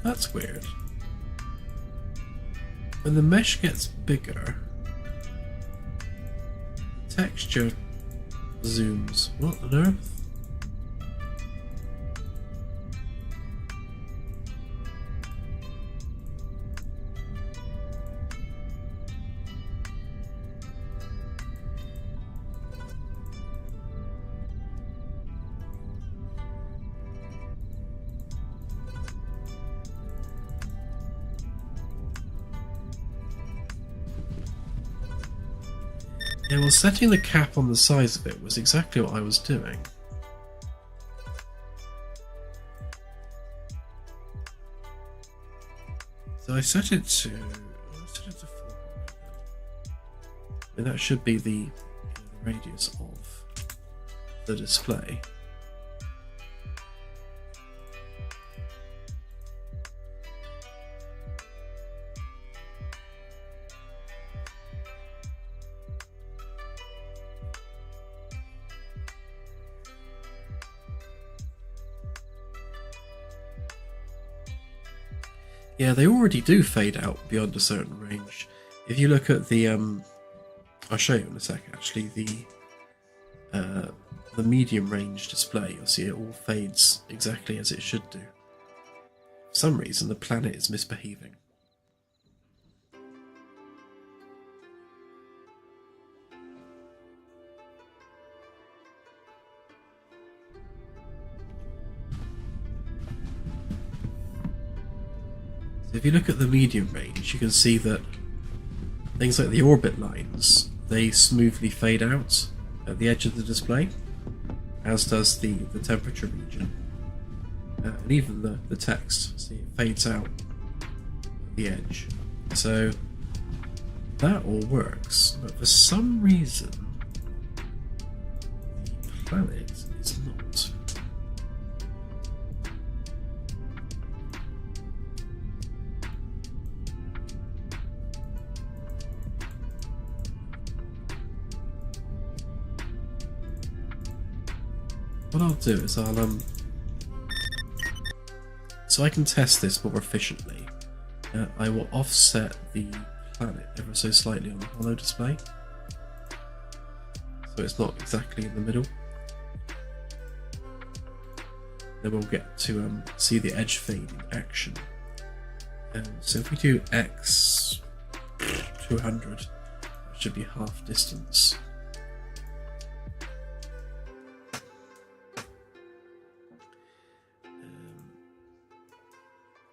That's weird. When the mesh gets bigger, texture zooms. What on earth? Yeah, well, setting the cap on the size of it was exactly what I was doing. So I set it to 400. And that should be the radius of the display. Yeah, they already do fade out beyond a certain range. If you look at the, I'll show you in a sec. Actually, the medium range display, you'll see it all fades exactly as it should do. For some reason, the planet is misbehaving. So if you look at the medium range, you can see that things like the orbit lines, they smoothly fade out at the edge of the display, as does the temperature region. And even the text, see, it fades out at the edge. So that all works, but for some reason the planet is not. What I'll do is so I can test this more efficiently, I will offset the planet ever so slightly on the HoloDisplay, so it's not exactly in the middle. Then we'll get to see the edge fade in action. So if we do X 200, it should be half distance.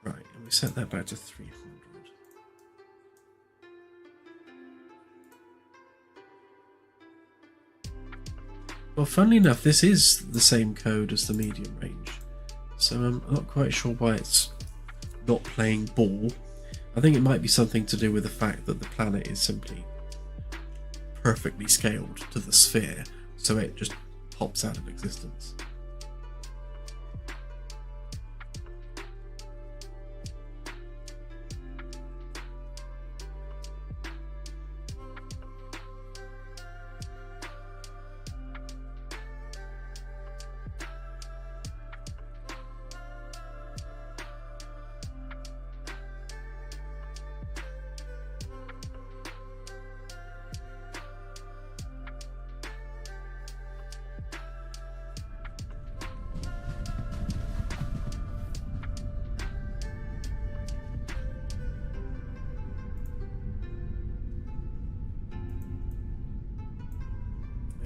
Right, and we set that back to 300. Well, funnily enough, this is the same code as the medium range, so I'm not quite sure why it's not playing ball. I think it might be something to do with the fact that the planet is simply perfectly scaled to the sphere, so it just pops out of existence.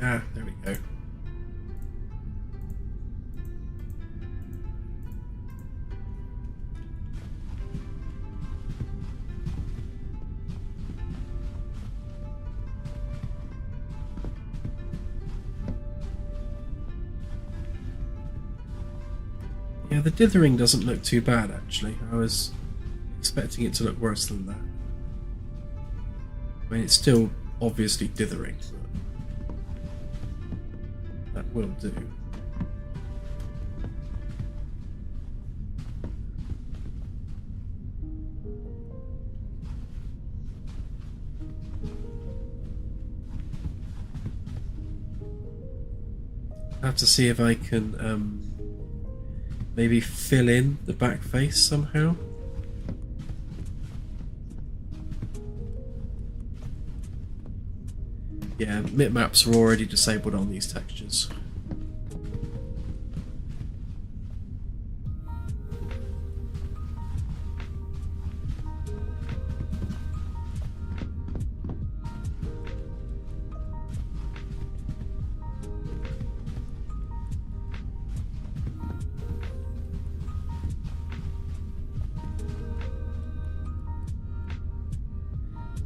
Ah, there we go. Yeah, the dithering doesn't look too bad actually. I was expecting it to look worse than that. I mean, it's still obviously dithering, but that will do. I have to see if I can maybe fill in the back face somehow. Yeah, bitmaps are already disabled on these textures.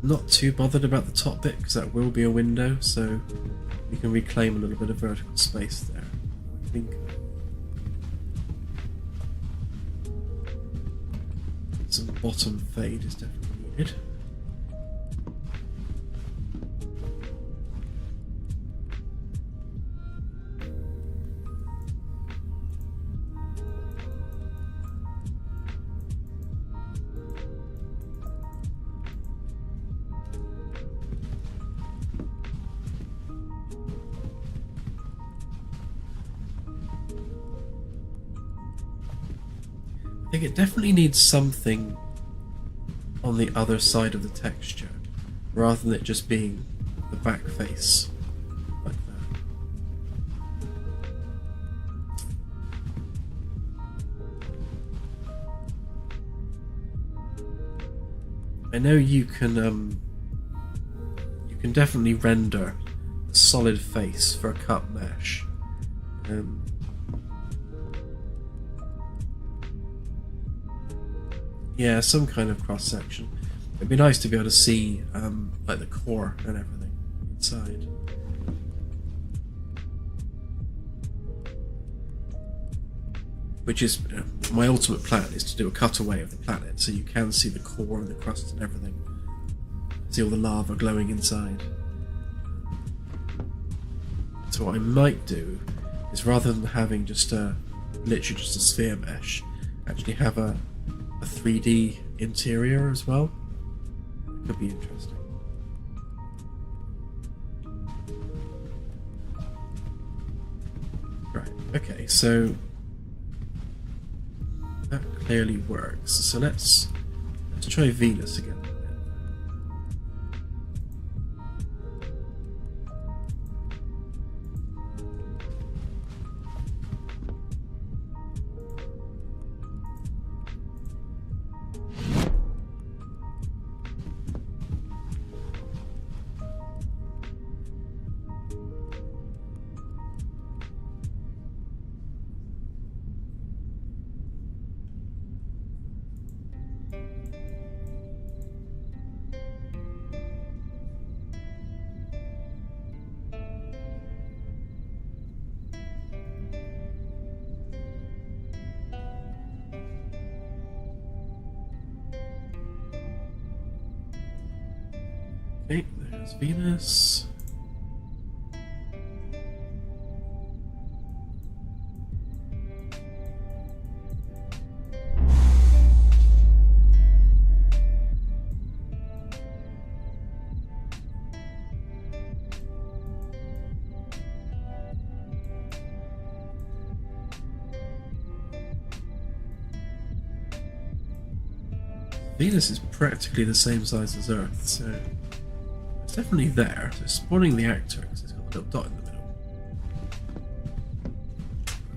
Not too bothered about the top bit because that will be a window, so we can reclaim a little bit of vertical space there, I think. Some bottom fade is definitely needed. I think it definitely needs something on the other side of the texture, rather than it just being the back face like that. I know you can definitely render a solid face for a cut mesh. Yeah, some kind of cross section. It'd be nice to be able to see like the core and everything inside. Which is my ultimate plan, is to do a cutaway of the planet so you can see the core and the crust and everything. See all the lava glowing inside. So what I might do is, rather than having just literally just a sphere mesh, actually have a 3D interior as well. It could be interesting. Right, okay, so that clearly works. So let's try Venus again. Okay, there's Venus. Venus is practically the same size as Earth, so it's definitely there. So spawning the actor, because it's got a little dot in the middle.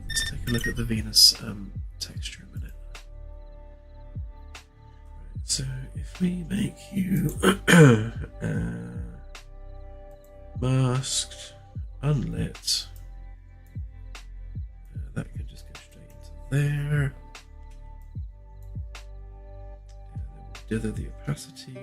Let's take a look at the Venus texture a minute. Right, so if we make you masked, unlit, that can just go straight into there. Dither the opacity.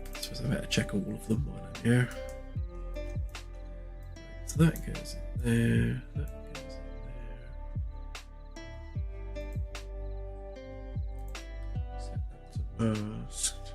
I suppose I better check all of them while I'm here. So that goes in there, that goes in there. Set that to masked.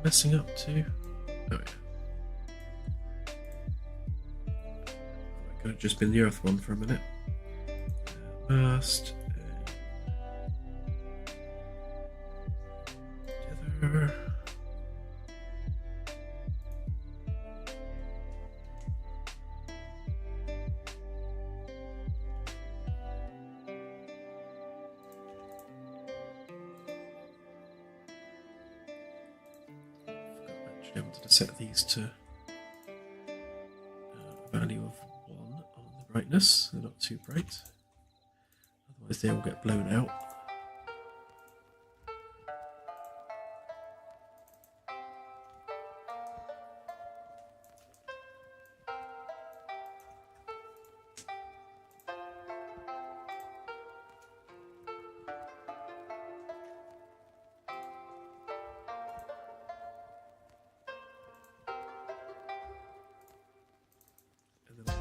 Messing up too. Oh yeah. I could have just been the Earth one for a minute. Mast. Together. I wanted to set these to a value of 1 on the brightness. They're not too bright, otherwise they all get blown out.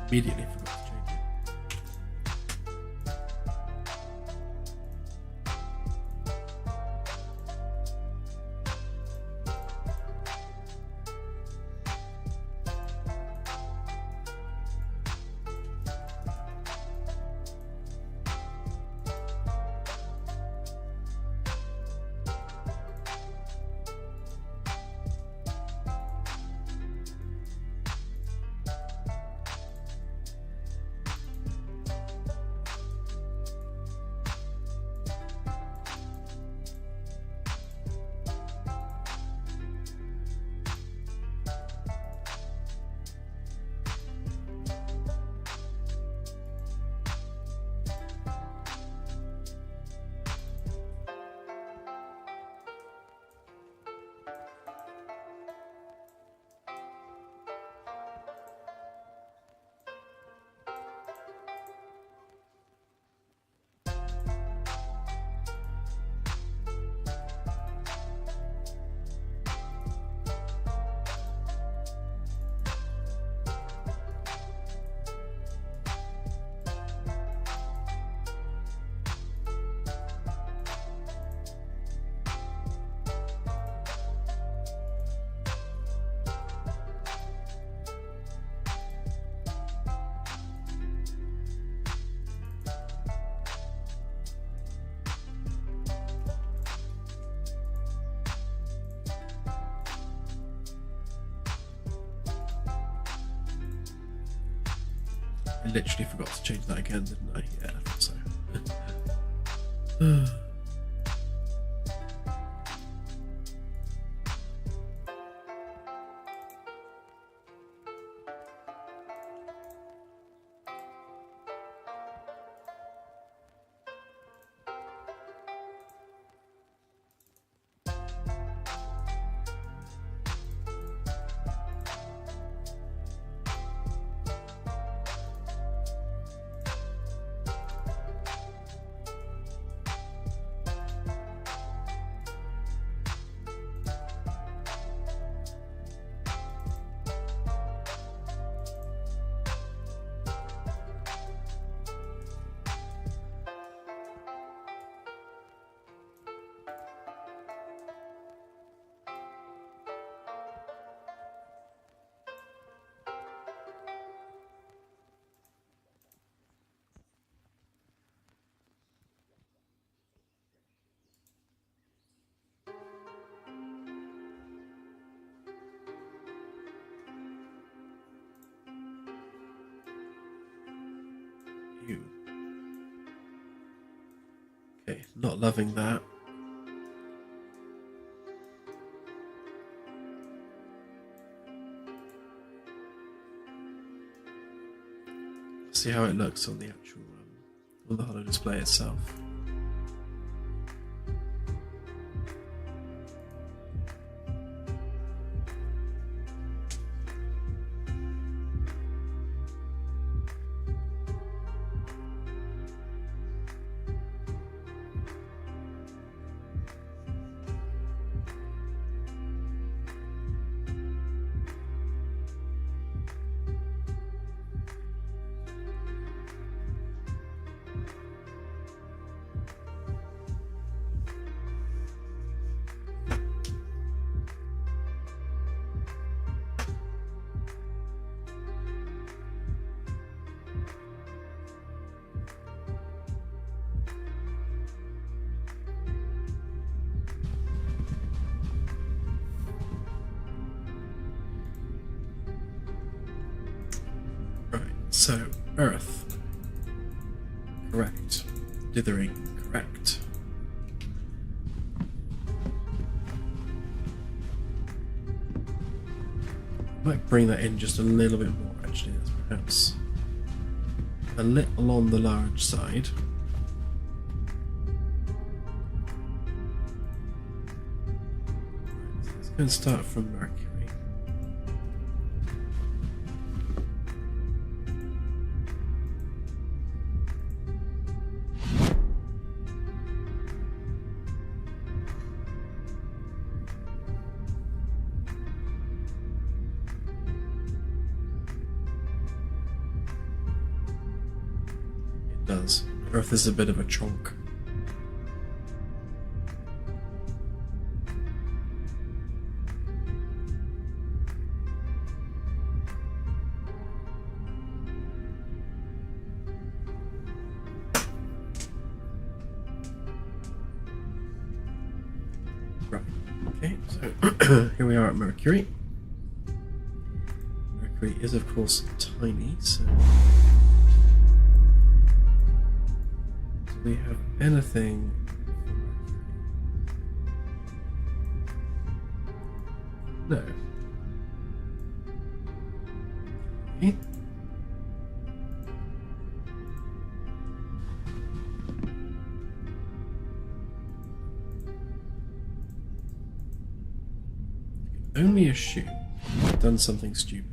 Immediately forgot to change it. I literally forgot to change that again, didn't I? Yeah, I thought so. You. Okay, not loving that. See how it looks on the actual on the HoloDisplay itself. So, Earth. Correct. Dithering. Correct. Might bring that in just a little bit more, actually. That's perhaps a little on the large side. Right, so let's go and start from Mercury. Does. Earth is a bit of a chunk. Right. Okay, so here we are at Mercury. Mercury is of course tiny, so we have anything for Mercury? No. Okay. I can only assume I've done something stupid.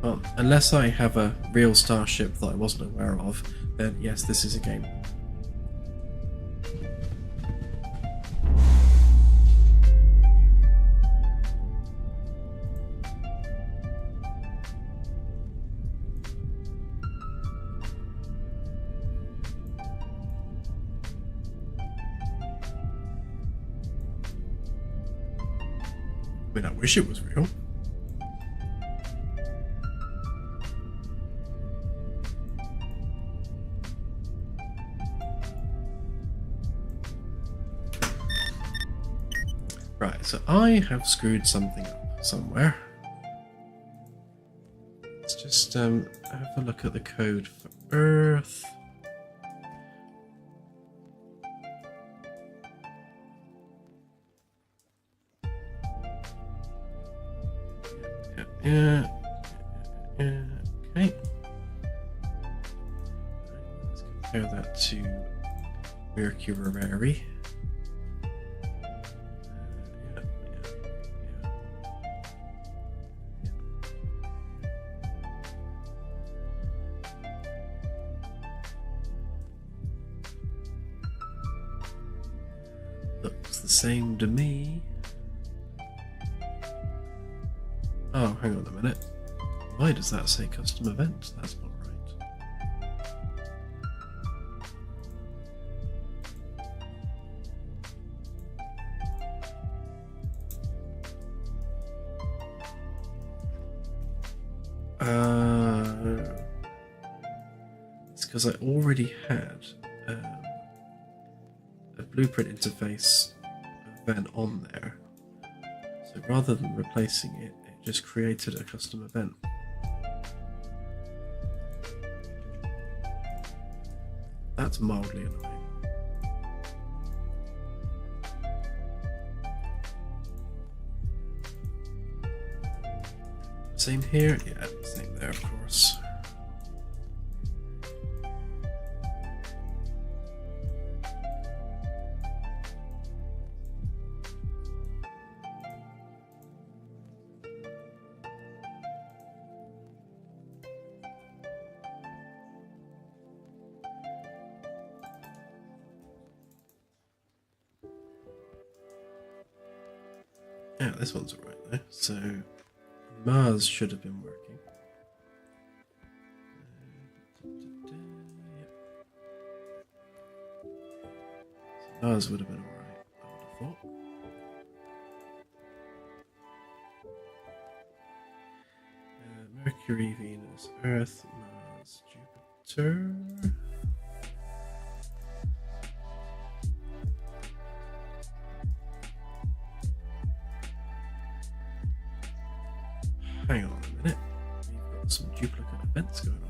Well, unless I have a real starship that I wasn't aware of, then yes, this is a game. I mean, I wish it was real. Right, so I have screwed something up somewhere. Let's just have a look at the code for Earth. Yeah. Okay. Let's compare that to Mercury. Looks the same to me. Oh, hang on a minute. Why does that say custom event? That's not right. It's because I already had a blueprint interface event on there. So rather than replacing it, it just created a custom event. That's mildly annoying. Same here? Yeah, same there, of course. Yeah, this one's alright though. So Mars should have been working. So Mars would have been alright, I would have thought. Mercury, Venus, Earth, Mars, Jupiter. Hang on a minute. We've got some duplicate events going on here.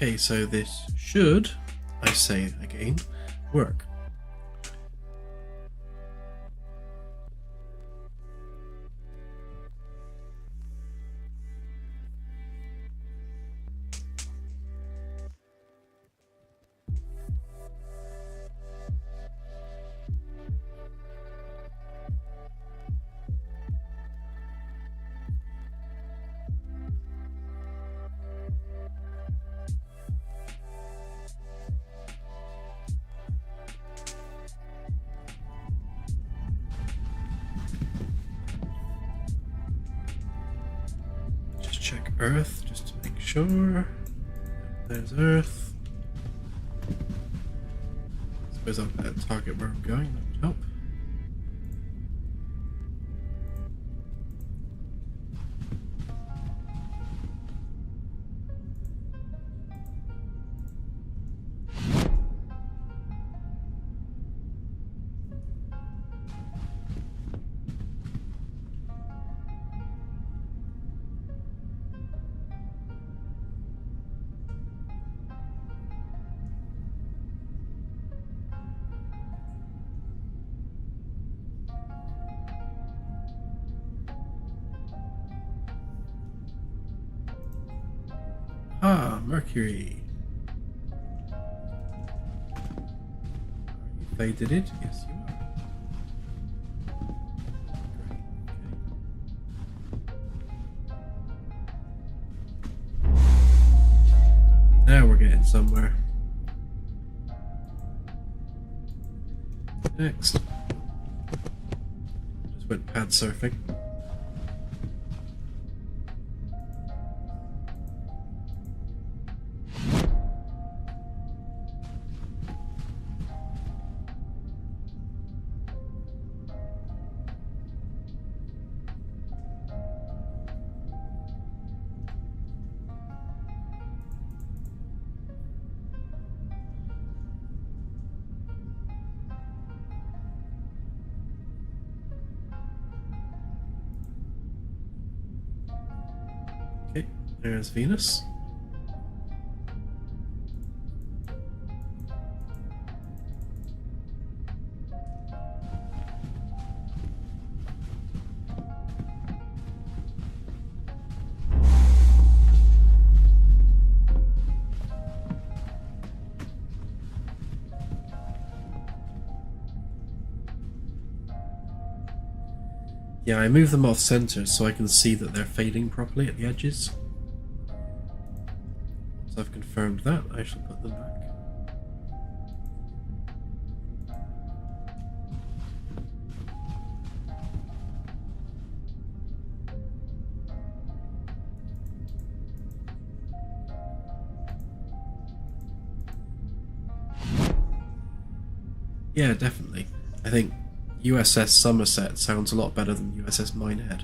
Okay, so this should, I say again, work. Earth just to make sure. There's Earth. I suppose I'll target where I'm going, that would help. Ah, Mercury. Are you faded it? Yes, you are. Great, okay. Now we're getting somewhere. Next. Just went pad surfing. Okay, there's Venus. Yeah, I move them off center so I can see that they're fading properly at the edges. Once I've confirmed that, I shall put them back. Yeah, definitely. I think USS Somerset sounds a lot better than USS Minehead.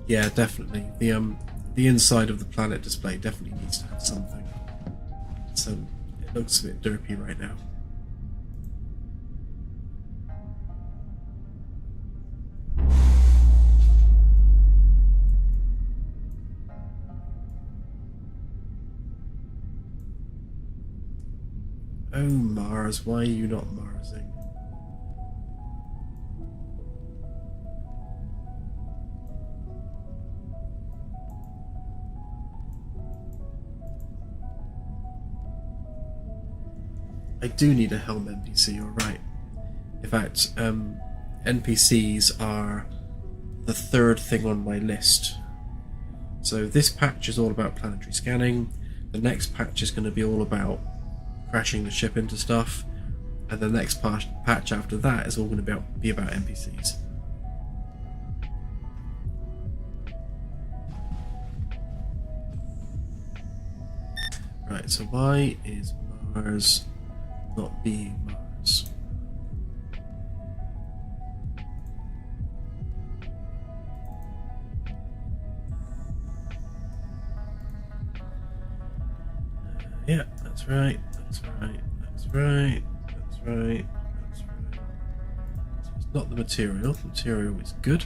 Yeah, definitely. The inside of the planet display definitely needs to have something. So it looks a bit derpy right now. Oh Mars, why are you not Marsing? I do need a helm NPC, you're right. In fact, NPCs are the third thing on my list. So this patch is all about planetary scanning, the next patch is going to be all about crashing the ship into stuff, and the next patch after that is all going to be about NPCs. Right, so why is Mars not being Mars? Yeah, that's right, that's right, that's right, that's right, that's right. So it's not the material. The material is good.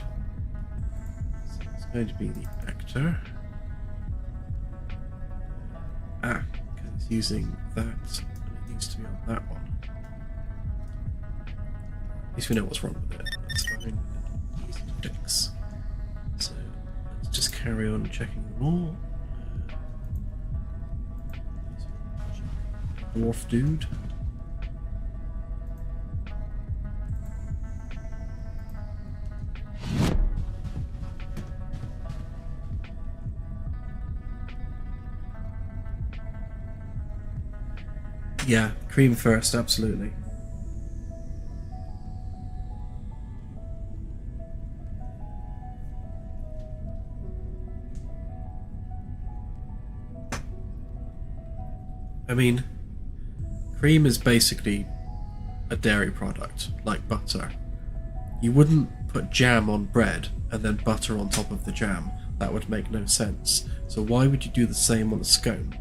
So it's going to be the actor. Ah, because it's using that, and it needs to be on that one. At least we know what's wrong with it. That's fine. Easy to fix. So let's just carry on checking them all. Dwarf dude. Yeah, cream first, absolutely. I mean, cream is basically a dairy product, like butter. You wouldn't put jam on bread and then butter on top of the jam. That would make no sense. So why would you do the same on a scone?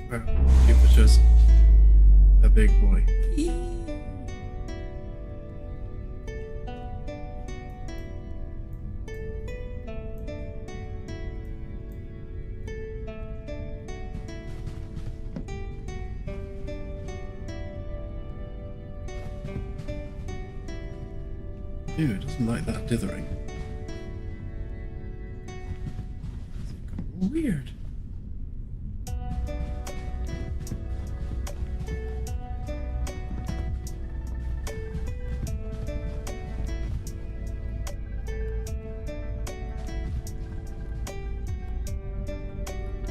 Well, Jupiter's a big boy. Dude, doesn't like that dithering. Weird.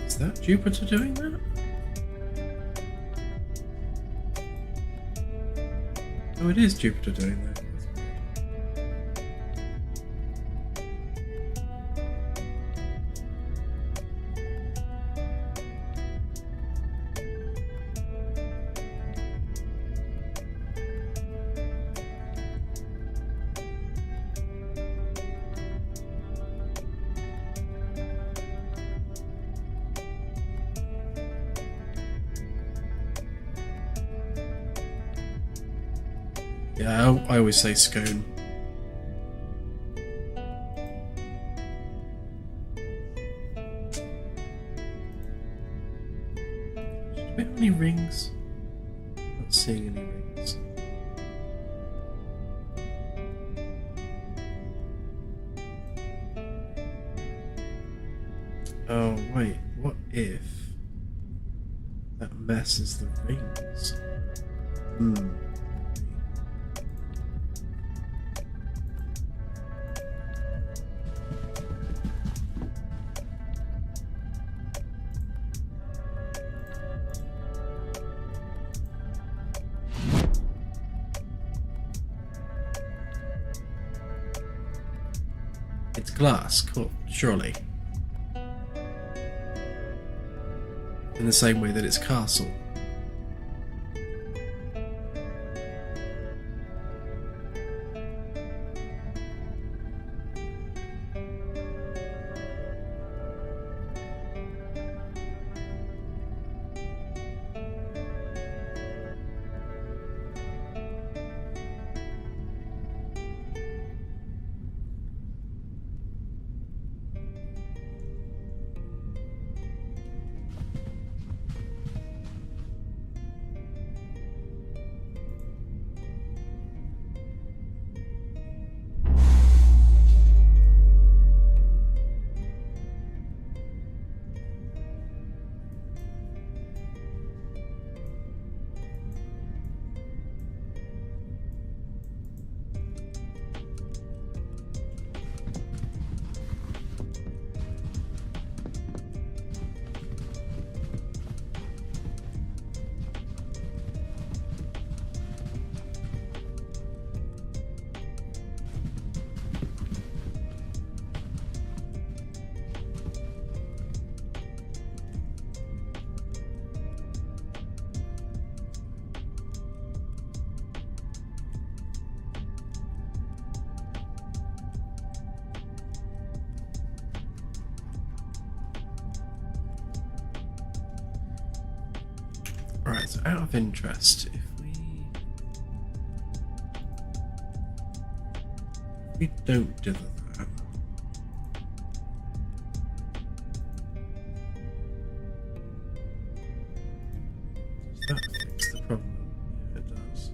Is that Jupiter doing that? Oh, it is Jupiter doing that. Yeah, I always say scone. Do we have any rings? Not seeing any rings. Oh wait, what if that messes the rings? It's glass, cool, surely. In the same way that it's castle. Right, so out of interest, if we don't dither that, does that fix the problem? Yeah, it does.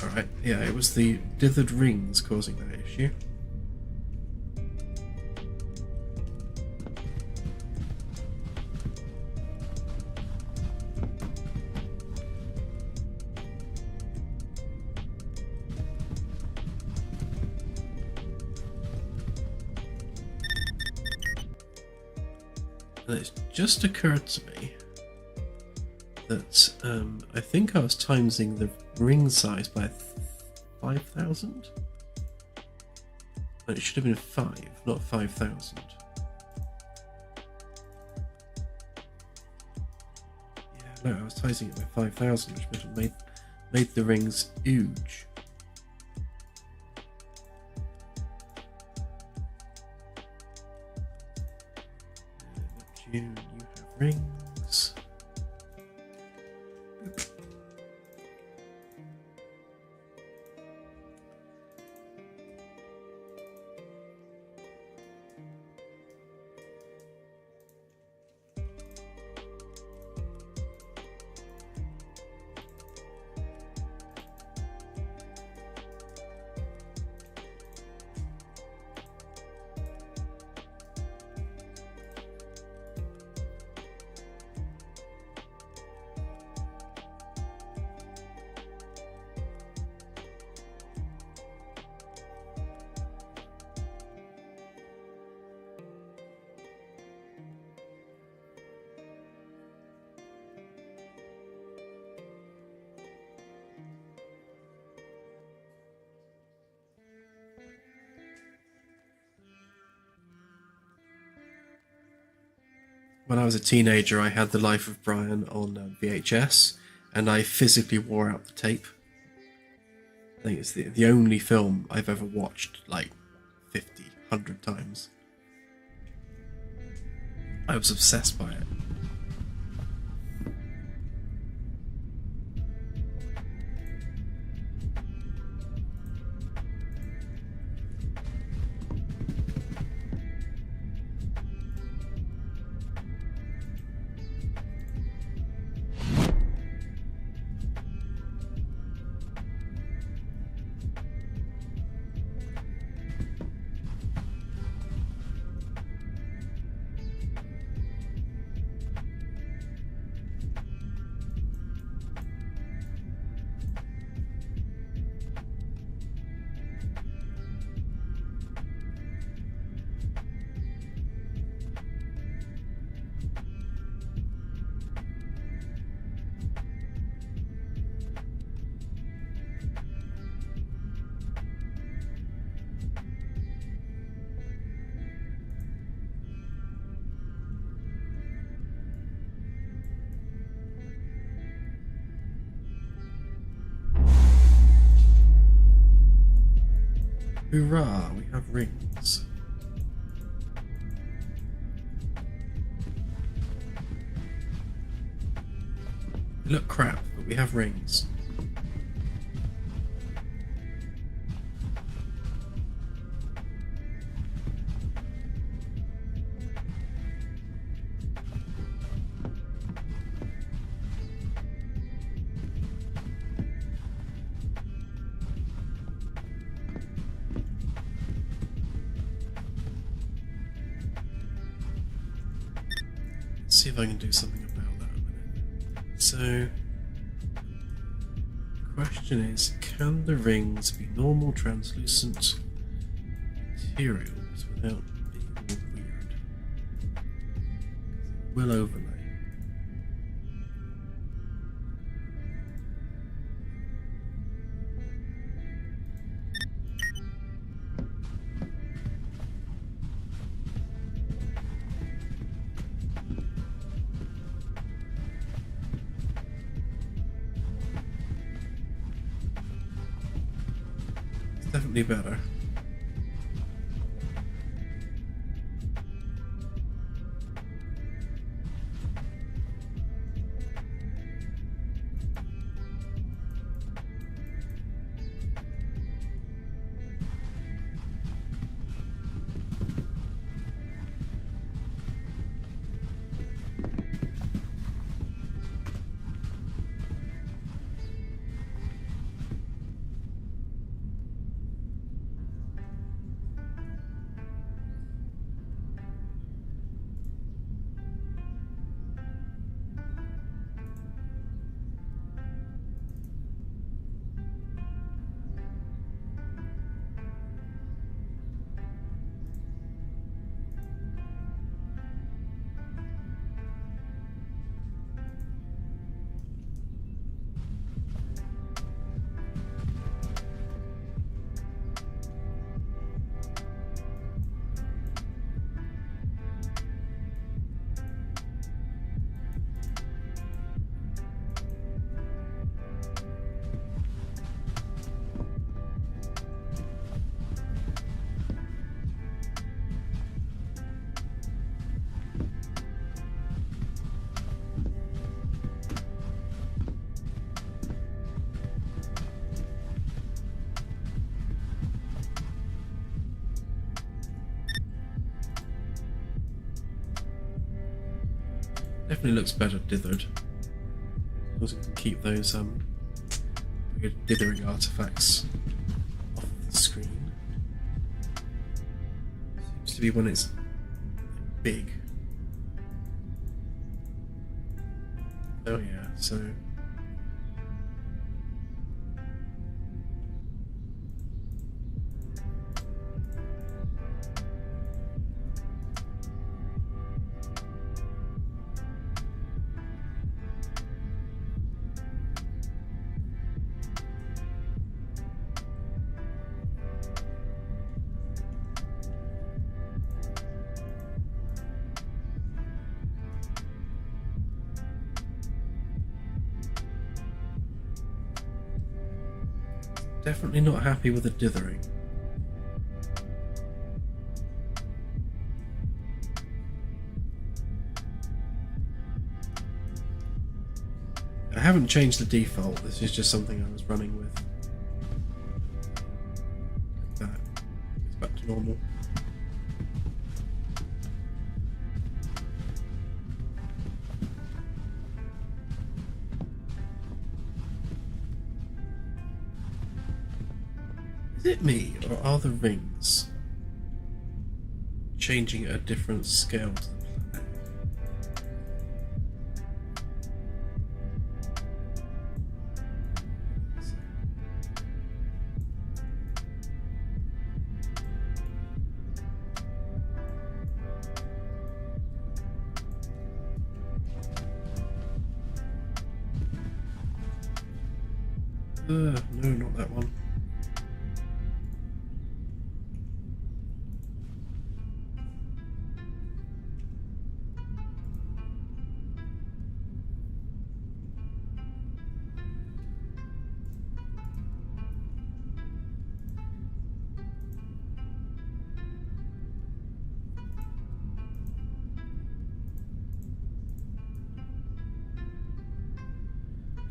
Alright, yeah, it was the dithered rings causing that issue. And it's just occurred to me that I think I was timesing the ring size by 5,000. And it should have been 5, not 5,000. Yeah, no, I was timesing it by 5,000, which would have made the rings huge. Neptune, you have rings. When I was a teenager, I had The Life of Brian on VHS, and I physically wore out the tape. I think it's the only film I've ever watched like 50, 100 times. I was obsessed by it. Hoorah, we have rings. They look crap, but we have rings. See if I can do something about that in a minute. So, the question is, can the rings be normal translucent materials without being all weird? It will overlay. Definitely better. Definitely looks better dithered. Because we can keep those weird dithering artifacts off of the screen. Seems to be when it's big. Oh yeah, so definitely not happy with the dithering. I haven't changed the default, this is just something I was running with. Like that. It's back to normal. Is it me, or are the rings changing at a different scale to the planet? No, not that one.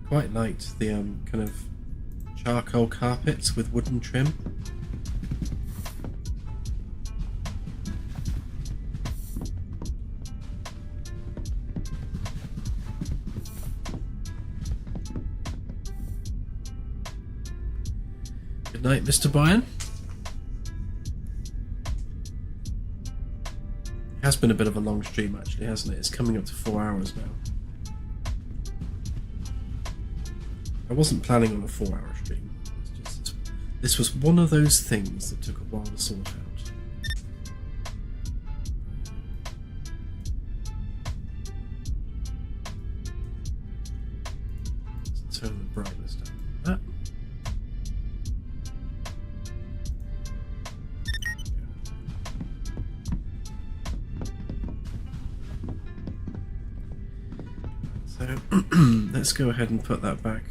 Quite liked the kind of charcoal carpets with wooden trim. Good night, Mr. Byron. It has been a bit of a long stream actually, hasn't it? It's coming up to 4 hours now. I wasn't planning on a 4-hour stream. This was one of those things that took a while to sort out. Let's turn the brightness down a bit. So let's go ahead and put that back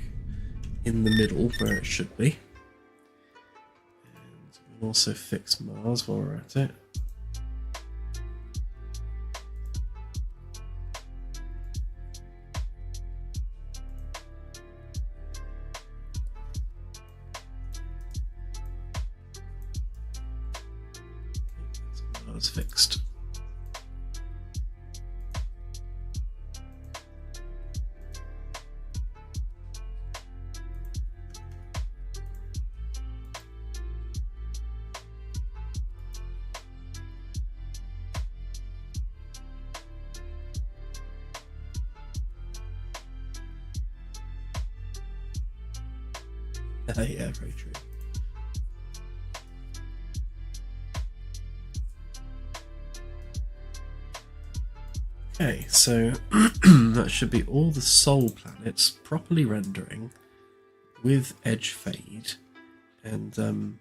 in the middle where it should be. And we'll also fix Mars while we're at it. Okay, Mars fixed. Yeah, very true. Okay, so that should be all the Sol planets properly rendering with edge fade and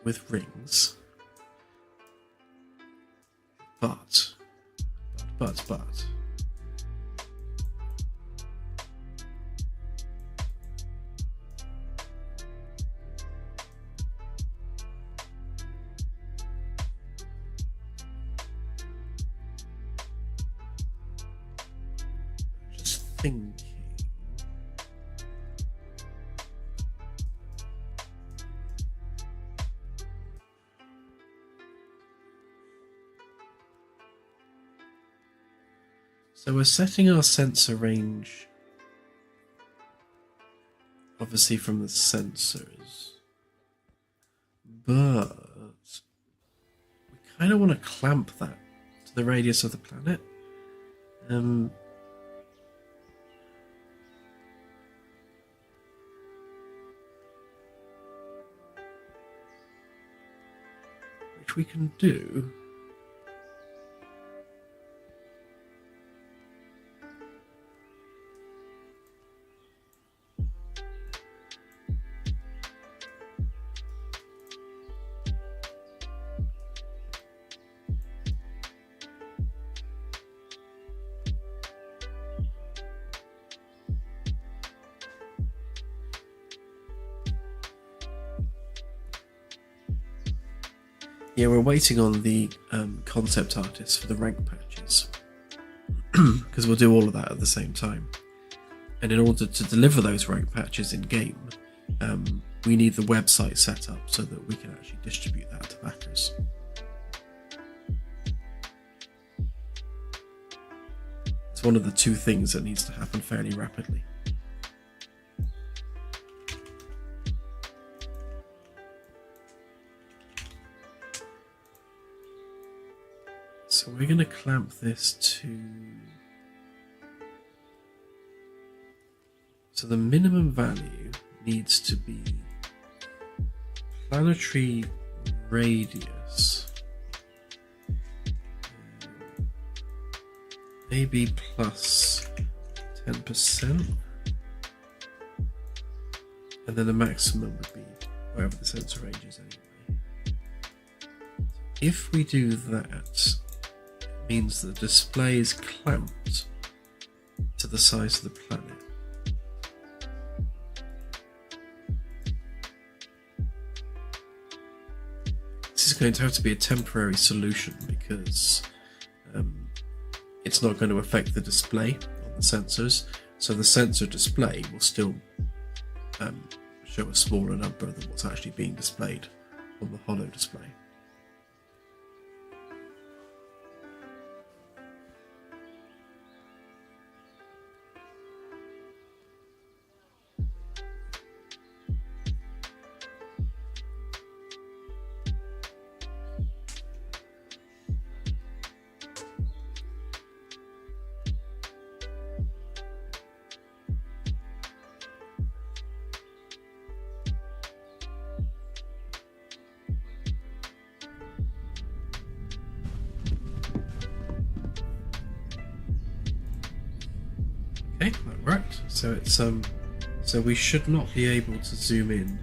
with rings. But thinking. So we're setting our sensor range obviously from the sensors, but we kind of want to clamp that to the radius of the planet. Which we can do. Yeah, we're waiting on the concept artists for the rank patches because we'll do all of that at the same time. And in order to deliver those rank patches in game, we need the website set up so that we can actually distribute that to backers. It's one of the two things that needs to happen fairly rapidly. So we're going to clamp this to... So the minimum value needs to be planetary radius, maybe plus 10%, and then the maximum would be wherever the sensor range is anyway. If we do that, means the display is clamped to the size of the planet. This is going to have to be a temporary solution because it's not going to affect the display on the sensors, so the sensor display will still show a smaller number than what's actually being displayed on the HoloDisplay. Okay, that worked. So it's so we should not be able to zoom in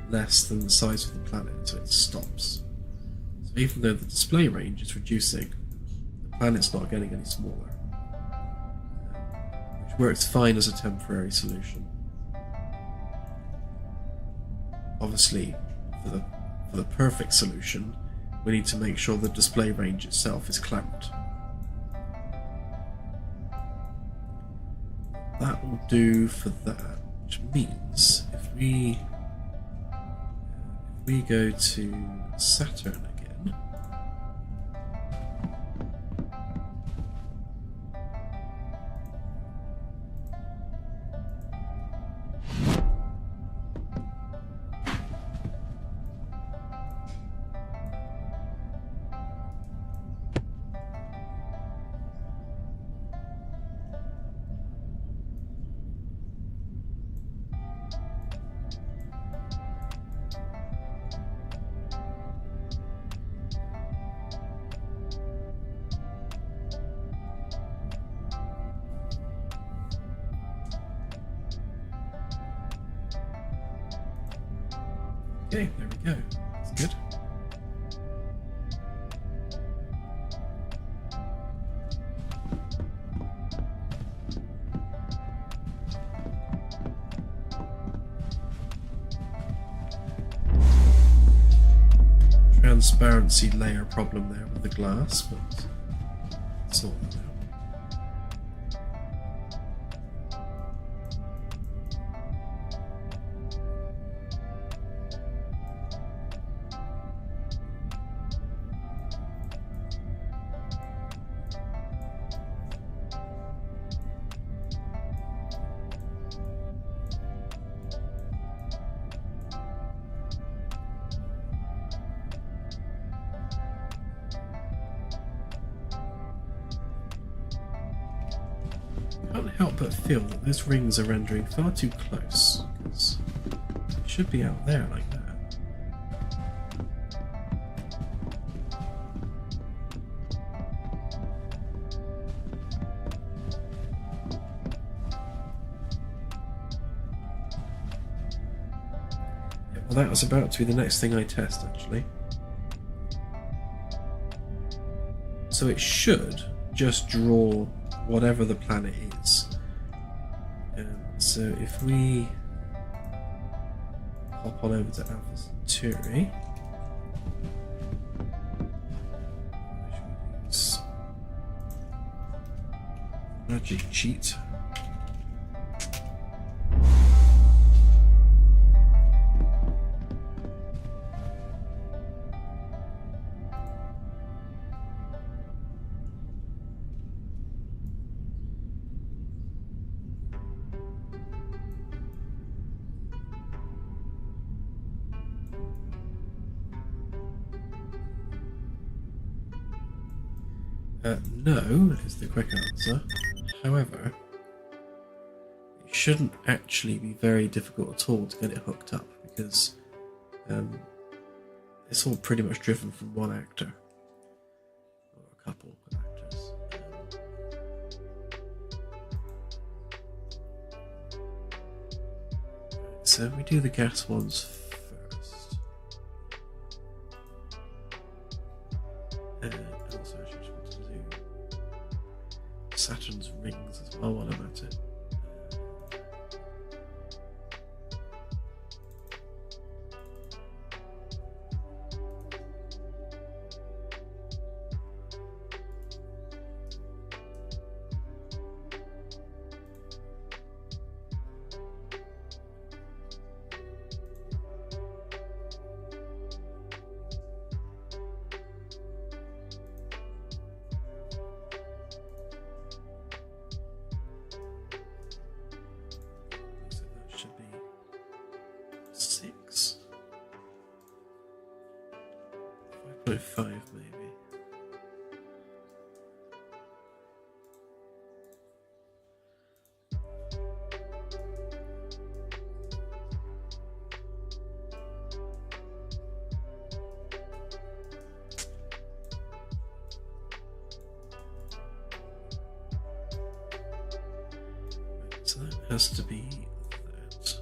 less than the size of the planet, so it stops. So even though the display range is reducing, the planet's not getting any smaller, which works fine as a temporary solution. Obviously, for the perfect solution, we need to make sure the display range itself is clamped. That will do for that, which means if we go to Saturn again, okay, there we go. That's good. Transparency layer problem there with the glass, but it's all that now. I can't help but feel that those rings are rendering far too close, because it should be out there like that. Yeah, well, that was about to be the next thing I test, actually. So it should just draw whatever the planet is. So if we hop on over to Alpha Centauri, use magic cheat. No is the quick answer. However, it shouldn't actually be very difficult at all to get it hooked up, because it's all pretty much driven from one actor, or a couple of actors. So we do the gas ones first. And also I just want to do Saturn's rings as well while I'm at it. Should be 6, 5.5 maybe. So that has to be that.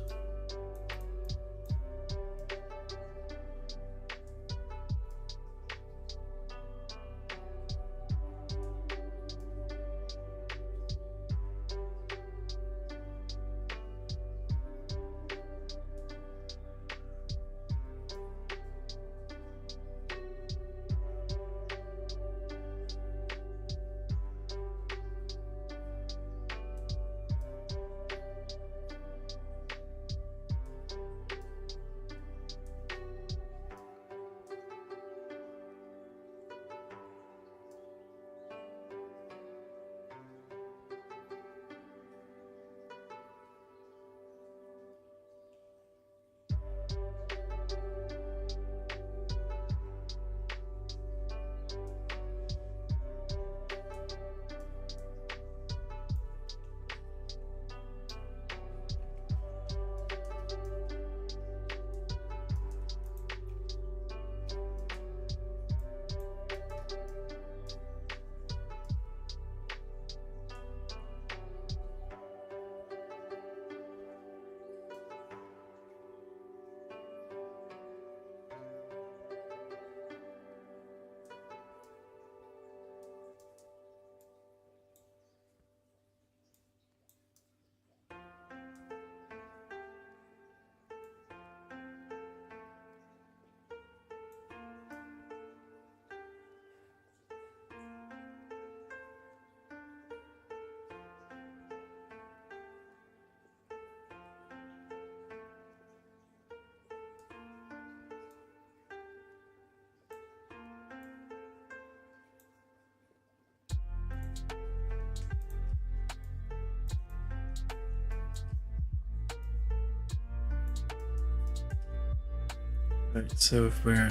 Right, so if we're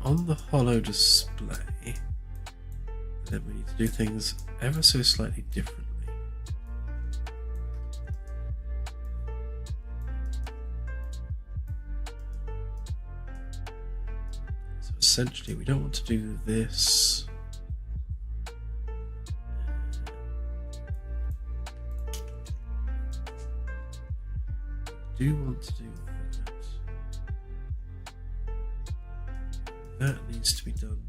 on the HoloDisplay, then we need to do things ever so slightly differently. So essentially we don't want to do this. We do want to do that. That needs to be done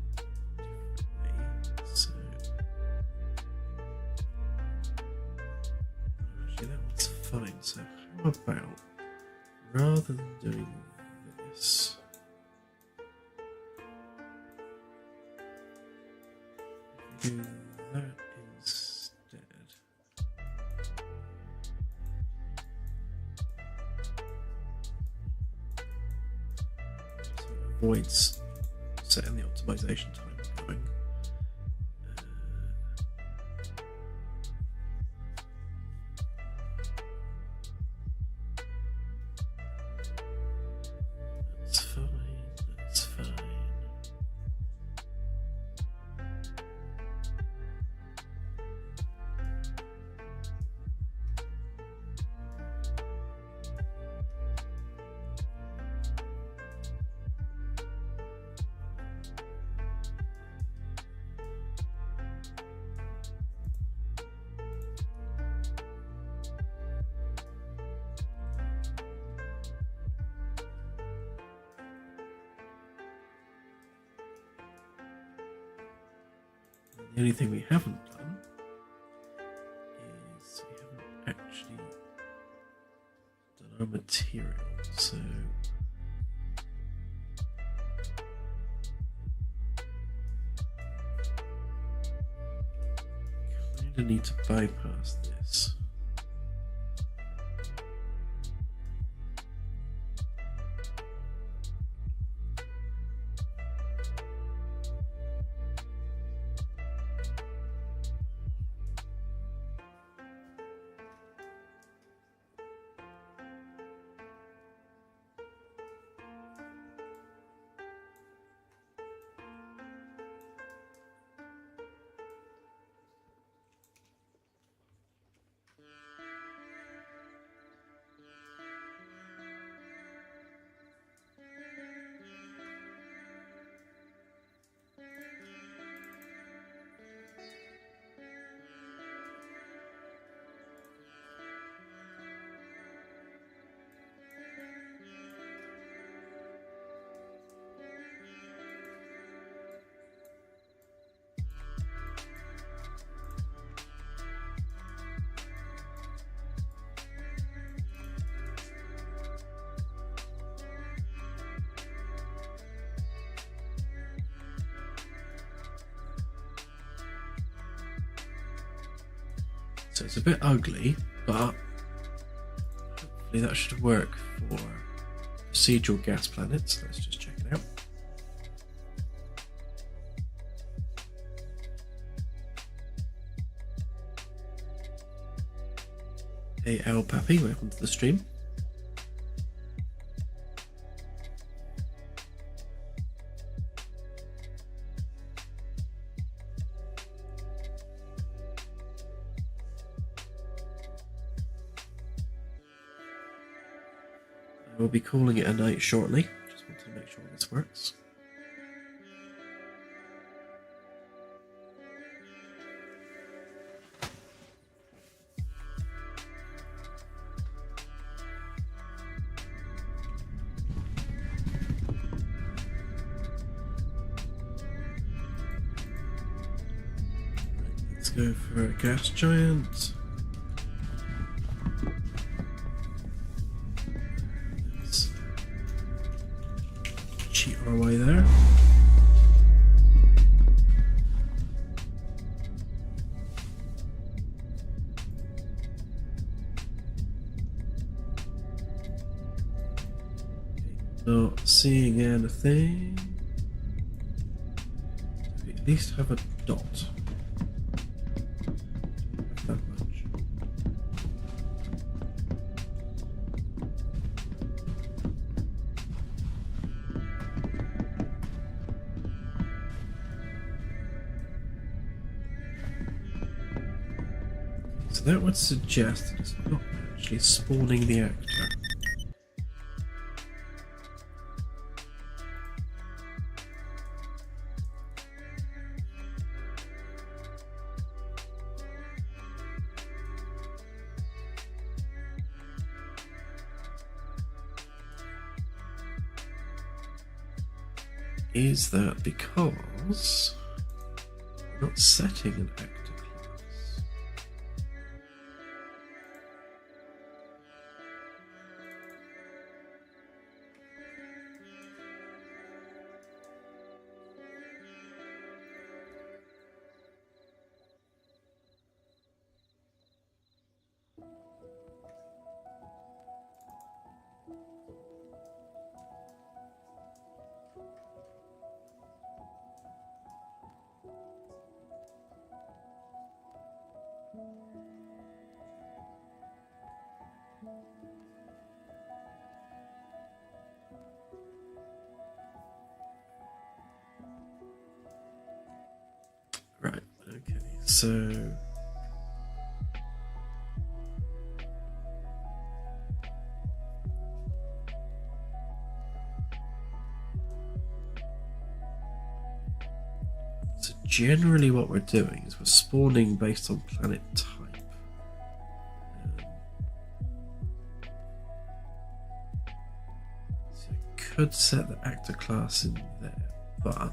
differently. So actually that one's fine. So how about, rather than doing this, do that instead. So it avoids setting the optimization time going. That's fine, that's fine. The only thing we haven't done is we haven't actually done our material, so kind of need to bypass this. So it's a bit ugly, but hopefully that should work for procedural gas planets. Let's just check it out. Hey Al Pappy, welcome to the stream. We'll be calling it a night shortly. Just wanted to make sure this works. Let's go for a gas giant. Cheat our way there. Not seeing anything. We at least have a dot. Not that much. So that would suggest that it's not actually spawning the actor. Is that because we're not setting an actor class? Right, okay, so generally what we're doing is we're spawning based on planet type. So I could set the actor class in there, but I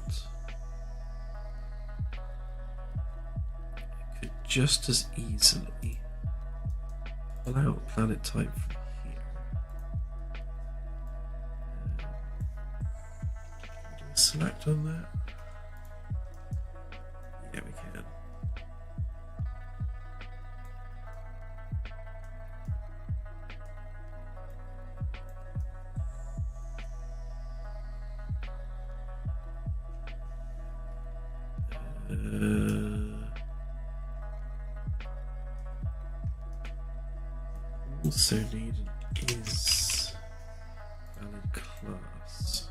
could just as easily pull out planet type from here. Do a select on that. Yeah, we can. Also need an is valid class.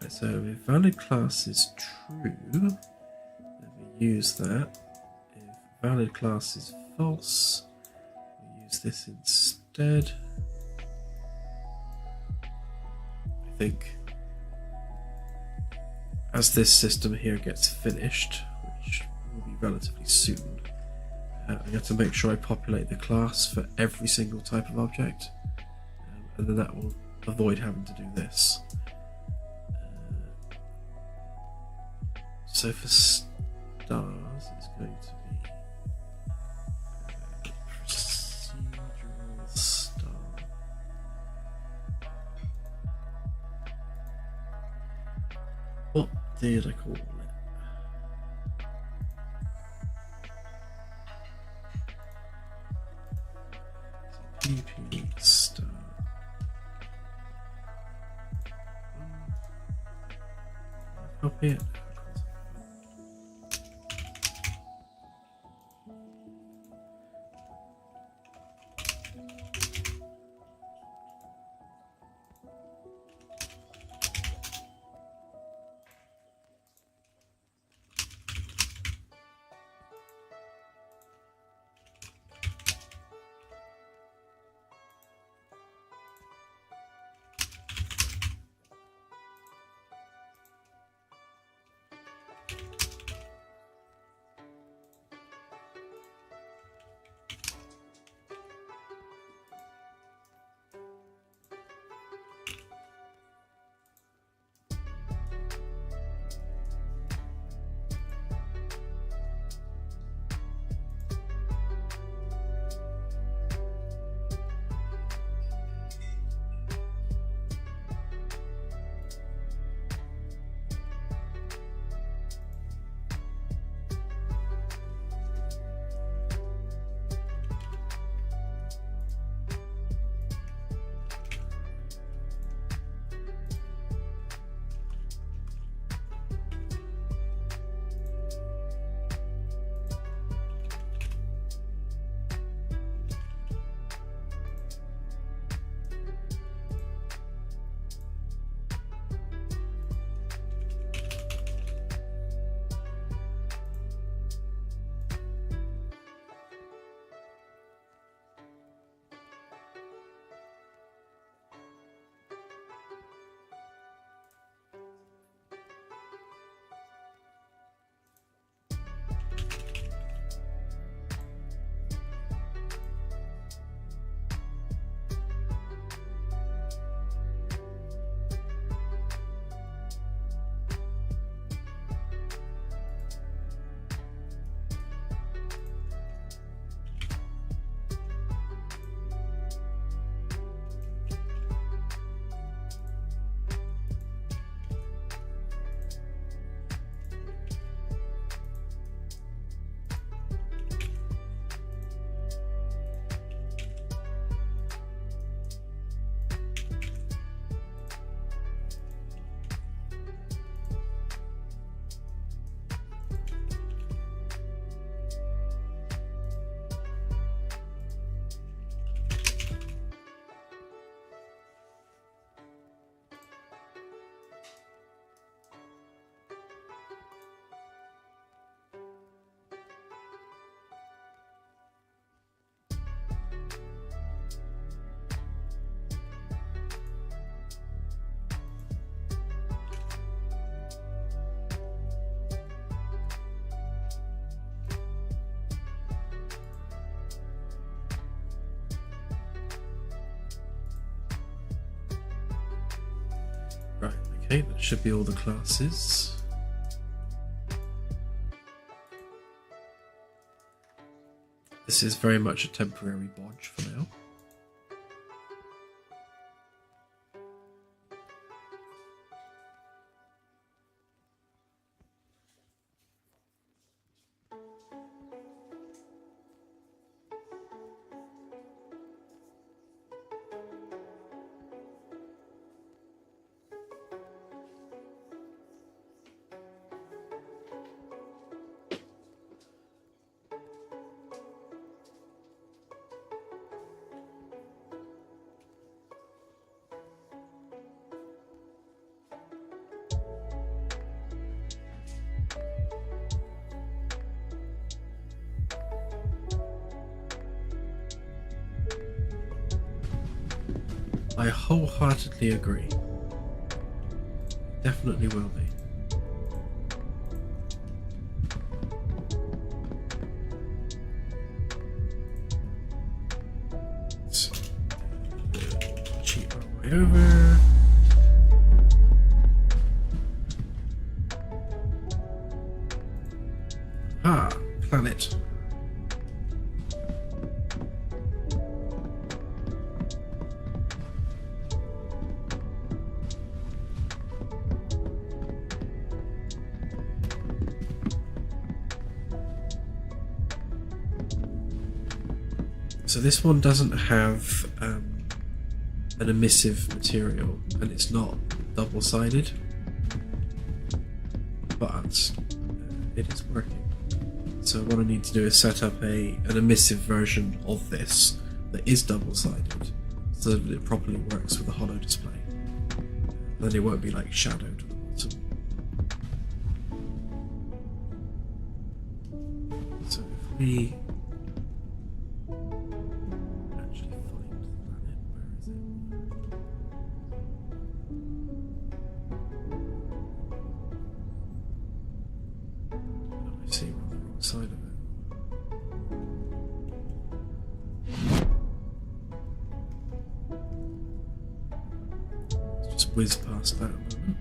Right, so if valid class is true, then we use that. If valid class is false, we use this instead. I think as this system here gets finished, which will be relatively soon, I have to make sure I populate the class for every single type of object, and then that will avoid having to do this. So for stars, it's going to be procedural star. What did I call it? PP star. Copy it. Right, okay, that should be all the classes. This is very much a temporary bodge for now. I wholeheartedly agree. Definitely will be. So, cheat our way over. Ah, planet. So this one doesn't have an emissive material, and it's not double-sided, but it is working. So what I need to do is set up an emissive version of this that is double-sided, so that it properly works with the HoloDisplay. Then it won't be like shadowed at the bottom. So if we side of it. Let's just whiz past that a moment.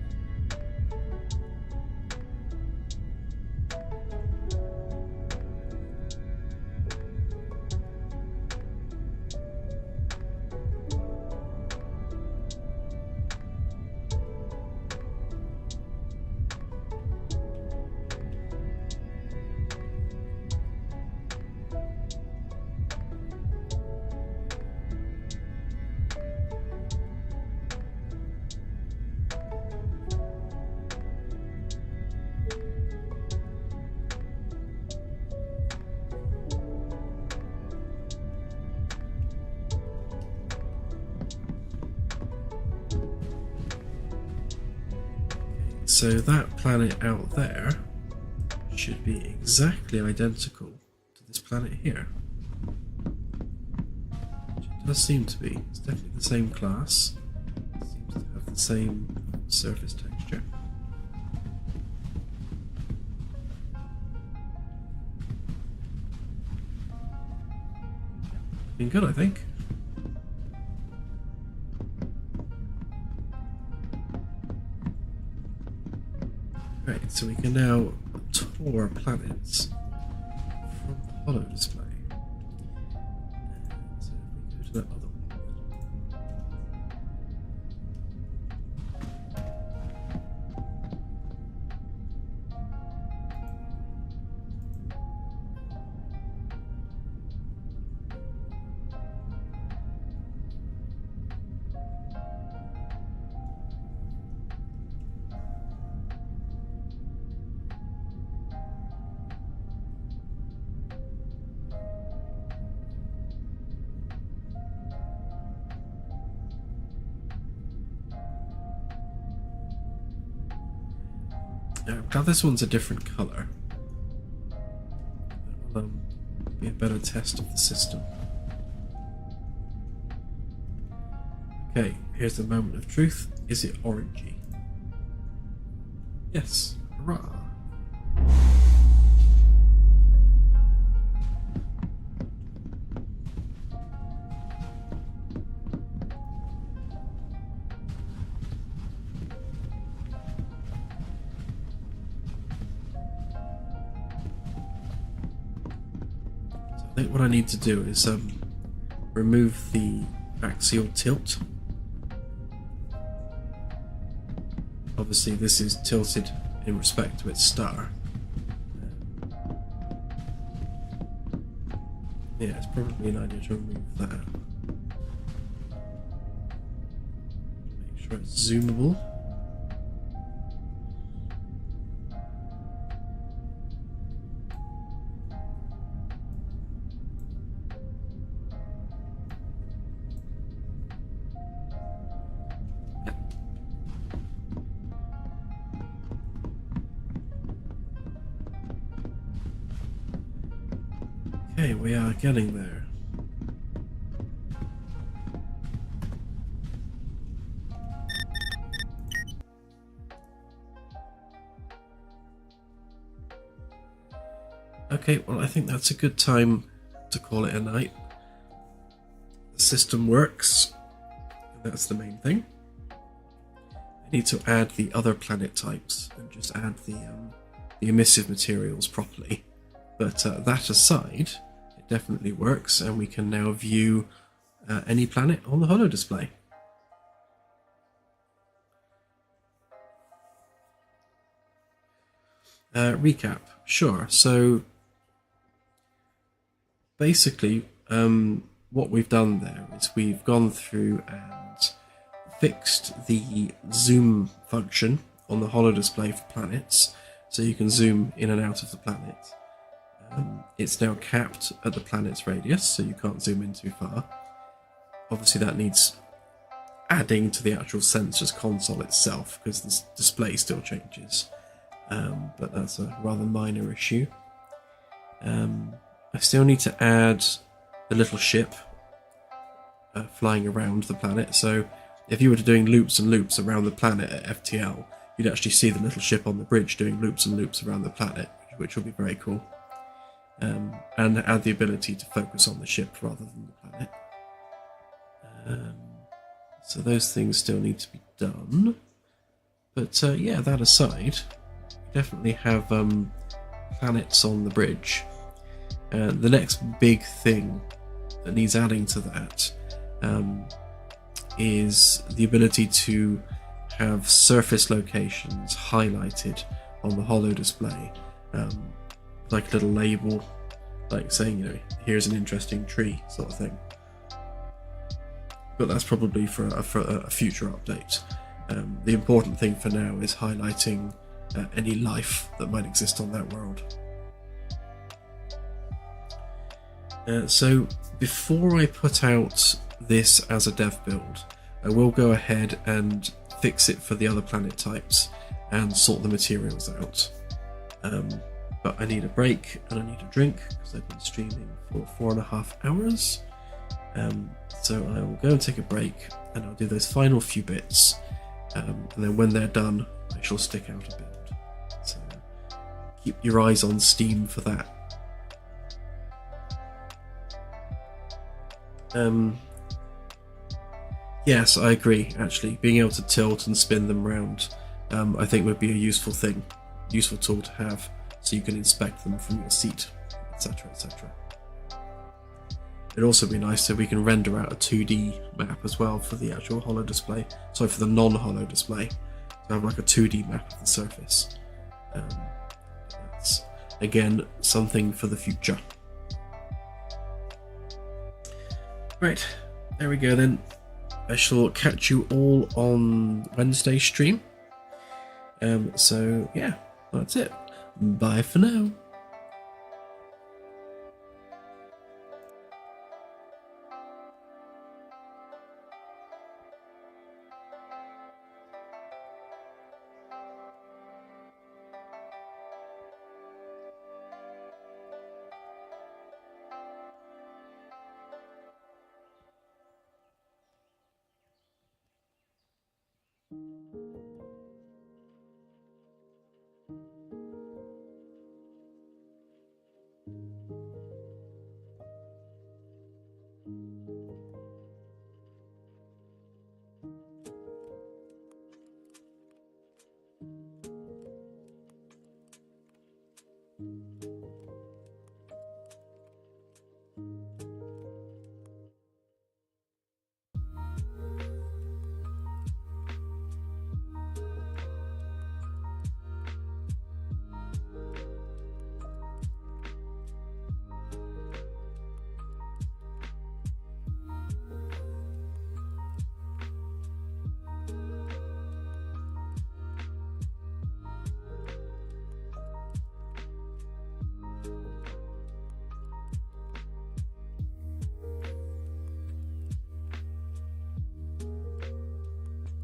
So that planet out there should be exactly identical to this planet here. Which it does seem to be. It's definitely the same class. It seems to have the same surface texture. Been good, I think. Right, so we can now tour planets from the HoloDisplay. So if we go to that other one. Now this one's a different colour. That'll be a better test of the system. Okay, here's the moment of truth. Is it orangey? Yes. Hurrah! what I need to do is remove the axial tilt. Obviously this is tilted in respect to its star. Yeah, it's probably an idea to remove that. Make sure it's zoomable. Okay, we are getting there. Okay, well I think that's a good time to call it a night. The system works, and that's the main thing. I need to add the other planet types and just add the emissive materials properly. But that aside, it definitely works, and we can now view any planet on the HoloDisplay. Recap, sure. So basically, what we've done there is we've gone through and fixed the zoom function on the HoloDisplay for planets, so you can zoom in and out of the planet. It's now capped at the planet's radius, so you can't zoom in too far. Obviously that needs adding to the actual sensor's console itself, because the display still changes. But that's a rather minor issue. I still need to add the little ship flying around the planet. So if you were doing loops and loops around the planet at FTL, you'd actually see the little ship on the bridge doing loops and loops around the planet, which will be very cool. And add the ability to focus on the ship rather than the planet. So those things still need to be done. But yeah, that aside, we definitely have planets on the bridge. The next big thing that needs adding to that is the ability to have surface locations highlighted on the HoloDisplay. Like a little label, like saying, you know, here's an interesting tree, sort of thing. But that's probably for a future update. The important thing for now is highlighting any life that might exist on that world. So before I put out this as a dev build, I will go ahead and fix it for the other planet types and sort the materials out. But I need a break and I need a drink because I've been streaming for 4.5 hours. So I will go and take a break and I'll do those final few bits. And then when they're done, I shall stick out a build. So keep your eyes on Steam for that. Yes, I agree, actually. Being able to tilt and spin them round, I think would be a useful tool to have, so you can inspect them from your seat, etc, etc. It'd also be nice if we can render out a 2D map as well for the actual HoloDisplay, sorry, for the non-HoloDisplay, to have like a 2D map of the surface. That's, again, something for the future. Right, there we go then. I shall catch you all on Wednesday stream. So yeah, that's it. Bye for now.